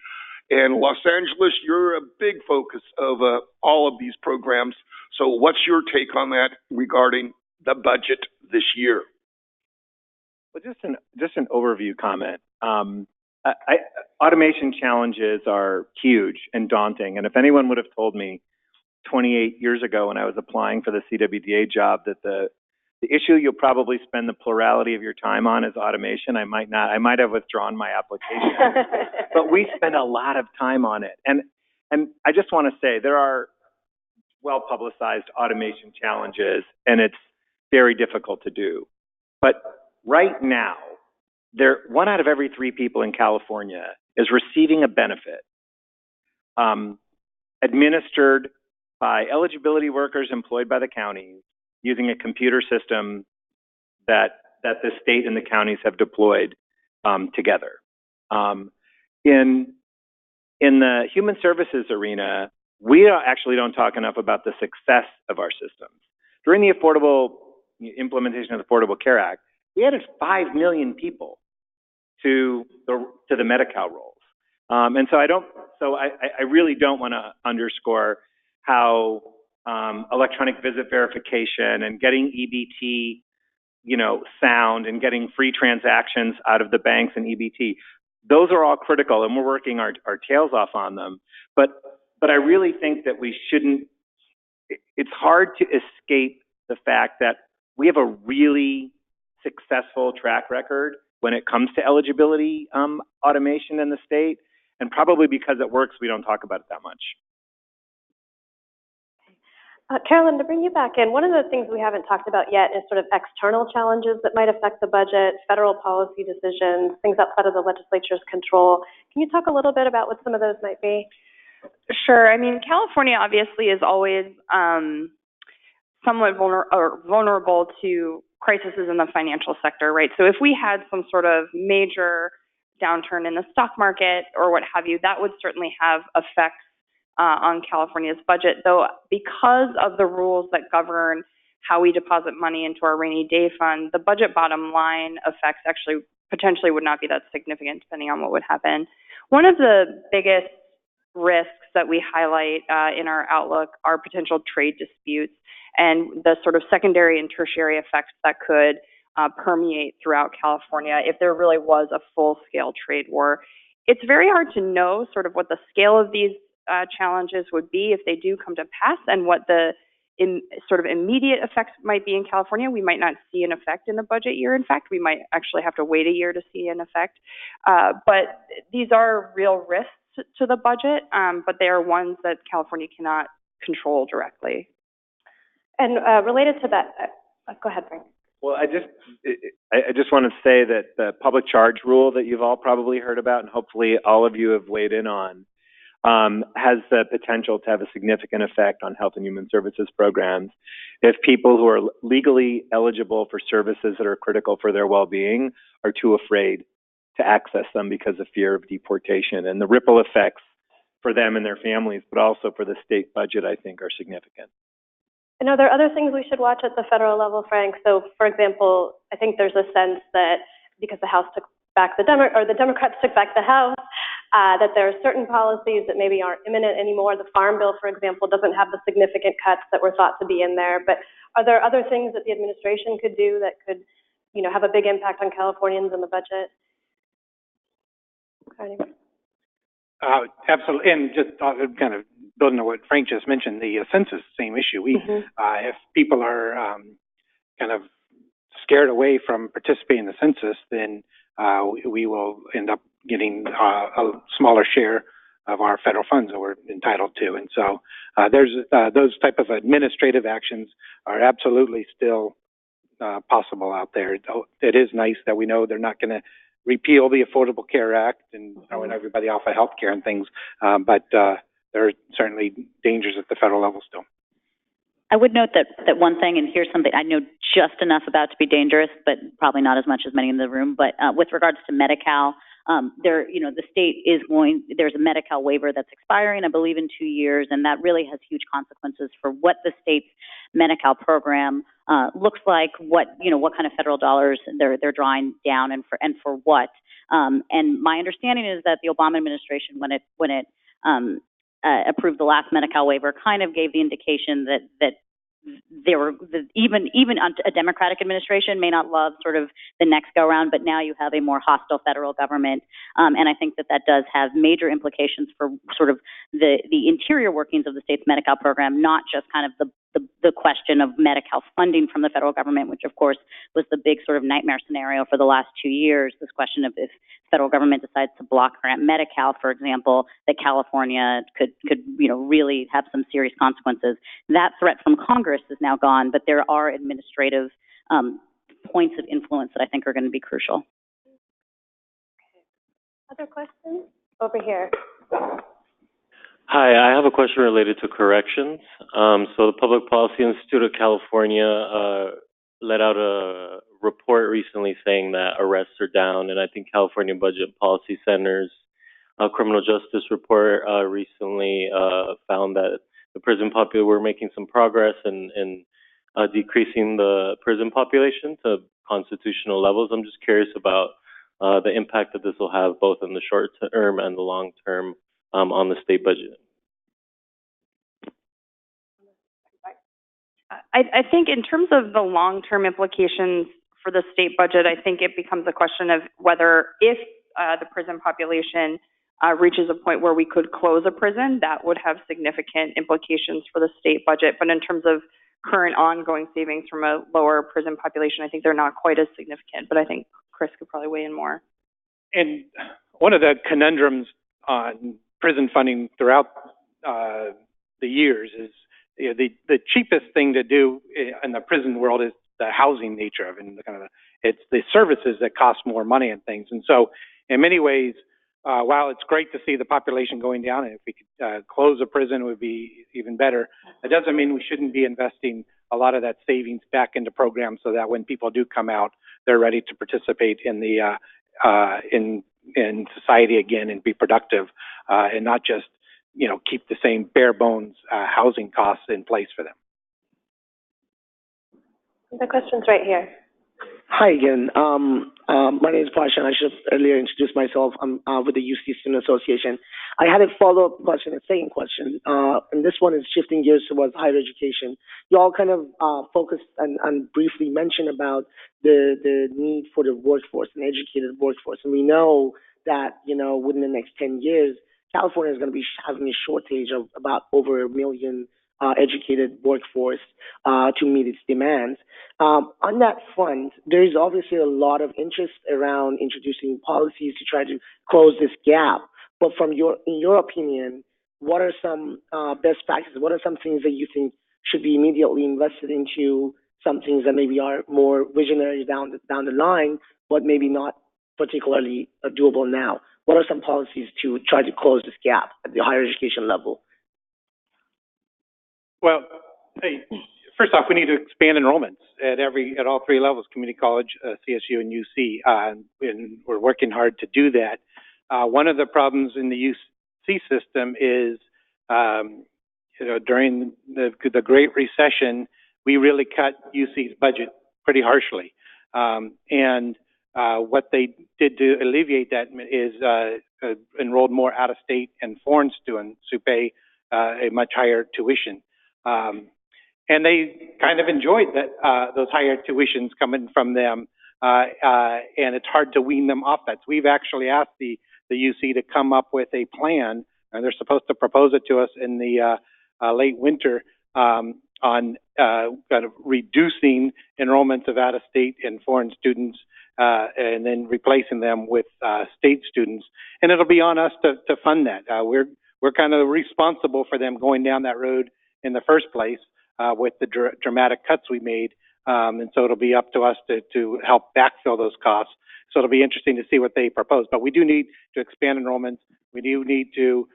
And Los Angeles, you're a big focus of all of these programs. So what's your take on that regarding the budget this year? Well, just an overview comment. Automation challenges are huge and daunting. And if anyone would have told me 28 years ago when I was applying for the CWDA job that the issue you'll probably spend the plurality of your time on is automation, I might have withdrawn my application. But we spend a lot of time on it. And I just want to say there are well-publicized automation challenges, and it's very difficult to do. But right now, 1 out of every 3 people in California is receiving a benefit administered by eligibility workers employed by the counties using a computer system that the state and the counties have deployed together. In the human services arena, we actually don't talk enough about the success of our systems. During the implementation of the Affordable Care Act, we added 5 million people to the Medi-Cal rolls. And so I really don't want to underscore how electronic visit verification and getting EBT, sound and getting free transactions out of the banks and EBT, those are all critical, and we're working our tails off on them. But I really think that we shouldn't. It's hard to escape the fact that we have a really successful track record when it comes to eligibility automation in the state, and probably because it works, we don't talk about it that much. Carolyn, to bring you back in, one of the things we haven't talked about yet is sort of external challenges that might affect the budget, federal policy decisions, things outside of the legislature's control. Can you talk a little bit about what some of those might be? Sure. I mean, California obviously is always somewhat vulnerable to crises in the financial sector, right? So if we had some sort of major downturn in the stock market or what have you, that would certainly have effects on California's budget, though because of the rules that govern how we deposit money into our rainy day fund, the budget bottom line effects actually potentially would not be that significant depending on what would happen. One of the biggest risks that we highlight in our outlook are potential trade disputes and the sort of secondary and tertiary effects that could permeate throughout California if there really was a full-scale trade war. It's very hard to know sort of what the scale of these challenges would be if they do come to pass and what the sort of immediate effects might be in California. We might not see an effect in the budget year. In fact, we might actually have to wait a year to see an effect. But these are real risks to the budget, but they are ones that California cannot control directly. And related to that, go ahead, Frank. Well, I just want to say that the public charge rule that you've all probably heard about, and hopefully all of you have weighed in on, has the potential to have a significant effect on health and human services programs if people who are legally eligible for services that are critical for their well-being are too afraid to access them because of fear of deportation. And the ripple effects for them and their families, but also for the state budget, I think, are significant. And are there other things we should watch at the federal level, Frank? So, for example, I think there's a sense that because the House took back the Democrats took back the House, that there are certain policies that maybe aren't imminent anymore. The Farm Bill, for example, doesn't have the significant cuts that were thought to be in there. But are there other things that the administration could do that could, have a big impact on Californians in the budget? Absolutely, and just kind of building on what Frank just mentioned, the census, same issue. If people are kind of scared away from participating in the census, then we will end up getting a smaller share of our federal funds that we're entitled to. And so there's those type of administrative actions are absolutely still possible out there. It is nice that we know they're not going to repeal the Affordable Care Act and throwing everybody off of health care and things, but there are certainly dangers at the federal level still. I would note that one thing, and here's something I know just enough about to be dangerous, but probably not as much as many in the room, but with regards to Medi-Cal, the state is there's a Medi-Cal waiver that's expiring, I believe, in 2 years, and that really has huge consequences for what the state's Medi-Cal program looks like, what kind of federal dollars they're drawing down and for what. And my understanding is that the Obama administration, when it approved the last Medi-Cal waiver, kind of gave the indication that even a Democratic administration may not love sort of the next go around, but now you have a more hostile federal government, and I think that does have major implications for sort of the interior workings of the state's Medi-Cal program, not just kind of the question of Medi-Cal funding from the federal government, which of course was the big sort of nightmare scenario for the last 2 years. This question of if federal government decides to block grant Medi-Cal, for example, that California could really have some serious consequences. That threat from Congress is now gone, but there are administrative points of influence that I think are going to be crucial. Other questions? Over here. Hi, I have a question related to corrections. So the Public Policy Institute of California let out a report recently saying that arrests are down, and I think California Budget Policy Center's criminal justice report recently found that the prison population, we're making some progress in decreasing the prison population to constitutional levels. I'm just curious about the impact that this will have both in the short term and the long term on the state budget. I think in terms of the long-term implications for the state budget, I think it becomes a question of whether if the prison population reaches a point where we could close a prison, that would have significant implications for the state budget. But in terms of current ongoing savings from a lower prison population, I think they're not quite as significant. But I think Chris could probably weigh in more. And one of the conundrums on prison funding throughout the years is the cheapest thing to do in the prison world is the housing nature of it, and it's the services that cost more money and things. And so in many ways, while it's great to see the population going down, and if we could close a prison, it would be even better. It doesn't mean we shouldn't be investing a lot of that savings back into programs so that when people do come out, they're ready to participate in the in society again and be productive, and not just keep the same bare bones housing costs in place for them. The question's right here. Hi again. My name is Pasha, and I should have earlier introduced myself. I'm with the UC Student Association. I had a follow-up question, a second question, and this one is shifting gears towards higher education. You all kind of focused and briefly mentioned about the need for the workforce, an educated workforce, and we know that within the next 10 years, California is going to be having a shortage of about over 1 million educated workforce to meet its demands. On that front, there is obviously a lot of interest around introducing policies to try to close this gap. But in your opinion, what are some best practices? What are some things that you think should be immediately invested into? Some things that maybe are more visionary down the line, but maybe not particularly doable now. What are some policies to try to close this gap at the higher education level? Well, first off, we need to expand enrollments at all three levels: community college, CSU, and UC. And we're working hard to do that. One of the problems in the UC system is, during the Great Recession, we really cut UC's budget pretty harshly. And what they did to alleviate that is enrolled more out-of-state and foreign students who pay a much higher tuition. And they kind of enjoyed those higher tuitions coming from them, and it's hard to wean them off that. So we've actually asked the UC to come up with a plan, and they're supposed to propose it to us in the late winter on kind of reducing enrollments of out-of-state and foreign students, and then replacing them with state students. And it'll be on us to fund that. We're kind of responsible for them going down that road in the first place with the dramatic cuts we made. And so it'll be up to us to help backfill those costs. So it'll be interesting to see what they propose. But we do need to expand enrollments. We do need to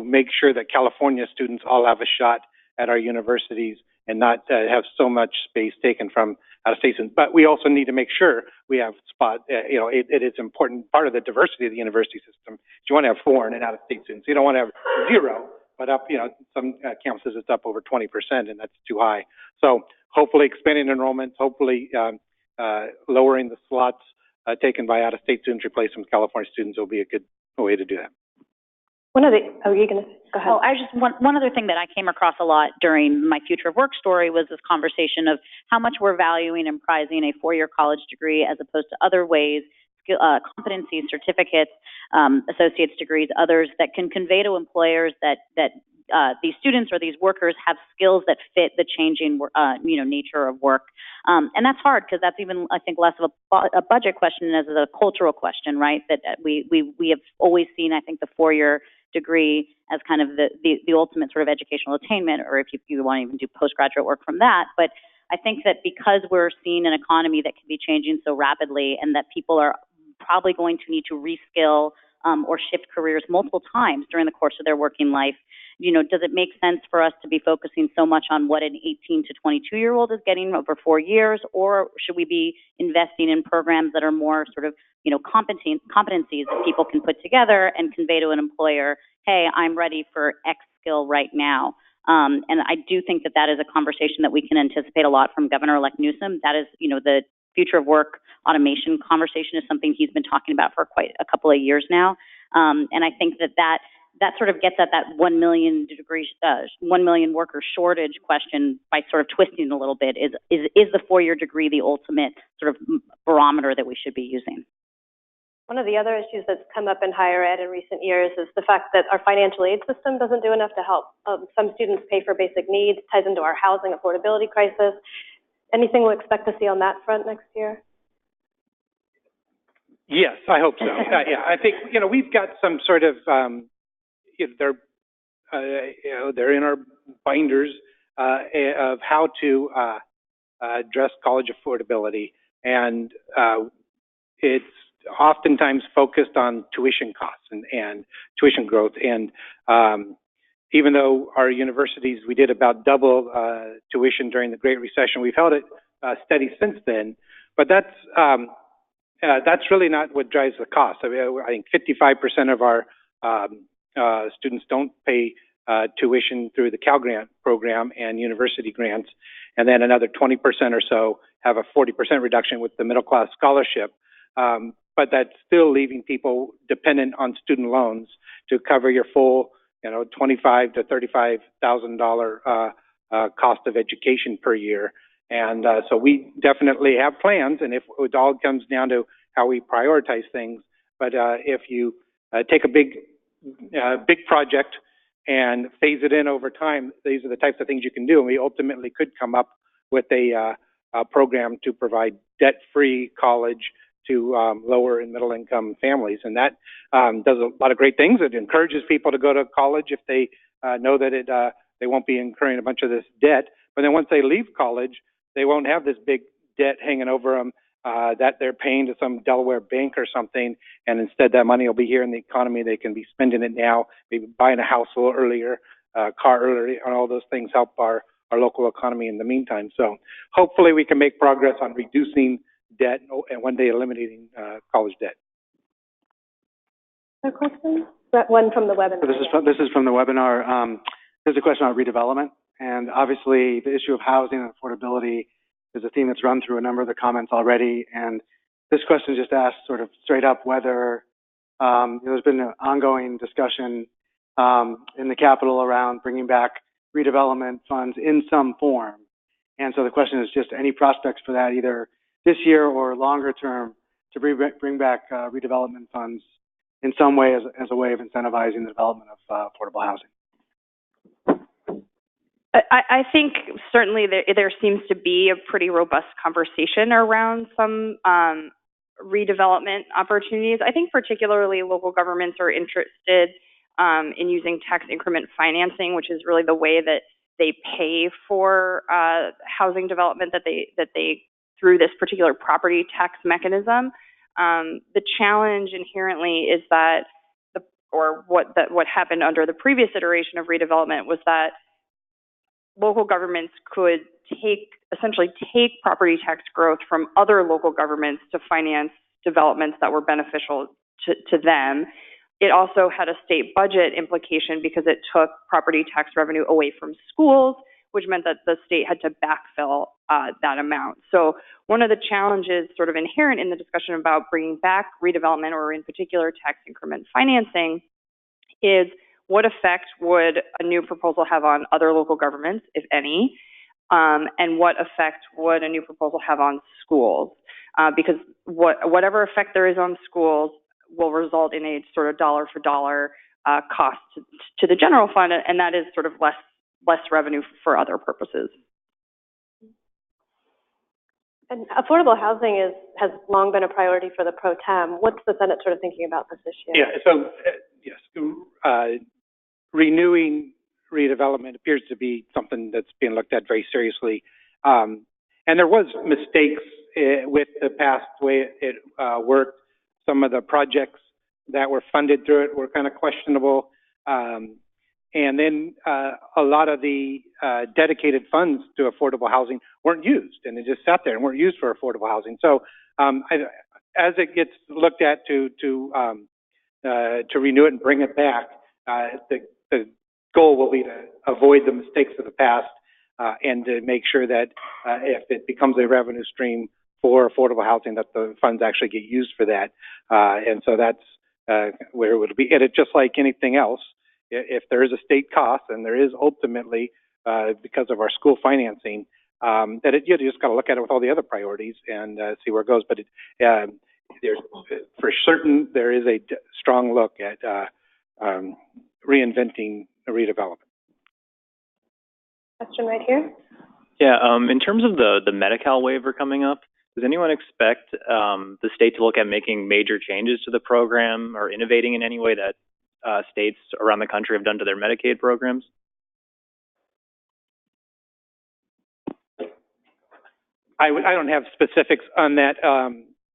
make sure that California students all have a shot at our universities and not have so much space taken from out-of-state students. But we also need to make sure we have it is important part of the diversity of the university system. You want to have foreign and out-of-state students. You don't want to have zero, but up, some campuses it's up over 20%, and that's too high. So hopefully expanding enrollments, hopefully lowering the slots taken by out-of-state students, replace them with California students, will be a good way to do that. One of the, oh, you're gonna, go ahead. Oh, I just, one other thing that I came across a lot during my future of work story was this conversation of how much we're valuing and prizing a four-year college degree as opposed to other ways, competencies, certificates, associate's degrees, others that can convey to employers that these students or these workers have skills that fit the changing, nature of work. And that's hard because that's even, I think, less of a budget question as a cultural question, right? That we have always seen, I think, the four-year degree as kind of the ultimate sort of educational attainment, or if you want to even do postgraduate work from that. But I think that because we're seeing an economy that can be changing so rapidly and that people are probably going to need to reskill or shift careers multiple times during the course of their working life, does it make sense for us to be focusing so much on what an 18 to 22-year-old is getting over 4 years, or should we be investing in programs that are more sort of, competencies that people can put together and convey to an employer, hey, I'm ready for X skill right now. And I do think that is a conversation that we can anticipate a lot from Governor-elect Newsom. That is, the future of work automation conversation is something he's been talking about for quite a couple of years now. And I think that sort of gets at that 1 million worker shortage question by sort of twisting it a little bit. Is the four-year degree the ultimate sort of barometer that we should be using? One of the other issues that's come up in higher ed in recent years is the fact that our financial aid system doesn't do enough to help. Some students pay for basic needs, ties into our housing affordability crisis. Anything we'll expect to see on that front next year? Yes, I hope so. Yeah, I think, we've got some sort of, they're in our binders of how to address college affordability, and it's oftentimes focused on tuition costs and tuition growth. And even though our universities, we did about double tuition during the Great Recession, we've held it steady since then. But that's really not what drives the cost. I think 55% of our students don't pay tuition through the Cal Grant program and university grants, and then another 20% or so have a 40% reduction with the middle class scholarship. But that's still leaving people dependent on student loans to cover your full, $25,000 to $35,000 cost of education per year. And so we definitely have plans, and if it all comes down to how we prioritize things. But if you take a big project and phase it in over time, these are the types of things you can do. And we ultimately could come up with a program to provide debt-free college to lower and middle income families. And that does a lot of great things. It encourages people to go to college if they know that they won't be incurring a bunch of this debt. But then once they leave college, they won't have this big debt hanging over them that they're paying to some Delaware bank or something. And instead that money will be here in the economy. They can be spending it now, maybe buying a house a little earlier, car earlier, and all those things help our local economy in the meantime. So hopefully we can make progress on reducing debt and one day eliminating college debt. Other questions? One from the webinar. This is from the webinar. There's a question on redevelopment, and obviously the issue of housing and affordability is a theme that's run through a number of the comments already. And this question just asks sort of straight up whether there's been an ongoing discussion in the Capitol around bringing back redevelopment funds in some form. And so the question is just any prospects for that, either this year or longer term, to bring back redevelopment funds in some way as a way of incentivizing the development of affordable housing. I think certainly there seems to be a pretty robust conversation around some redevelopment opportunities. I think particularly local governments are interested in using tax increment financing, which is really the way that they pay for housing development that they through this particular property tax mechanism. The challenge inherently is that what happened under the previous iteration of redevelopment was that local governments could essentially take property tax growth from other local governments to finance developments that were beneficial to them. It also had a state budget implication because it took property tax revenue away from schools, which meant that the state had to backfill that amount. So one of the challenges sort of inherent in the discussion about bringing back redevelopment, or in particular tax increment financing, is what effect would a new proposal have on other local governments, if any, and what effect would a new proposal have on schools? Because whatever effect there is on schools will result in a sort of dollar for dollar cost to the general fund, and that is sort of less revenue for other purposes. And affordable housing has long been a priority for the pro tem. What's the Senate sort of thinking about this issue? Yeah, so, yes, renewing redevelopment appears to be something that's being looked at very seriously. And there was mistakes with the past way it worked. Some of the projects that were funded through it were kind of questionable. And then a lot of the dedicated funds to affordable housing weren't used, and they just sat there and weren't used for affordable housing. So as it gets looked at to renew it and bring it back, the goal will be to avoid the mistakes of the past and to make sure that if it becomes a revenue stream for affordable housing, that the funds actually get used for that. And so that's where it would be. And it, just like anything else, if there is a state cost, and there is ultimately because of our school financing, that you just got to look at it with all the other priorities and see where it goes. But there's for certain there is a strong look at reinventing a redevelopment. Question right here. Yeah, in terms of the Medi-Cal waiver coming up, does anyone expect the state to look at making major changes to the program or innovating in any way that states around the country have done to their Medicaid programs? I don't have specifics on that.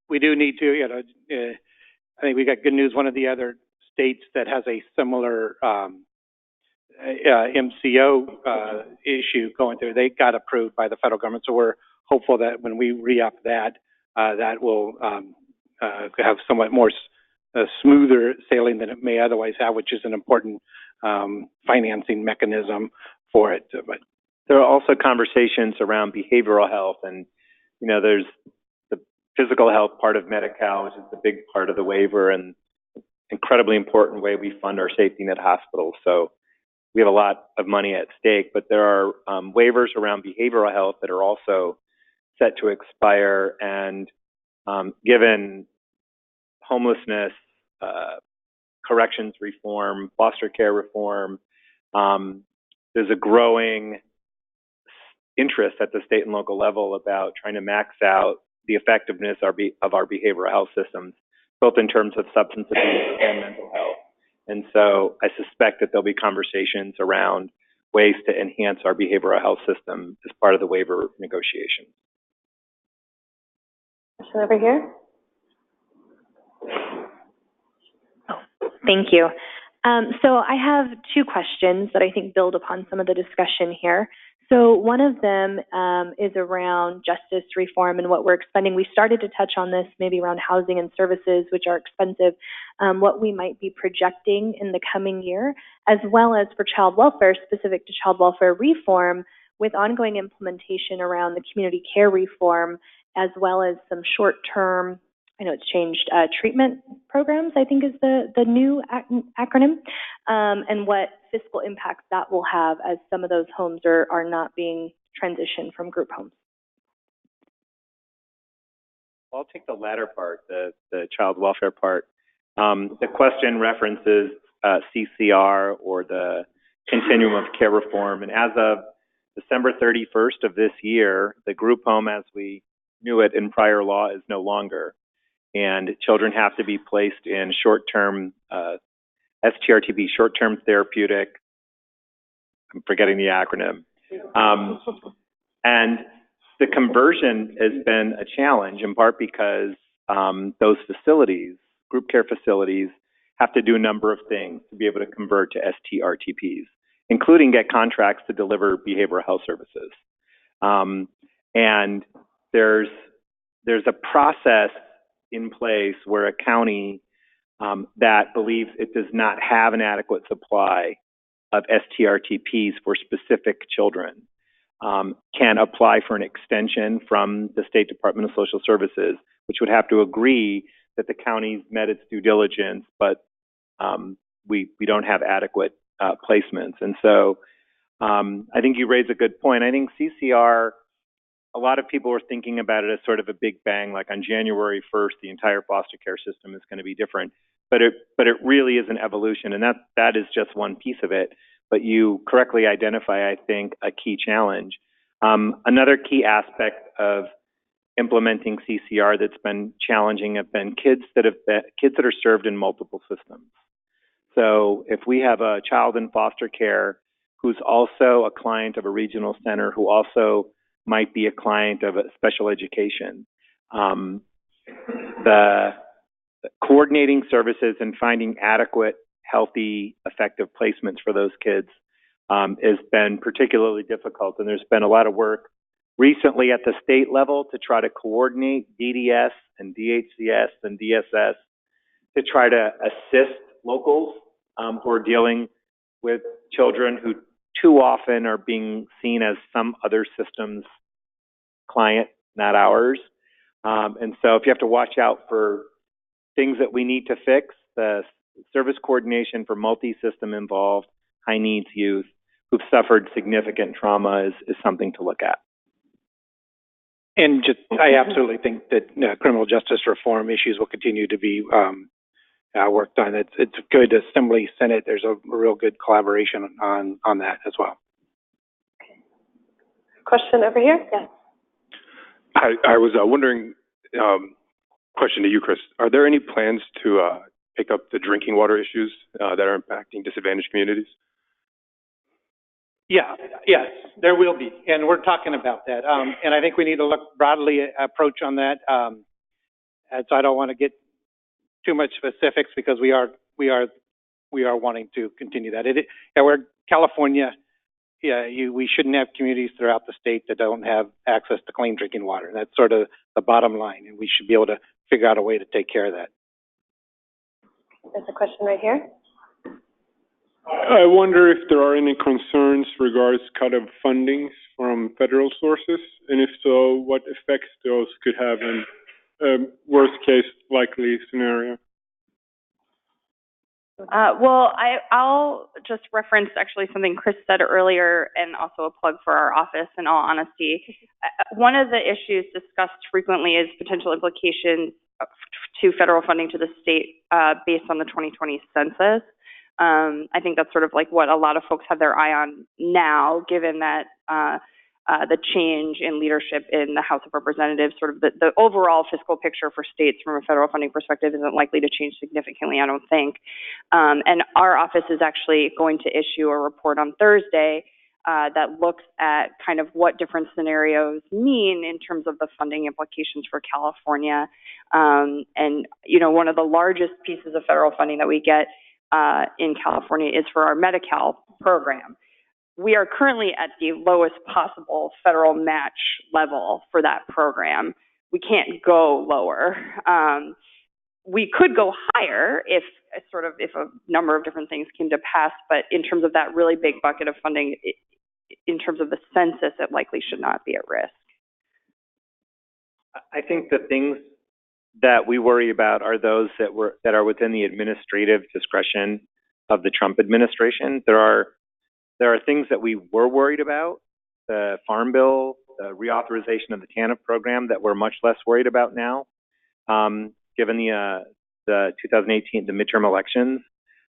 We do need to, I think we got good news. One of the other states that has a similar MCO issue going through, they got approved by the federal government. So we're hopeful that when we re-up that, that will have somewhat more smoother sailing than it may otherwise have, which is an important financing mechanism for it. But there are also conversations around behavioral health, and there's the physical health part of Medi-Cal, which is the big part of the waiver and incredibly important way we fund our safety net hospitals. So we have a lot of money at stake, but there are waivers around behavioral health that are also set to expire. And given homelessness, corrections reform, foster care reform, there's a growing interest at the state and local level about trying to max out the effectiveness of our behavioral health systems, both in terms of substance abuse and mental health. And so I suspect that there'll be conversations around ways to enhance our behavioral health system as part of the waiver negotiations. Question over here. Thank you. So I have two questions that I think build upon some of the discussion here. So one of them is around justice reform and what we're expending. We started to touch on this maybe around housing and services, which are expensive, what we might be projecting in the coming year, as well as for child welfare, specific to child welfare reform, with ongoing implementation around the community care reform, as well as some short-term, I know it's changed, treatment programs, I think is the new acronym, and what fiscal impacts that will have as some of those homes are not being transitioned from group homes. I'll take the latter part, the child welfare part. The question references CCR, or the Continuum of Care Reform, and as of December 31st of this year, the group home as we knew it in prior law is no longer. And children have to be placed in short-term, STRTP, short-term therapeutic, I'm forgetting the acronym. And the conversion has been a challenge, in part because those facilities, group care facilities, have to do a number of things to be able to convert to STRTPs, including get contracts to deliver behavioral health services. And there's a process in place where a county that believes it does not have an adequate supply of STRTPs for specific children can apply for an extension from the State Department of Social Services, which would have to agree that the county's met its due diligence, but we don't have adequate placements. And so I think you raise a good point. I think CCR, a lot of people are thinking about it as sort of a big bang, like on January 1st, the entire foster care system is going to be different. But it really is an evolution, and that is just one piece of it. But you correctly identify, I think, a key challenge. Another key aspect of implementing CCR that's been challenging have been kids that are served in multiple systems. So if we have a child in foster care who's also a client of a regional center, who also might be a client of a special education, the coordinating services and finding adequate, healthy, effective placements for those kids has been particularly difficult. And there's been a lot of work recently at the state level to try to coordinate DDS and DHCS and DSS to try to assist locals who are dealing with children who too often are being seen as some other system's client, not ours. And so if you have to watch out for things that we need to fix, the service coordination for multi-system involved, high needs youth who've suffered significant trauma is something to look at. And I absolutely think that criminal justice reform issues will continue to be worked on. It's good. Assembly, Senate, there's a real good collaboration on that as well. Question over here? Yes. I was wondering, question to you, Chris. Are there any plans to pick up the drinking water issues that are impacting disadvantaged communities? Yeah, yes, there will be, and we're talking about that. And I think we need to look broadly approach on that. And so I don't want to get too much specifics because we are wanting to continue that. We're California. Yeah, we shouldn't have communities throughout the state that don't have access to clean drinking water. That's sort of the bottom line, and we should be able to figure out a way to take care of that. There's a question right here. I wonder if there are any concerns regards cut of fundings from federal sources, and if so, what effects those could have in a worst case likely scenario. Well, I'll just reference actually something Chris said earlier, and also a plug for our office, in all honesty. One of the issues discussed frequently is potential implications to federal funding to the state based on the 2020 census. I think that's sort of like what a lot of folks have their eye on now, given that the change in leadership in the House of Representatives, sort of the overall fiscal picture for states from a federal funding perspective isn't likely to change significantly, I don't think. And our office is actually going to issue a report on Thursday that looks at kind of what different scenarios mean in terms of the funding implications for California. And, you know, one of the largest pieces of federal funding that we get in California is for our Medi-Cal program. We are currently at the lowest possible federal match level for that program. We can't go lower. We could go higher if a number of different things came to pass, but in terms of that really big bucket of funding, in terms of the census, it likely should not be at risk. I think the things that we worry about are those that are within the administrative discretion of the Trump administration. There are things that we were worried about, the Farm Bill, the reauthorization of the TANF program, that we're much less worried about now, given the 2018 midterm elections.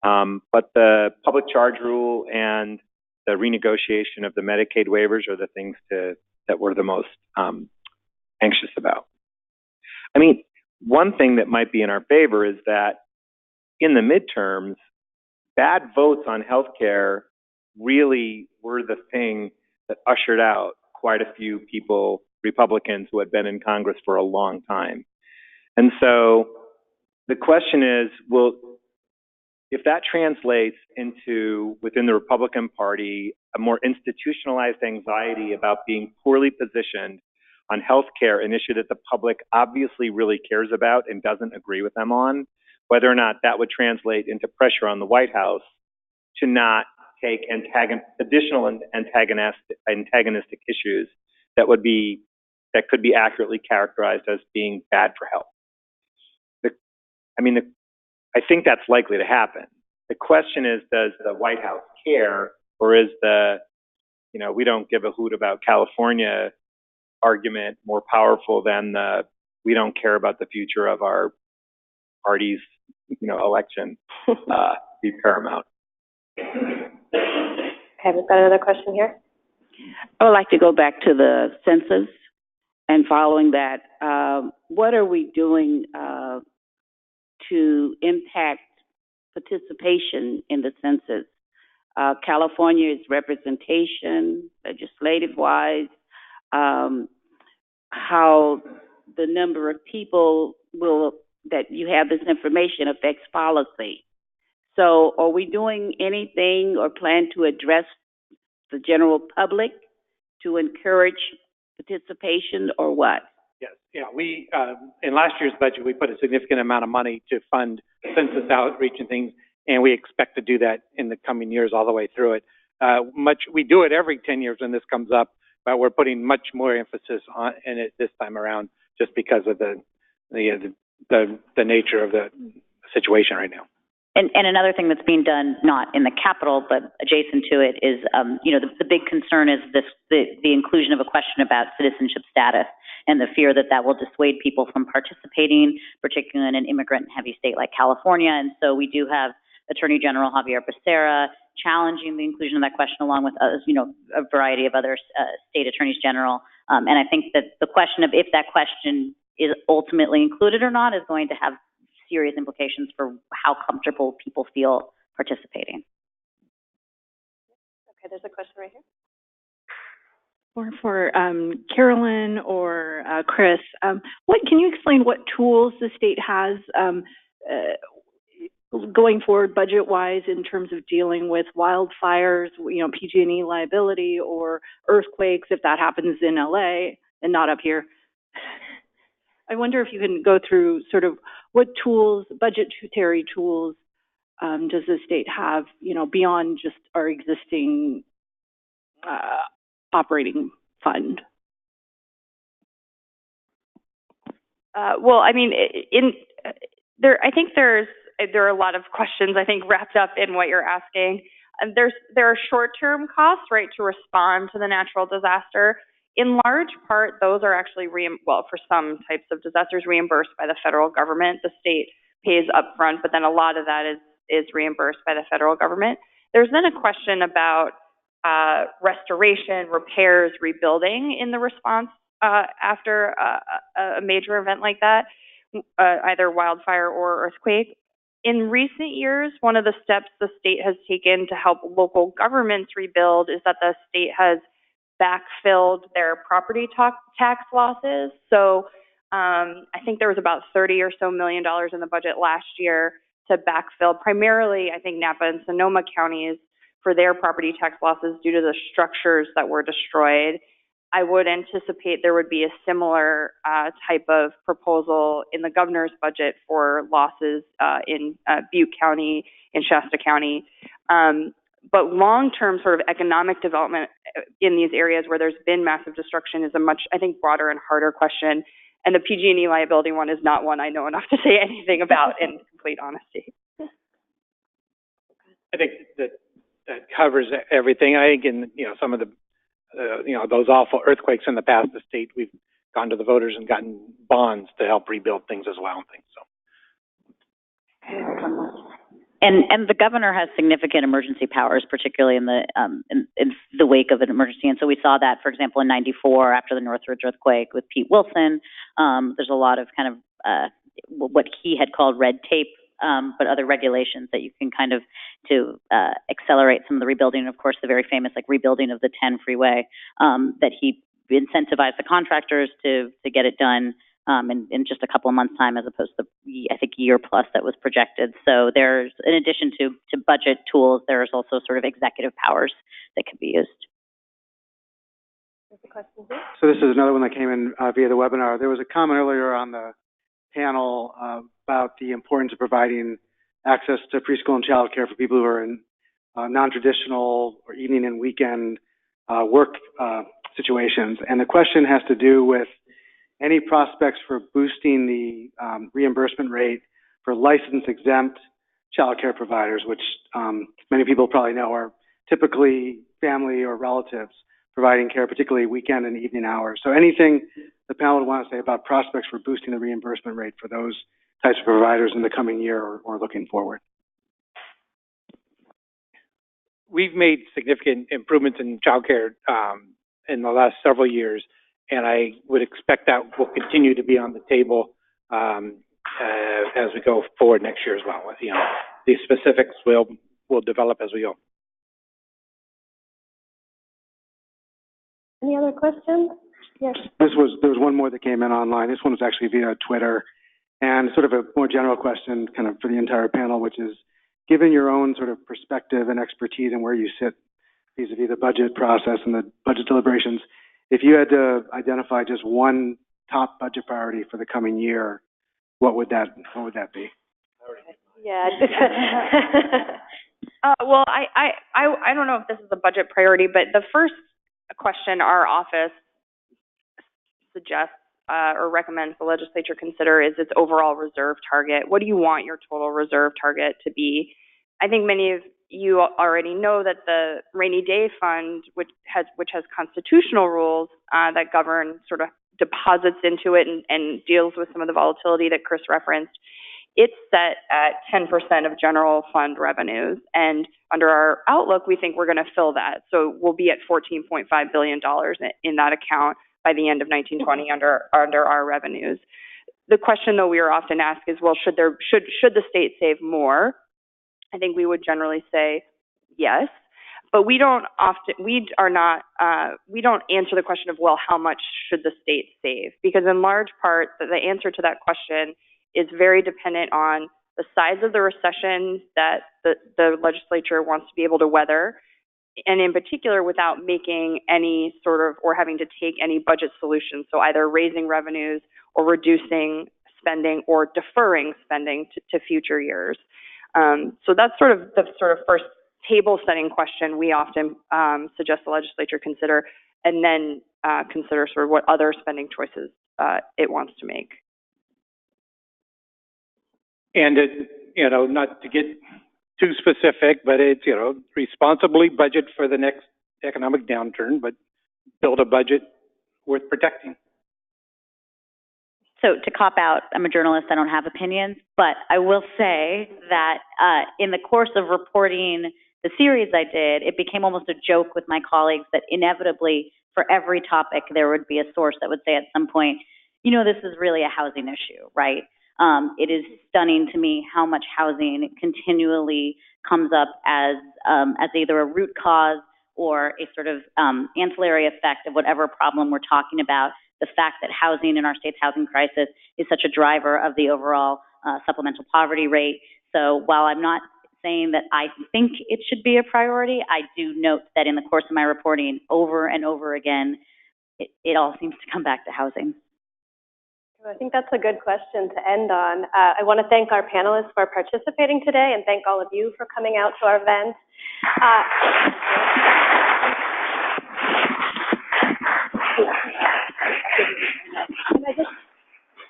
But the public charge rule and the renegotiation of the Medicaid waivers are the things that we're the most anxious about. I mean, one thing that might be in our favor is that in the midterms, bad votes on healthcare really were the thing that ushered out quite a few people, Republicans, who had been in Congress for a long time. And so the question is, well, if that translates into, within the Republican Party, a more institutionalized anxiety about being poorly positioned on healthcare, an issue that the public obviously really cares about and doesn't agree with them on, whether or not that would translate into pressure on the White House to not take additional antagonistic issues that could be accurately characterized as being bad for health. I think that's likely to happen. The question is, does the White House care, or is we don't give a hoot about California argument more powerful than the we don't care about the future of our party's, election, be paramount? Okay, we've got another question here. I would like to go back to the census and following that, what are we doing to impact participation in the census? California's representation, legislative-wise, how the number of people that you have this information affects policy. So are we doing anything or plan to address the general public to encourage participation or what? Yes, we, in last year's budget, we put a significant amount of money to fund census outreach and things, and we expect to do that in the coming years all the way through it. We do it every 10 years when this comes up, but we're putting much more emphasis in it this time around just because of the nature of the situation right now. And another thing that's being done, not in the Capitol, but adjacent to it, is, the big concern is the inclusion of a question about citizenship status and the fear that will dissuade people from participating, particularly in an immigrant-heavy state like California. And so we do have Attorney General Javier Becerra challenging the inclusion of that question, along with, a variety of other state attorneys general. And I think that the question of if that question is ultimately included or not is going to have serious implications for how comfortable people feel participating. Okay, there's a question right here. Or for Carolyn or Chris, can you explain what tools the state has going forward budget-wise in terms of dealing with wildfires, PG&E liability, or earthquakes if that happens in LA and not up here? I wonder if you can go through sort of what tools, budgetary tools, does the state have, beyond just our existing operating fund? I think there are a lot of questions, I think, wrapped up in what you're asking. And there are short-term costs, right, to respond to the natural disaster. In large part, those are actually, for some types of disasters, reimbursed by the federal government. The state pays upfront, but then a lot of that is reimbursed by the federal government. There's then a question about restoration, repairs, rebuilding in the response after a major event like that, either wildfire or earthquake. In recent years, one of the steps the state has taken to help local governments rebuild is that the state has backfilled their property tax losses. So I think there was about $30 or so million in the budget last year to backfill primarily, I think, Napa and Sonoma counties for their property tax losses due to the structures that were destroyed. I would anticipate there would be a similar type of proposal in the governor's budget for losses in Butte County, in Shasta County. But long-term sort of economic development in these areas where there's been massive destruction is a much, I think, broader and harder question. And the PG&E liability one is not one I know enough to say anything about in complete honesty. I think that covers everything. I think in, some of the, those awful earthquakes in the past, the state, we've gone to the voters and gotten bonds to help rebuild things as well and things. So. And the governor has significant emergency powers, particularly in the wake of an emergency. And so we saw that, for example, in '94 after the Northridge earthquake with Pete Wilson. There's a lot of kind of what he had called red tape, but other regulations that you can kind of to accelerate some of the rebuilding. And of course, the very famous rebuilding of the 10 freeway that he incentivized the contractors to get it done. In just a couple of months' time, as opposed to, I think, year plus that was projected. So there's, in addition to budget tools, there's also sort of executive powers that could be used. So this is another one that came in via the webinar. There was a comment earlier on the panel about the importance of providing access to preschool and child care for people who are in non-traditional or evening and weekend work situations. And the question has to do with any prospects for boosting the reimbursement rate for license-exempt childcare providers, which many people probably know are typically family or relatives providing care, particularly weekend and evening hours. So anything the panel would want to say about prospects for boosting the reimbursement rate for those types of providers in the coming year or looking forward? We've made significant improvements in childcare in the last several years, and I would expect that will continue to be on the table as we go forward next year as well. You know, the specifics will develop as we go. Any other questions? Yes. There was one more that came in online. This one was actually via Twitter, and sort of a more general question kind of for the entire panel, which is, given your own sort of perspective and expertise and where you sit vis-a-vis the budget process and the budget deliberations, if you had to identify just one top budget priority for the coming year, what would that be? Yeah. Well, I don't know if this is a budget priority, but the first question our office suggests or recommends the legislature consider is its overall reserve target. What do you want your total reserve target to be? I think many of you already know that the rainy day fund, which has constitutional rules that govern sort of deposits into it and deals with some of the volatility that Chris referenced, it's set at 10% of general fund revenues. And under our outlook, we think we're going to fill that. So we'll be at $14.5 billion in that account by the end of 1920 under our revenues. The question, though, we are often asked is, well, should the state save more? I think we would generally say yes, but we don't answer the question of, well, how much should the state save? Because in large part, the answer to that question is very dependent on the size of the recession that the legislature wants to be able to weather, and in particular without making any sort of, or having to take any budget solutions. So either raising revenues or reducing spending or deferring spending to future years. So that's sort of the first table setting question we often suggest the legislature consider, and then consider sort of what other spending choices it wants to make. And not to get too specific, but it's, responsibly budget for the next economic downturn, but build a budget worth protecting. So to cop out, I'm a journalist, I don't have opinions, but I will say that in the course of reporting the series I did, it became almost a joke with my colleagues that inevitably for every topic there would be a source that would say at some point, this is really a housing issue, right? It is stunning to me how much housing continually comes up as either a root cause or a sort of ancillary effect of whatever problem we're talking about. The fact that housing in our state's housing crisis is such a driver of the overall supplemental poverty rate. So while I'm not saying that I think it should be a priority, I do note that in the course of my reporting over and over again, it all seems to come back to housing. I think that's a good question to end on. I want to thank our panelists for participating today and thank all of you for coming out to our event.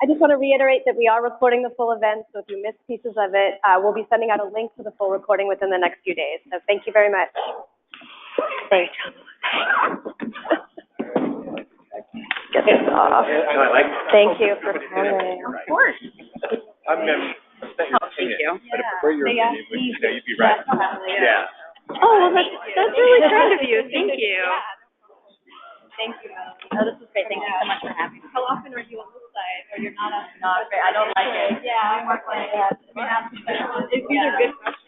I just want to reiterate that we are recording the full event, so if you missed pieces of it, we'll be sending out a link to the full recording within the next few days. So thank you very much. Thanks. Get this off. Thank you for coming. Of course. I'm never. Thank you. But for your opinion, you'd be right. Yeah. Oh, well, that's really kind of you. Thank you. Thank you, Melanie. Oh, this was great. Thank you so much for having me. How often are you on this side? Or you're not on? Not great. I don't like it. Yeah, I'm more like that. These are good questions.